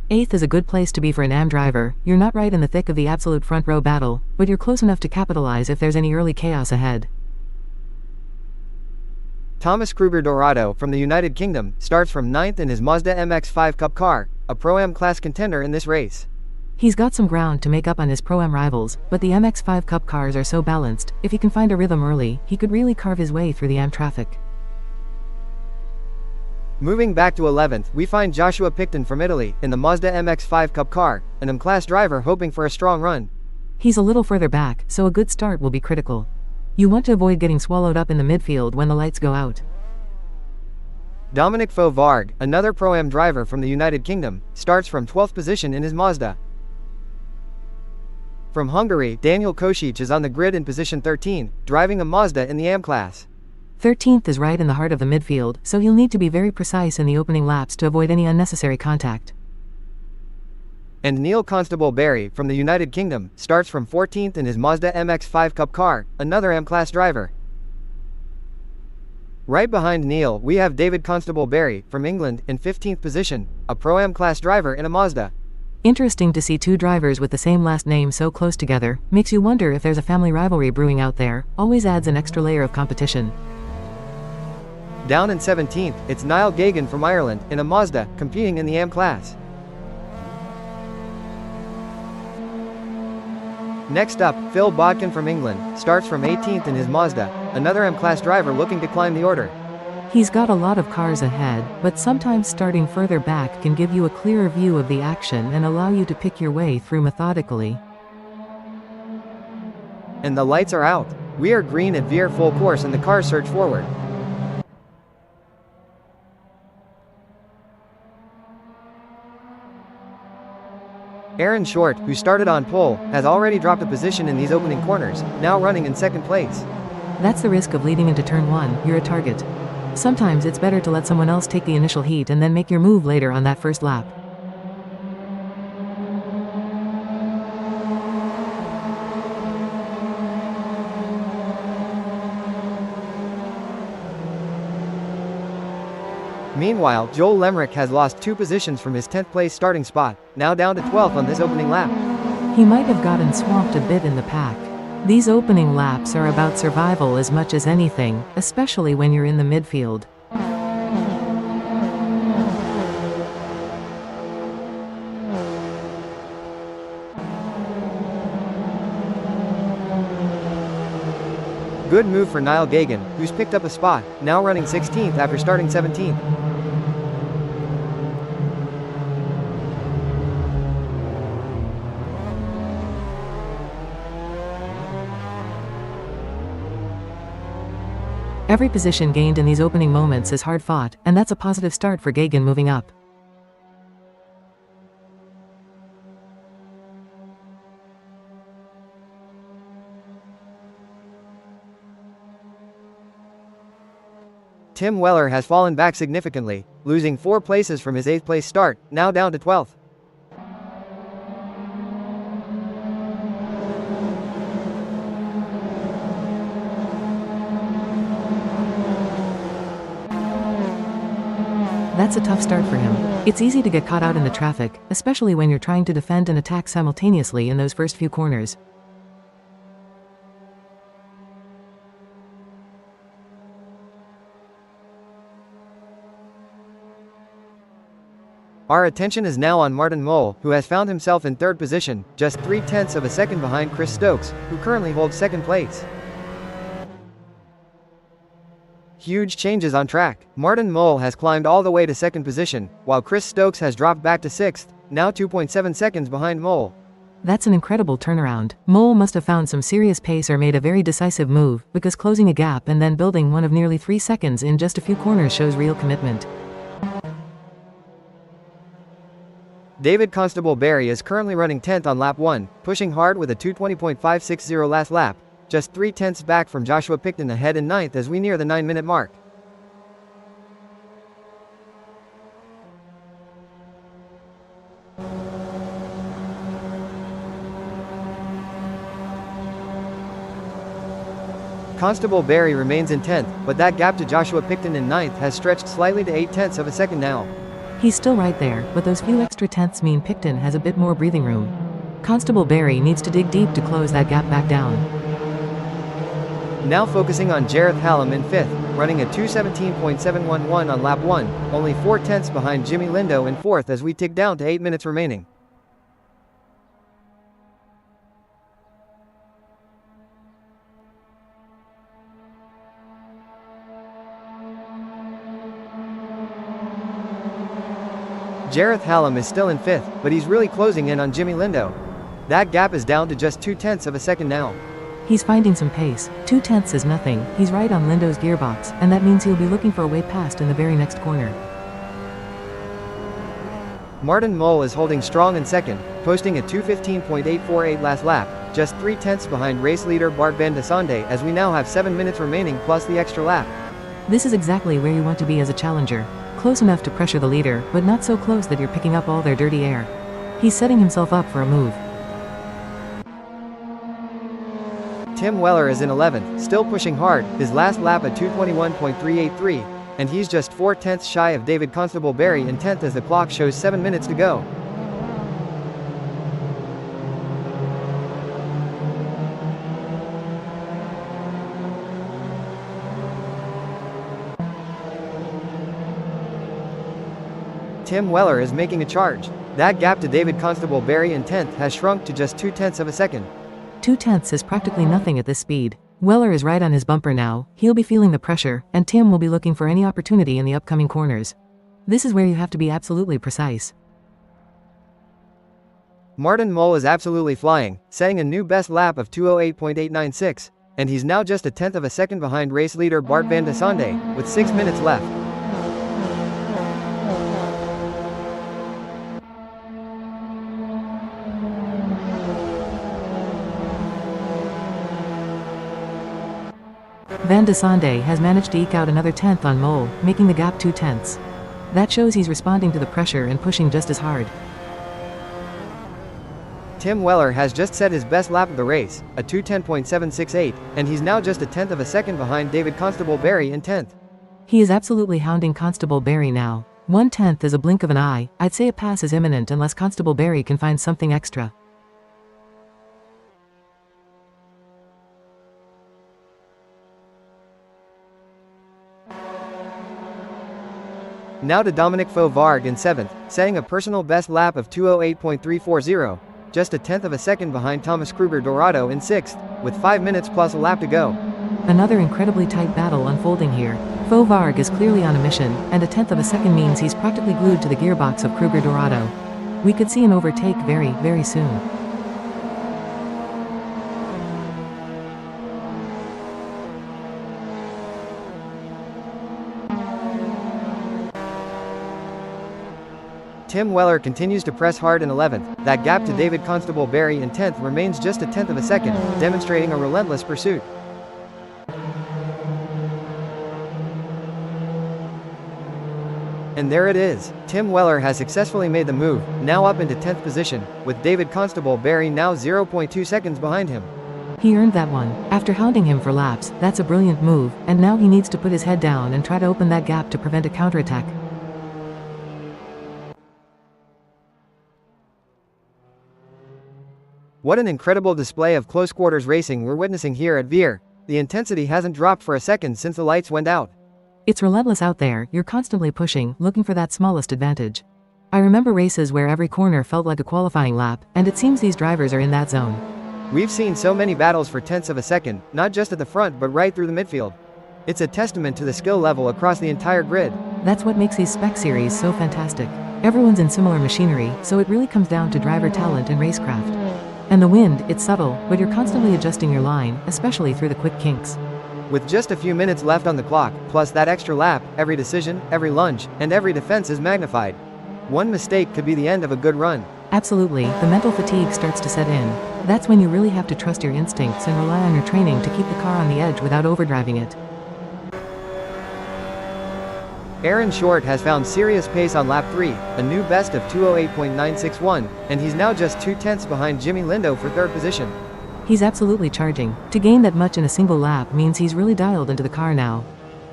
8th is a good place to be for an AM driver. You're not right in the thick of the absolute front row battle, but you're close enough to capitalize if there's any early chaos ahead. Thomas Kruger Dorado from the United Kingdom starts from 9th in his Mazda MX5 Cup car, a Pro-Am class contender in this race. He's got some ground to make up on his Pro-Am rivals, but the MX5 Cup cars are so balanced, if he can find a rhythm early, he could really carve his way through the AM traffic. Moving back to 11th, we find Joshua Picton from Italy, in the Mazda MX5 Cup car, an M-class driver hoping for a strong run. He's a little further back, so a good start will be critical. You want to avoid getting swallowed up in the midfield when the lights go out. Dominic Faux-Varg, another Pro-Am driver from the United Kingdom, starts from 12th position in his Mazda. From Hungary, Daniel Kosic is on the grid in position 13, driving a Mazda in the AM class. 13th is right in the heart of the midfield, so he'll need to be very precise in the opening laps to avoid any unnecessary contact. And Neil Constable-Barry, from the United Kingdom, starts from 14th in his Mazda MX5 Cup car, another AM-class driver. Right behind Neil, we have David Constable-Barry, from England, in 15th position, a Pro-Am class driver in a Mazda. Interesting to see two drivers with the same last name so close together. Makes you wonder if there's a family rivalry brewing out there. Always adds an extra layer of competition. Down in 17th, it's Niall Gagan from Ireland, in a Mazda, competing in the AM class. Next up, Phil Bodkin from England, starts from 18th in his Mazda, another M-class driver looking to climb the order. He's got a lot of cars ahead, but sometimes starting further back can give you a clearer view of the action and allow you to pick your way through methodically. And the lights are out. We are green at Veer full course and the cars surge forward. Aaron Short, who started on pole, has already dropped a position in these opening corners, now running in second place. That's the risk of leading into turn 1, you're a target. Sometimes it's better to let someone else take the initial heat and then make your move later on that first lap. Meanwhile, Joel Lemrick has lost 2 positions from his 10th place starting spot, now down to 12th on this opening lap. He might have gotten swamped a bit in the pack. These opening laps are about survival as much as anything, especially when you're in the midfield. Good move for Niall Gagan, who's picked up a spot, now running 16th after starting 17th. Every position gained in these opening moments is hard fought, and that's a positive start for Gagan moving up. Tim Weller has fallen back significantly, losing 4 places from his 8th place start, now down to 12th. That's a tough start for him. It's easy to get caught out in the traffic, especially when you're trying to defend and attack simultaneously in those first few corners. Our attention is now on Martin Mole, who has found himself in 3rd position, just 0.3 of a second behind Chris Stokes, who currently holds 2nd place. Huge changes on track. Martin Mole has climbed all the way to 2nd position, while Chris Stokes has dropped back to 6th, now 2.7 seconds behind Mole. That's an incredible turnaround. Mole must have found some serious pace or made a very decisive move, because closing a gap and then building one of nearly 3 seconds in just a few corners shows real commitment. David Constable Barry is currently running 10th on lap 1, pushing hard with a 2:20.560 last lap, just 0.3 back from Joshua Picton ahead in 9th as we near the 9-minute mark. Constable Barry remains in 10th, but that gap to Joshua Picton in 9th has stretched slightly to 0.8 of a second now. He's still right there, but those few extra tenths mean Picton has a bit more breathing room. Constable Barry needs to dig deep to close that gap back down. Now focusing on Jareth Hallam in 5th, running at 2:17.711 on lap 1, only 0.4 behind Jimmy Lindo in 4th as we tick down to 8 minutes remaining. Jareth Hallam is still in 5th, but he's really closing in on Jimmy Lindo. That gap is down to just 0.2 of a second now. He's finding some pace. 0.2 is nothing. He's right on Lindo's gearbox, and that means he'll be looking for a way past in the very next corner. Martin Mole is holding strong in 2nd, posting a 2:15.848 last lap, just 0.3 behind race leader Bart van de Sonde as we now have 7 minutes remaining plus the extra lap. This is exactly where you want to be as a challenger. Close enough to pressure the leader, but not so close that you're picking up all their dirty air. He's setting himself up for a move. Tim Weller is in 11th, still pushing hard, his last lap at 2:21.383, and he's just 0.4 shy of David Constable Barry in 10th as the clock shows 7 minutes to go. Tim Weller is making a charge. That gap to David Constable Barry in 10th has shrunk to just 0.2 of a second. 0.2 is practically nothing at this speed. Weller is right on his bumper now, he'll be feeling the pressure, and Tim will be looking for any opportunity in the upcoming corners. This is where you have to be absolutely precise. Martin Mole is absolutely flying, setting a new best lap of 2:08.896, and he's now just a tenth of a second behind race leader Bart van de Sande, with 6 minutes left. Van de Sande has managed to eke out another tenth on Mole, making the gap 2 tenths. That shows he's responding to the pressure and pushing just as hard. Tim Weller has just set his best lap of the race, a 2:10.768, and he's now just a tenth of a second behind David Constable Barry in 10th. He is absolutely hounding Constable Barry now. 1/10 is a blink of an eye. I'd say a pass is imminent unless Constable Barry can find something extra. Now to Dominic Fauvargue in 7th, setting a personal best lap of 2:08.340, just a tenth of a second behind Thomas Kruger Dorado in 6th, with 5 minutes plus a lap to go. Another incredibly tight battle unfolding here. Fauvargue is clearly on a mission, and a tenth of a second means he's practically glued to the gearbox of Kruger Dorado. We could see an overtake very, very soon. Tim Weller continues to press hard in 11th, that gap to David Constable Barry in 10th remains just a tenth of a second, demonstrating a relentless pursuit. And there it is, Tim Weller has successfully made the move, now up into 10th position, with David Constable Barry now 0.2 seconds behind him. He earned that one. After hounding him for laps, that's a brilliant move, and now he needs to put his head down and try to open that gap to prevent a counterattack. What an incredible display of close-quarters racing we're witnessing here at Veer. The intensity hasn't dropped for a second since the lights went out. It's relentless out there, you're constantly pushing, looking for that smallest advantage. I remember races where every corner felt like a qualifying lap, and it seems these drivers are in that zone. We've seen so many battles for tenths of a second, not just at the front but right through the midfield. It's a testament to the skill level across the entire grid. That's what makes these spec series so fantastic. Everyone's in similar machinery, so it really comes down to driver talent and racecraft. And the wind, it's subtle, but you're constantly adjusting your line, especially through the quick kinks. With just a few minutes left on the clock, plus that extra lap, every decision, every lunge, and every defense is magnified. One mistake could be the end of a good run. Absolutely, the mental fatigue starts to set in. That's when you really have to trust your instincts and rely on your training to keep the car on the edge without overdriving it. Aaron Short has found serious pace on lap 3, a new best of 2:08.961, and he's now just 2 tenths behind Jimmy Lindo for 3rd position. He's absolutely charging. To gain that much in a single lap means he's really dialed into the car now.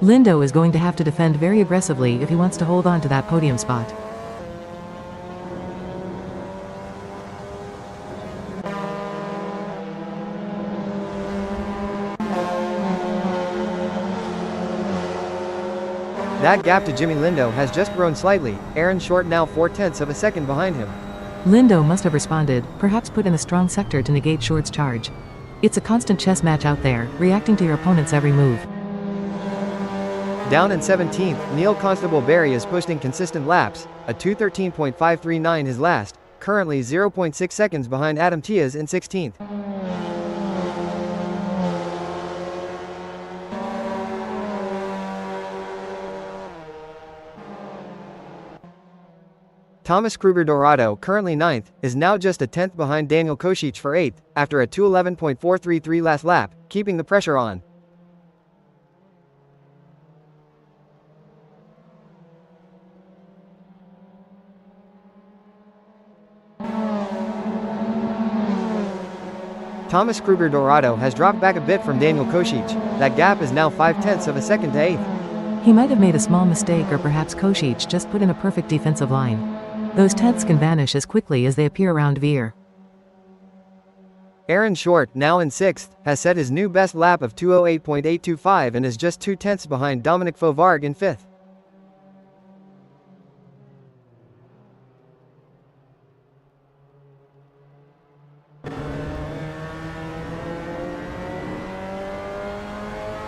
Lindo is going to have to defend very aggressively if he wants to hold on to that podium spot. That gap to Jimmy Lindo has just grown slightly, Aaron Short now 4 tenths of a second behind him. Lindo must have responded, perhaps put in a strong sector to negate Short's charge. It's a constant chess match out there, reacting to your opponent's every move. Down in 17th, Neil Constable Barry is posting consistent laps, a 2:13.539 his last, currently 0.6 seconds behind Adam Tiaz in 16th. Thomas Kruger Dorado, currently 9th, is now just a tenth behind Daniel Kosic for 8th, after a 2:11.433 last lap, keeping the pressure on. Thomas Kruger Dorado has dropped back a bit from Daniel Kosic. That gap is now 5 tenths of a second to 8th. He might have made a small mistake, or perhaps Kosic just put in a perfect defensive line. Those tenths can vanish as quickly as they appear around Veer. Aaron Short, now in 6th, has set his new best lap of 2:08.825 and is just 2 tenths behind Dominic Fauvargue in 5th.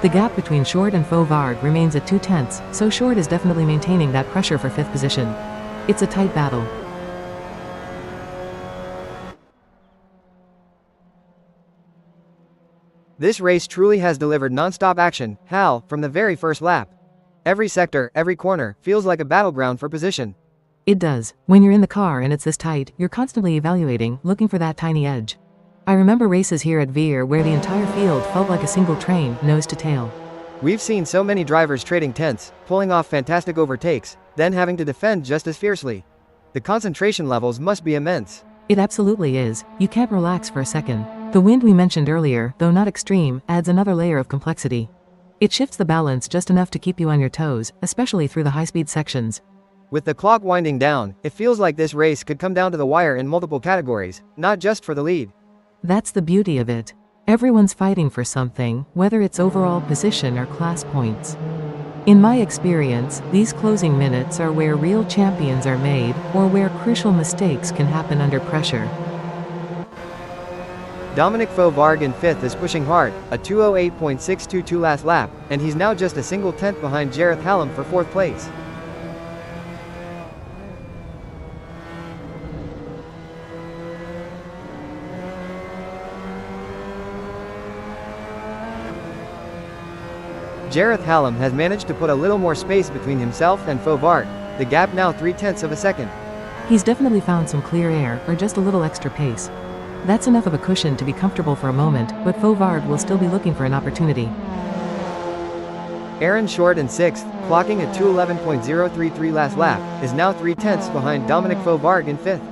The gap between Short and Fauvargue remains at 2 tenths, so Short is definitely maintaining that pressure for 5th position. It's a tight battle. This race truly has delivered non-stop action, Hal, from the very first lap. Every sector, every corner, feels like a battleground for position. It does. When you're in the car and it's this tight, you're constantly evaluating, looking for that tiny edge. I remember races here at Veer where the entire field felt like a single train, nose to tail. We've seen so many drivers trading tenths, pulling off fantastic overtakes, then having to defend just as fiercely. The concentration levels must be immense. It absolutely is. You can't relax for a second. The wind we mentioned earlier, though not extreme, adds another layer of complexity. It shifts the balance just enough to keep you on your toes, especially through the high-speed sections. With the clock winding down, it feels like this race could come down to the wire in multiple categories, not just for the lead. That's the beauty of it. Everyone's fighting for something, whether it's overall position or class points. In my experience, these closing minutes are where real champions are made, or where crucial mistakes can happen under pressure. Dominic Fauvargue in 5th is pushing hard, a 2:08.622 last lap, and he's now just a single tenth behind Jareth Hallam for 4th place. Jareth Hallam has managed to put a little more space between himself and Fauvargue, the gap now 0.3 of a second. He's definitely found some clear air, or just a little extra pace. That's enough of a cushion to be comfortable for a moment, but Fauvargue will still be looking for an opportunity. Aaron Short in 6th, clocking at 2:11.033 last lap, is now 0.3 behind Dominic Fauvargue in 5th.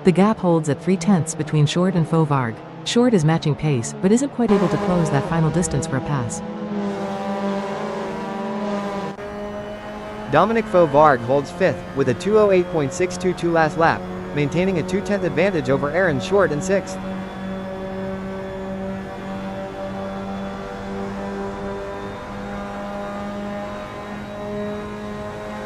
The gap holds at 0.3 between Short and Fauvargue. Short is matching pace, but isn't quite able to close that final distance for a pass. Dominic Fauvargue holds 5th, with a 2:08.622 last lap, maintaining a 0.2 advantage over Aaron Short in 6th.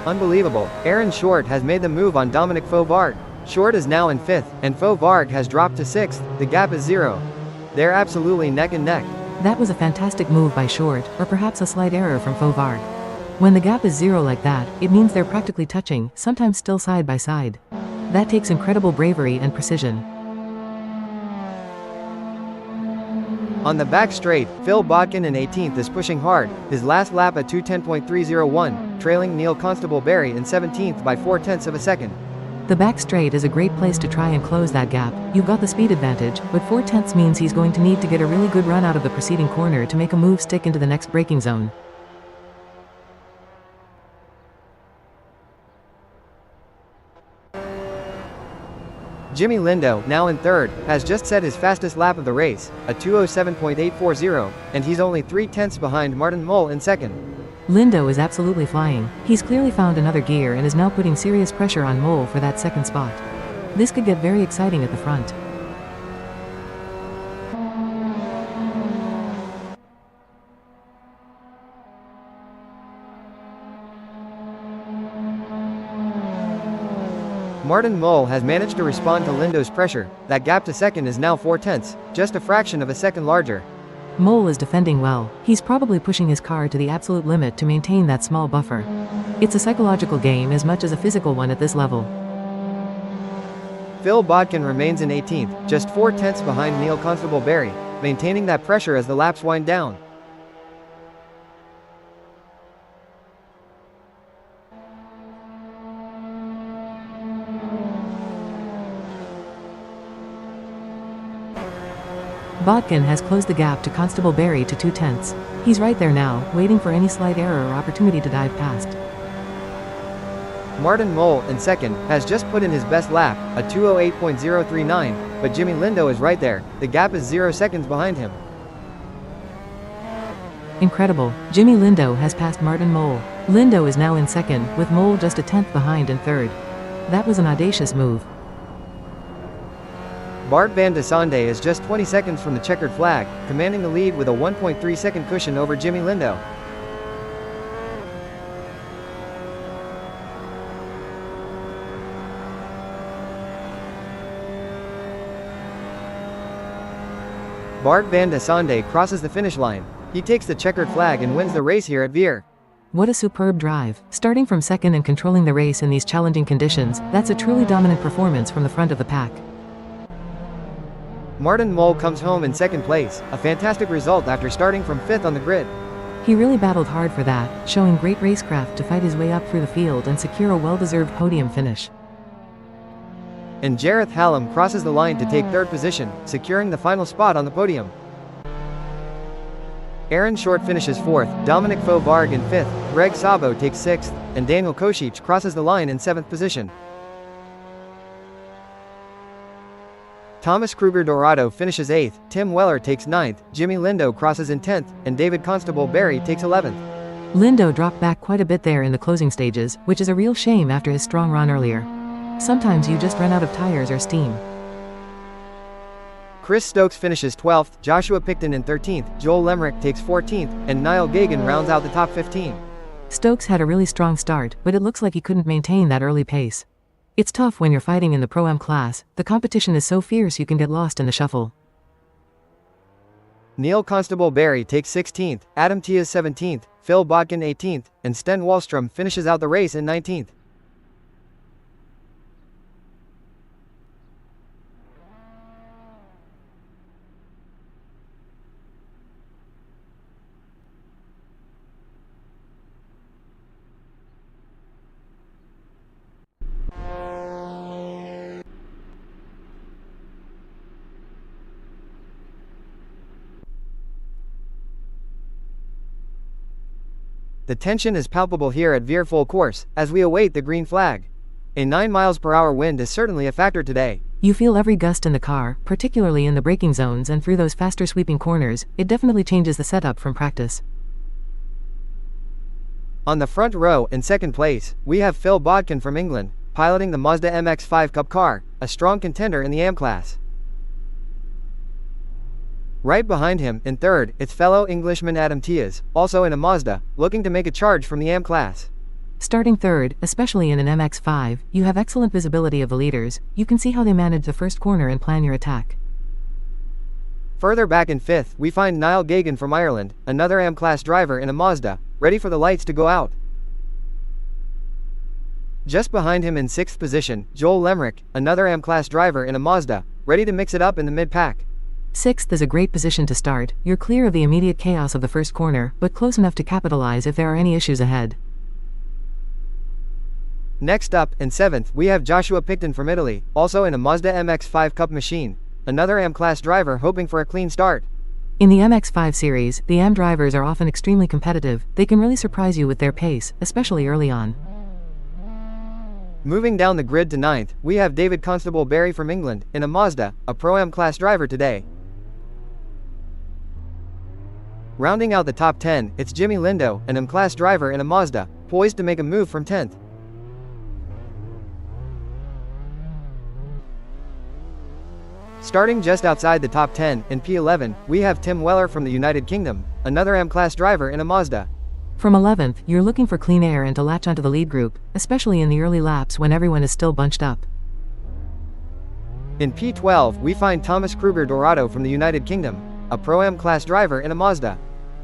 Unbelievable, Aaron Short has made the move on Dominic Fauvargue. Short is now in 5th, and Fauvargue has dropped to 6th, the gap is 0. They're absolutely neck and neck. That was a fantastic move by Short, or perhaps a slight error from Fauvargue. When the gap is 0 like that, it means they're practically touching, sometimes still side by side. That takes incredible bravery and precision. On the back straight, Phil Bodkin in 18th is pushing hard, his last lap at 2:10.301, trailing Neil Constable-Berry in 17th by 0.4 of a second. The back straight is a great place to try and close that gap. You've got the speed advantage, but 0.4 means he's going to need to get a really good run out of the preceding corner to make a move stick into the next braking zone. Jimmy Lindo, now in 3rd, has just set his fastest lap of the race, a 2:07.840, and he's only 0.3 behind Martin Mull in 2nd. Lindo is absolutely flying. He's clearly found another gear and is now putting serious pressure on Mull for that 2nd spot. This could get very exciting at the front. Martin Mull has managed to respond to Lindo's pressure. That gap to 2nd is now 0.4, just a fraction of a second larger. Mull is defending well. He's probably pushing his car to the absolute limit to maintain that small buffer. It's a psychological game as much as a physical one at this level. Phil Bodkin remains in 18th, just 0.4 behind Neil Constable-Berry, maintaining that pressure as the laps wind down. Bodkin has closed the gap to Constable-Berry to 0.2. He's right there now, waiting for any slight error or opportunity to dive past. Martin Mull, in 2nd, has just put in his best lap, a 2:08.039, but Jimmy Lindo is right there. The gap is 0 seconds behind him. Incredible. Jimmy Lindo has passed Martin Mull. Lindo is now in 2nd, with Mull just a 10th behind in 3rd. That was an audacious move. Bart van de Sande is just 20 seconds from the checkered flag, commanding the lead with a 1.3 second cushion over Jimmy Lindo. Bart van de Sande crosses the finish line. He takes the checkered flag and wins the race here at Veer. What a superb drive. Starting from second and controlling the race in these challenging conditions, that's a truly dominant performance from the front of the pack. Martin Mull comes home in second place, a fantastic result after starting from 5th on the grid. He really battled hard for that, showing great racecraft to fight his way up through the field and secure a well-deserved podium finish. And Jareth Hallam crosses the line to take 3rd position, securing the final spot on the podium. Aaron Short finishes 4th, Dominic Faux-Varg in 5th, Greg Sabo takes 6th, and Daniel Kosic crosses the line in 7th position. Thomas Kruger Dorado finishes 8th, Tim Weller takes 9th, Jimmy Lindo crosses in 10th, and David Constable Barry takes 11th. Lindo dropped back quite a bit there in the closing stages, which is a real shame after his strong run earlier. Sometimes you just run out of tires or steam. Chris Stokes finishes 12th, Joshua Picton in 13th, Joel Lemrick takes 14th, and Niall Gagan rounds out the top 15. Stokes had a really strong start, but it looks like he couldn't maintain that early pace. It's tough when you're fighting in the Pro-Am class, the competition is so fierce you can get lost in the shuffle. Neil Constable Barry takes 16th, Adam Tias 17th, Phil Bodkin 18th, and Sten Wallstrom finishes out the race in 19th. The tension is palpable here at Veer Full Course, as we await the green flag. A 9 mph wind is certainly a factor today. You feel every gust in the car, particularly in the braking zones and through those faster sweeping corners. It definitely changes the setup from practice. On the front row, in second place, we have Phil Bodkin from England, piloting the Mazda MX5 Cup car, a strong contender in the AM class. Right behind him, in third, it's fellow Englishman Adam Tias, also in a Mazda, looking to make a charge from the AM class. Starting third, especially in an MX5, you have excellent visibility of the leaders. You can see how they manage the first corner and plan your attack. Further back in fifth, we find Niall Gagan from Ireland, another AM class driver in a Mazda, ready for the lights to go out. Just behind him in sixth position, Joel Lemrick, another AM class driver in a Mazda, ready to mix it up in the mid-pack. Sixth is a great position to start. You're clear of the immediate chaos of the first corner, but close enough to capitalize if there are any issues ahead. Next up, in seventh, we have Joshua Picton from Italy, also in a Mazda MX5 Cup machine, another AM class driver hoping for a clean start. In the MX5 series, the AM drivers are often extremely competitive. They can really surprise you with their pace, especially early on. Moving down the grid to ninth, we have David Constable Barry from England, in a Mazda, a Pro-Am class driver today. Rounding out the top 10, it's Jimmy Lindo, an AM class driver in a Mazda, poised to make a move from 10th. Starting just outside the top 10, in P11, we have Tim Weller from the United Kingdom, another AM class driver in a Mazda. From 11th, you're looking for clean air and to latch onto the lead group, especially in the early laps when everyone is still bunched up. In P12, we find Thomas Kruger Dorado from the United Kingdom, a Pro-Am class driver in a Mazda.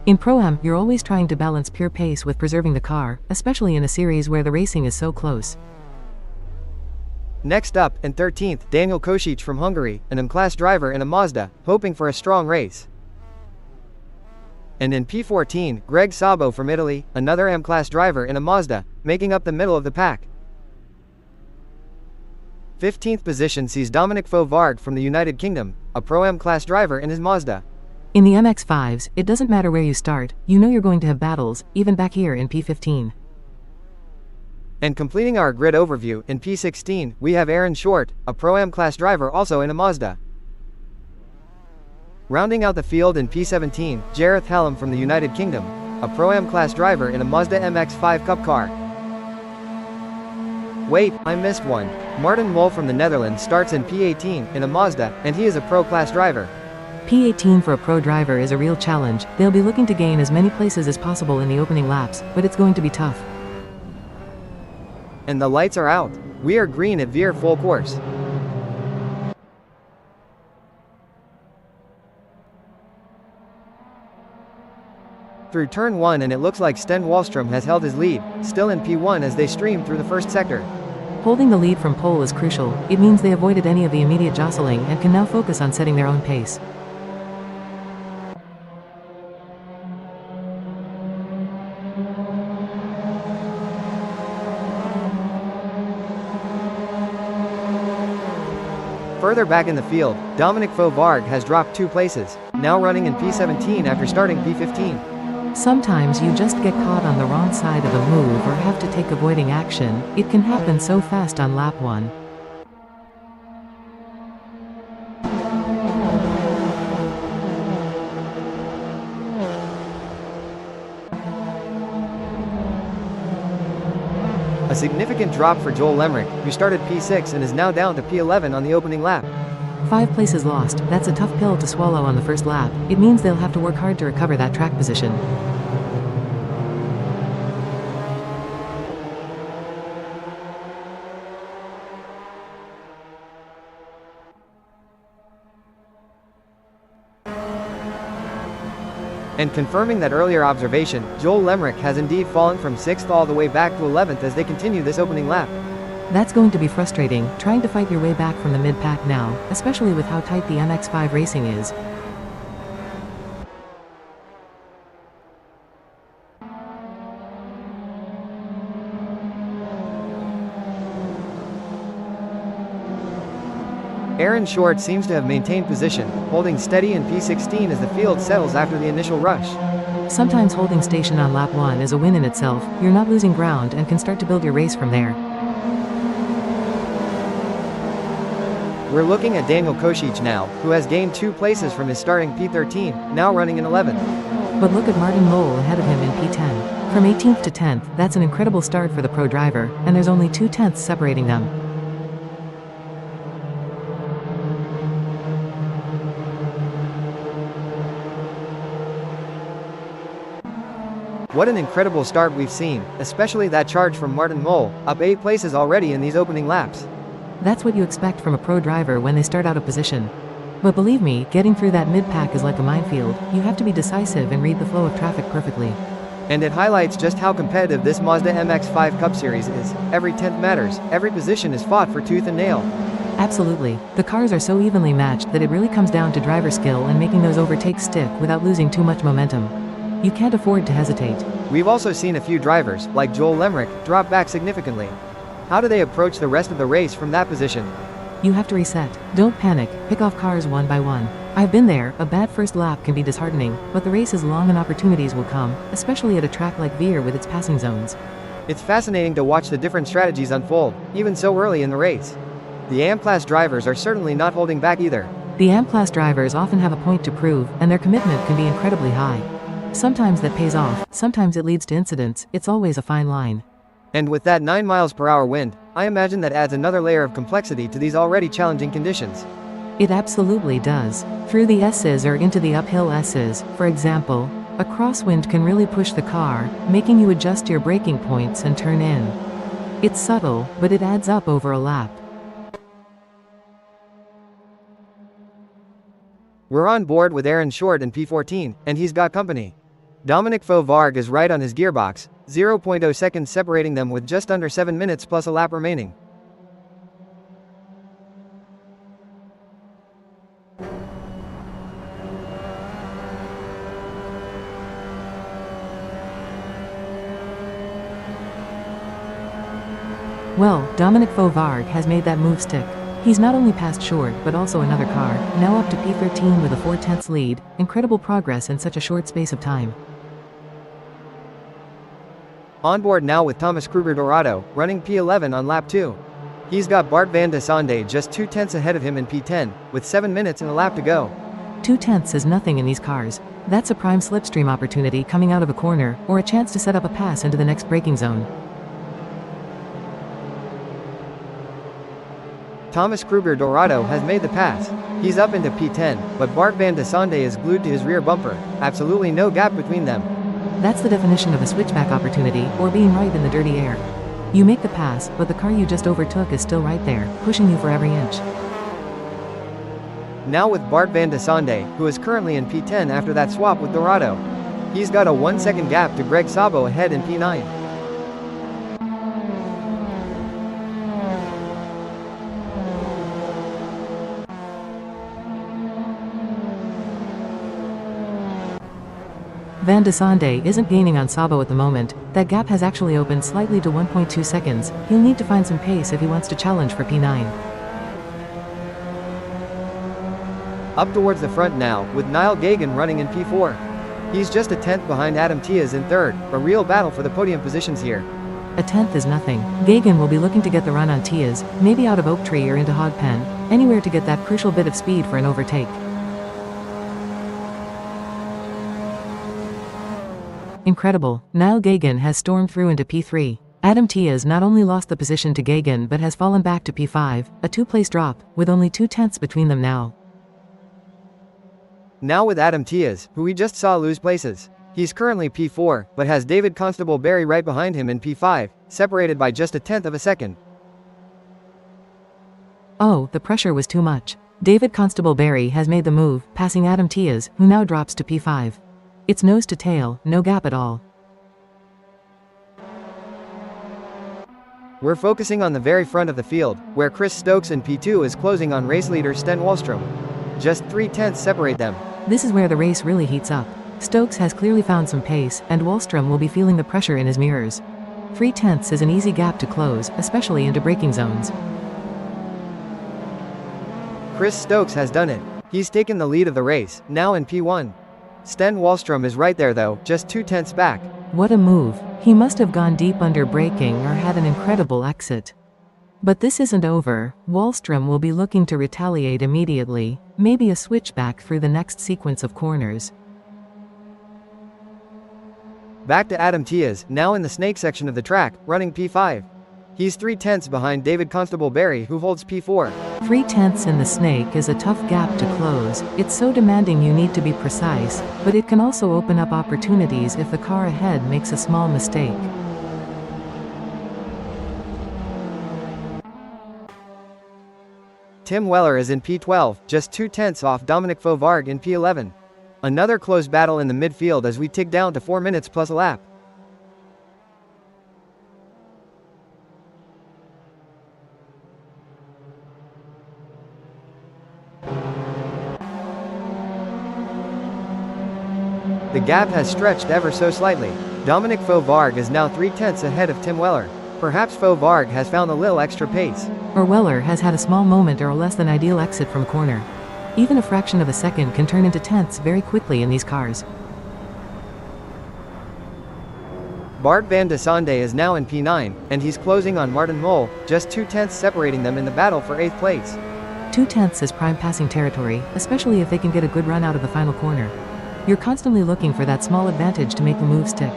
In Pro-Am, you're always trying to balance pure pace with preserving the car, especially in a series where the racing is so close. Next up, in 13th, Daniel Kosic from Hungary, an AM class driver in a Mazda, hoping for a strong race. And in P14, Greg Sabo from Italy, another AM class driver in a Mazda, making up the middle of the pack. 15th position sees Dominic Faux-Varg from the United Kingdom, a Pro-Am class driver in his Mazda. In the MX5s, it doesn't matter where you start, you know you're going to have battles, even back here in P15. And completing our grid overview, in P16, we have Aaron Short, a Pro-Am class driver also in a Mazda. Rounding out the field in P17, Jareth Hallam from the United Kingdom, a Pro-Am class driver in a Mazda MX5 Cup car. Wait, I missed one. Martin Mol from the Netherlands starts in P18 in a Mazda, and he is a Pro class driver. P18 for a pro driver is a real challenge. They'll be looking to gain as many places as possible in the opening laps, but it's going to be tough. And the lights are out. We are green at Veer Full Course. through turn 1, and it looks like Sten Wallstrom has held his lead, still in P1 as they stream through the first sector. Holding the lead from pole is crucial. It means they avoided any of the immediate jostling and can now focus on setting their own pace. Further back in the field, Dominic Fauvargue has dropped 2 places, now running in P17 after starting P15. Sometimes you just get caught on the wrong side of a move or have to take avoiding action. It can happen so fast on lap 1. A significant drop for Joel Lemrick, who started P6 and is now down to P11 on the opening lap. 5 places lost. That's a tough pill to swallow on the first lap. It means they'll have to work hard to recover that track position. And confirming that earlier observation, Joel Lemrick has indeed fallen from 6th all the way back to 11th as they continue this opening lap. That's going to be frustrating, trying to fight your way back from the mid-pack now, especially with how tight the MX5 racing is. Aaron Short seems to have maintained position, holding steady in P16 as the field settles after the initial rush. Sometimes holding station on lap 1 is a win in itself. You're not losing ground and can start to build your race from there. We're looking at Daniel Kosich now, who has gained 2 places from his starting P13, now running in 11th. But look at Martin Lowell ahead of him in P10. From 18th to 10th, that's an incredible start for the pro driver, and there's only 2 tenths separating them. What an incredible start we've seen, especially that charge from Martin Lowell, up 8 places already in these opening laps. That's what you expect from a pro driver when they start out of position. But believe me, getting through that mid-pack is like a minefield. You have to be decisive and read the flow of traffic perfectly. And it highlights just how competitive this Mazda MX5 Cup Series is. Every tenth matters, every position is fought for tooth and nail. Absolutely. The cars are so evenly matched that it really comes down to driver skill and making those overtakes stick without losing too much momentum. You can't afford to hesitate. We've also seen a few drivers, like Joel Lemrick, drop back significantly. How do they approach the rest of the race from that position? You have to reset. Don't panic, pick off cars one by one. I've been there. A bad first lap can be disheartening, but the race is long and opportunities will come, especially at a track like Veer with its passing zones. It's fascinating to watch the different strategies unfold, even so early in the race. The AM-class drivers are certainly not holding back either. The AM-class drivers often have a point to prove, and their commitment can be incredibly high. Sometimes that pays off, sometimes it leads to incidents. It's always a fine line. And with that 9 miles per hour wind, I imagine that adds another layer of complexity to these already challenging conditions. It absolutely does. Through the S's or into the uphill S's, for example, a crosswind can really push the car, making you adjust your braking points and turn in. It's subtle, but it adds up over a lap. We're on board with Aaron Short in P14, and he's got company. Dominic Fauvargue is right on his gearbox, 0.0 seconds separating them with just under 7 minutes plus a lap remaining. Well, Dominic Fauvargue has made that move stick. He's not only passed Short, but also another car, now up to P13 with a 4 tenths lead. Incredible progress in such a short space of time. On board now with Thomas Kruger Dorado, running P11 on lap 2. He's got Bart van de Sonde just 2 tenths ahead of him in P10, with 7 minutes and a lap to go. 2 tenths is nothing in these cars. That's a prime slipstream opportunity coming out of a corner, or a chance to set up a pass into the next braking zone. Thomas Kruger Dorado has made the pass. He's up into P10, but Bart van de Sonde is glued to his rear bumper. Absolutely no gap between them. That's the definition of a switchback opportunity, or being right in the dirty air. You make the pass, but the car you just overtook is still right there, pushing you for every inch. Now with Bart van de Sonde, who is currently in P10 after that swap with Dorado. He's got a 1-second gap to Greg Sabo ahead in P9. Van de Sande isn't gaining on Sabo at the moment. That gap has actually opened slightly to 1.2 seconds. He'll need to find some pace if he wants to challenge for P9. Up towards the front now, with Niall Gagan running in P4. He's just a 10th behind Adam Tiaz in 3rd, a real battle for the podium positions here. A 10th is nothing. Gagan will be looking to get the run on Tiaz, maybe out of Oak Tree or into Hog Pen, anywhere to get that crucial bit of speed for an overtake. Incredible, Niall Gagan has stormed through into P3. Adam Tiaz not only lost the position to Gagan but has fallen back to P5, a 2-place drop, with only 2/10 between them now. Now with Adam Tiaz, who we just saw lose places. He's currently P4, but has David Constable Barry right behind him in P5, separated by just a 1/10 of a second. Oh, the pressure was too much. David Constable Barry has made the move, passing Adam Tiaz, who now drops to P5. It's nose to tail, no gap at all. We're focusing on the very front of the field, where Chris Stokes in P2 is closing on race leader Sten Wallstrom. Just 3/10 separate them. This is where the race really heats up. Stokes has clearly found some pace, and Wallstrom will be feeling the pressure in his mirrors. 3/10 is an easy gap to close, especially into braking zones. Chris Stokes has done it. He's taken the lead of the race, now in P1. Sten Wallstrom is right there though, just 2/10 back. What a move. He must have gone deep under braking or had an incredible exit. But this isn't over. Wallstrom will be looking to retaliate immediately, maybe a switchback through the next sequence of corners. Back to Adam Tiaz, now in the snake section of the track, running P5. He's 3/10 behind David Constable Barry, who holds P4. 3/10 in the snake is a tough gap to close. It's so demanding you need to be precise, but it can also open up opportunities if the car ahead makes a small mistake. Tim Weller is in P12, just 2/10 off Dominic Fauvargue in P11. Another close battle in the midfield as we tick down to 4 minutes plus a lap. The gap has stretched ever so slightly. Dominic Fauvargue is now 3/10 ahead of Tim Weller. Perhaps Fauvargue has found a little extra pace. Or Weller has had a small moment or a less than ideal exit from a corner. Even a fraction of a second can turn into tenths very quickly in these cars. Bart van de Sande is now in P9, and he's closing on Martin Mole, just 2/10 separating them in the battle for 8th place. 2/10 is prime passing territory, especially if they can get a good run out of the final corner. You're constantly looking for that small advantage to make the move stick.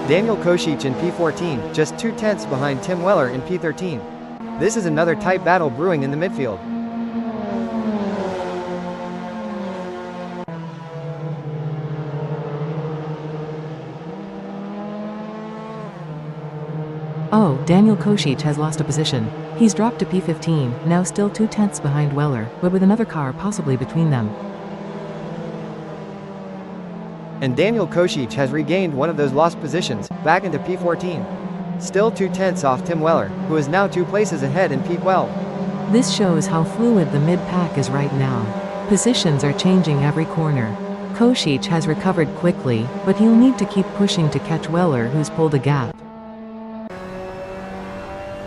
Daniel Kosich in P14, just 2/10 behind Tim Weller in P13. This is another tight battle brewing in the midfield. Oh, Daniel Kosich has lost a position. He's dropped to P15, now still 2/10 behind Weller, but with another car possibly between them. And Daniel Kosich has regained one of those lost positions, back into P14. Still 2/10 off Tim Weller, who is now 2 places ahead in P12. This shows how fluid the mid-pack is right now. Positions are changing every corner. Kosich has recovered quickly, but he'll need to keep pushing to catch Weller, who's pulled a gap.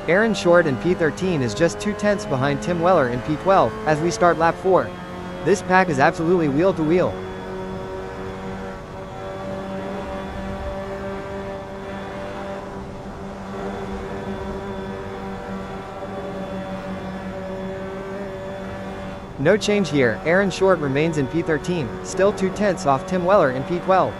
Aaron Short in P13 is just 2/10 behind Tim Weller in P12, as we start lap 4. This pack is absolutely wheel to wheel. No change here, Aaron Short remains in P13, still 2/10 off Tim Weller in P12.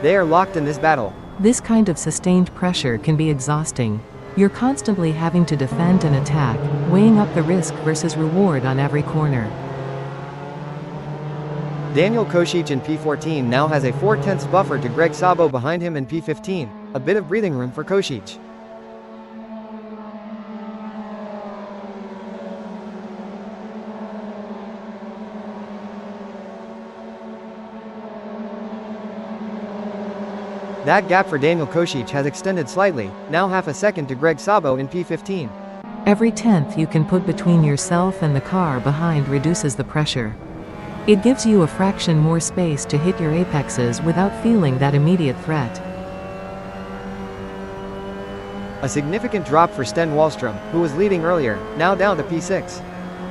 They are locked in this battle. This kind of sustained pressure can be exhausting. You're constantly having to defend and attack, weighing up the risk versus reward on every corner. Daniel Kosich in P14 now has a 4/10 buffer to Greg Sabo behind him in P15, a bit of breathing room for Kosich. That gap for Daniel Kocic has extended slightly, now half a second to Greg Sabo in P15. Every tenth you can put between yourself and the car behind reduces the pressure. It gives you a fraction more space to hit your apexes without feeling that immediate threat. A significant drop for Sten Wallström, who was leading earlier, now down to P6.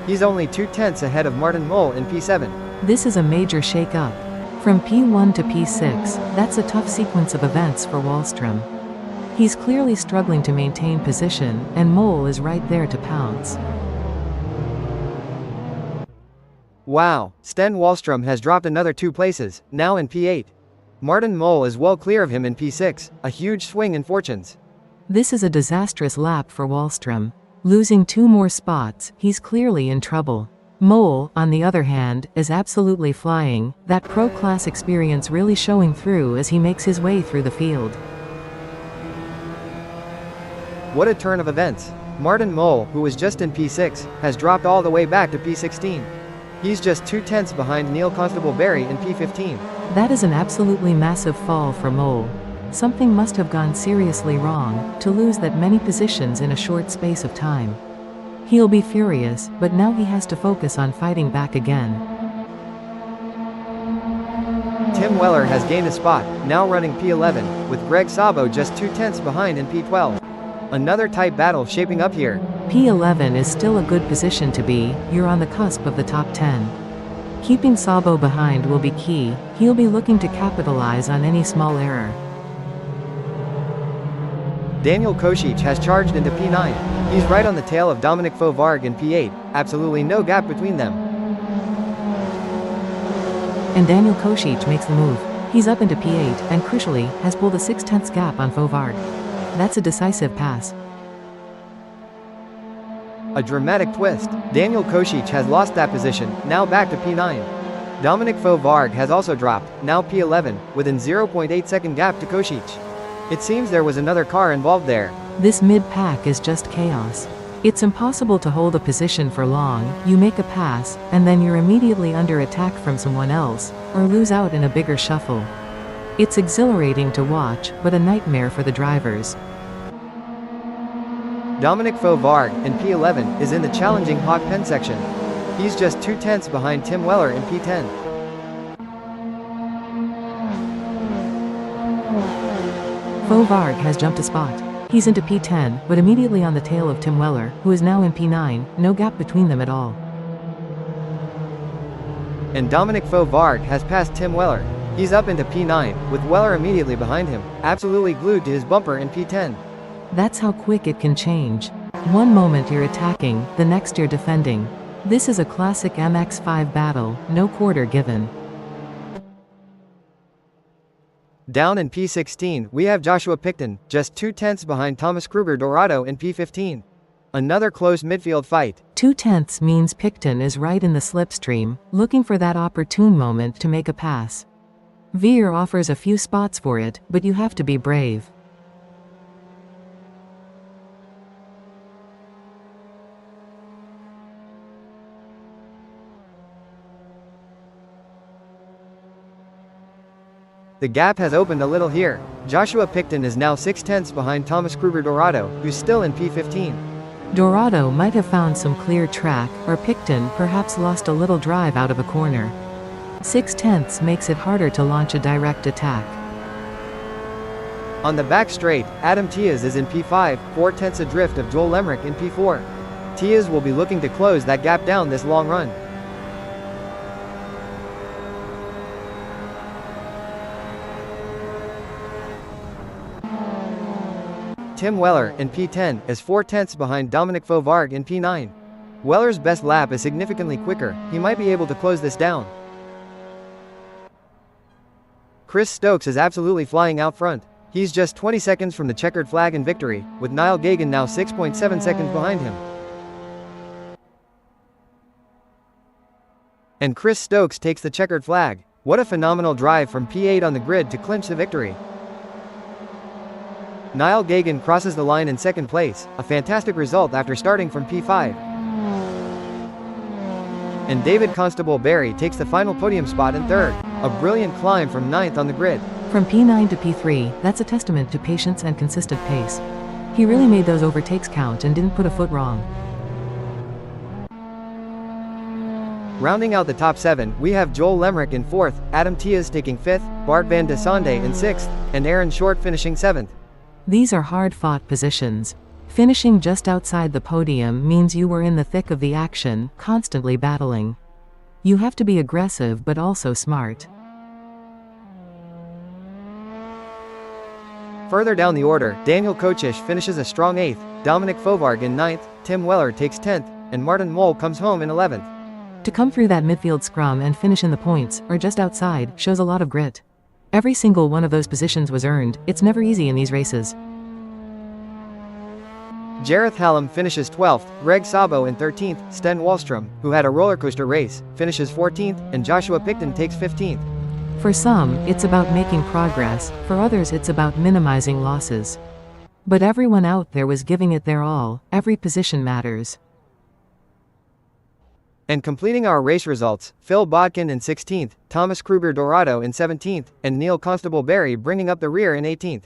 He's only 2/10 ahead of Martin Moll in P7. This is a major shake-up. From P1 to P6, that's a tough sequence of events for Wallström. He's clearly struggling to maintain position, and Moll is right there to pounce. Wow, Sten Wallström has dropped another 2 places, now in P8. Martin Moll is well clear of him in P6, a huge swing in fortunes. This is a disastrous lap for Wallström. Losing 2 more spots, he's clearly in trouble. Moll, on the other hand, is absolutely flying, that pro-class experience really showing through as he makes his way through the field. What a turn of events. Martin Moll, who was just in P6, has dropped all the way back to P16. He's just 2/10 behind Neil Constable-Berry in P15. That is an absolutely massive fall for Moll. Something must have gone seriously wrong, to lose that many positions in a short space of time. He'll be furious, but now he has to focus on fighting back again. Tim Weller has gained a spot, now running P11, with Greg Sabo just 2/10 behind in P12. Another tight battle shaping up here. P11 is still a good position to be, you're on the cusp of the top 10. Keeping Sabo behind will be key, he'll be looking to capitalize on any small error. Daniel Kocic has charged into P9. He's right on the tail of Dominic Fovarg in P8, absolutely no gap between them. And Daniel Kocic makes the move. He's up into P8, and crucially, has pulled a 6/10 gap on Fovarg. That's a decisive pass. A dramatic twist. Daniel Kocic has lost that position, now back to P9. Dominic Fovarg has also dropped, now P11, within 0.8 second gap to Kocic. It seems there was another car involved there. This mid-pack is just chaos. It's impossible to hold a position for long, you make a pass, and then you're immediately under attack from someone else, or lose out in a bigger shuffle. It's exhilarating to watch, but a nightmare for the drivers. Dominic Fovarg, in P11, is in the challenging hot pen section. He's just 2/10 behind Tim Weller in P10. Fovarg has jumped a spot. He's into P10, but immediately on the tail of Tim Weller, who is now in P9, no gap between them at all. And Dominic Fovarg has passed Tim Weller. He's up into P9, with Weller immediately behind him, absolutely glued to his bumper in P10. That's how quick it can change. One moment you're attacking, the next you're defending. This is a classic MX5 battle, no quarter given. Down in P16, we have Joshua Picton, just 2/10 behind Thomas Kruger Dorado in P15. Another close midfield fight. 2/10 means Picton is right in the slipstream, looking for that opportune moment to make a pass. Veer offers a few spots for it, but you have to be brave. The gap has opened a little here. Joshua Picton is now 6/10 behind Thomas Kruger Dorado, who's still in P15. Dorado might have found some clear track, or Picton perhaps lost a little drive out of a corner. 6/10 makes it harder to launch a direct attack. On the back straight, Adam Tiaz is in P5, 4/10 adrift of Joel Lemrick in P4. Tiaz will be looking to close that gap down this long run. Tim Weller, in P10, is 4/10 behind Dominic Fovarg in P9. Weller's best lap is significantly quicker, he might be able to close this down. Chris Stokes is absolutely flying out front. He's just 20 seconds from the checkered flag in victory, with Niall Gagan now 6.7 seconds behind him. And Chris Stokes takes the checkered flag. What a phenomenal drive from P8 on the grid to clinch the victory. Niall Gagan crosses the line in second place, a fantastic result after starting from P5. And David Constable-Berry takes the final podium spot in third, a brilliant climb from 9th on the grid. From P9 to P3, that's a testament to patience and consistent pace. He really made those overtakes count and didn't put a foot wrong. Rounding out the top 7, we have Joel Lemerick in 4th, Adam Tias taking 5th, Bart van de Sonde in 6th, and Aaron Short finishing 7th. These are hard-fought positions. Finishing just outside the podium means you were in the thick of the action, constantly battling. You have to be aggressive but also smart. Further down the order, Daniel Kochish finishes a strong 8th, Dominic Fovarg in 9th, Tim Weller takes 10th, and Martin Mole comes home in 11th. To come through that midfield scrum and finish in the points, or just outside, shows a lot of grit. Every single one of those positions was earned. It's never easy in these races. Jareth Hallam finishes 12th, Greg Sabo in 13th, Sten Wallstrom, who had a rollercoaster race, finishes 14th, and Joshua Picton takes 15th. For some, it's about making progress, for others it's about minimizing losses. But everyone out there was giving it their all. Every position matters. And completing our race results, Phil Bodkin in 16th, Thomas Kruger Dorado in 17th, and Neil Constable Berry bringing up the rear in 18th.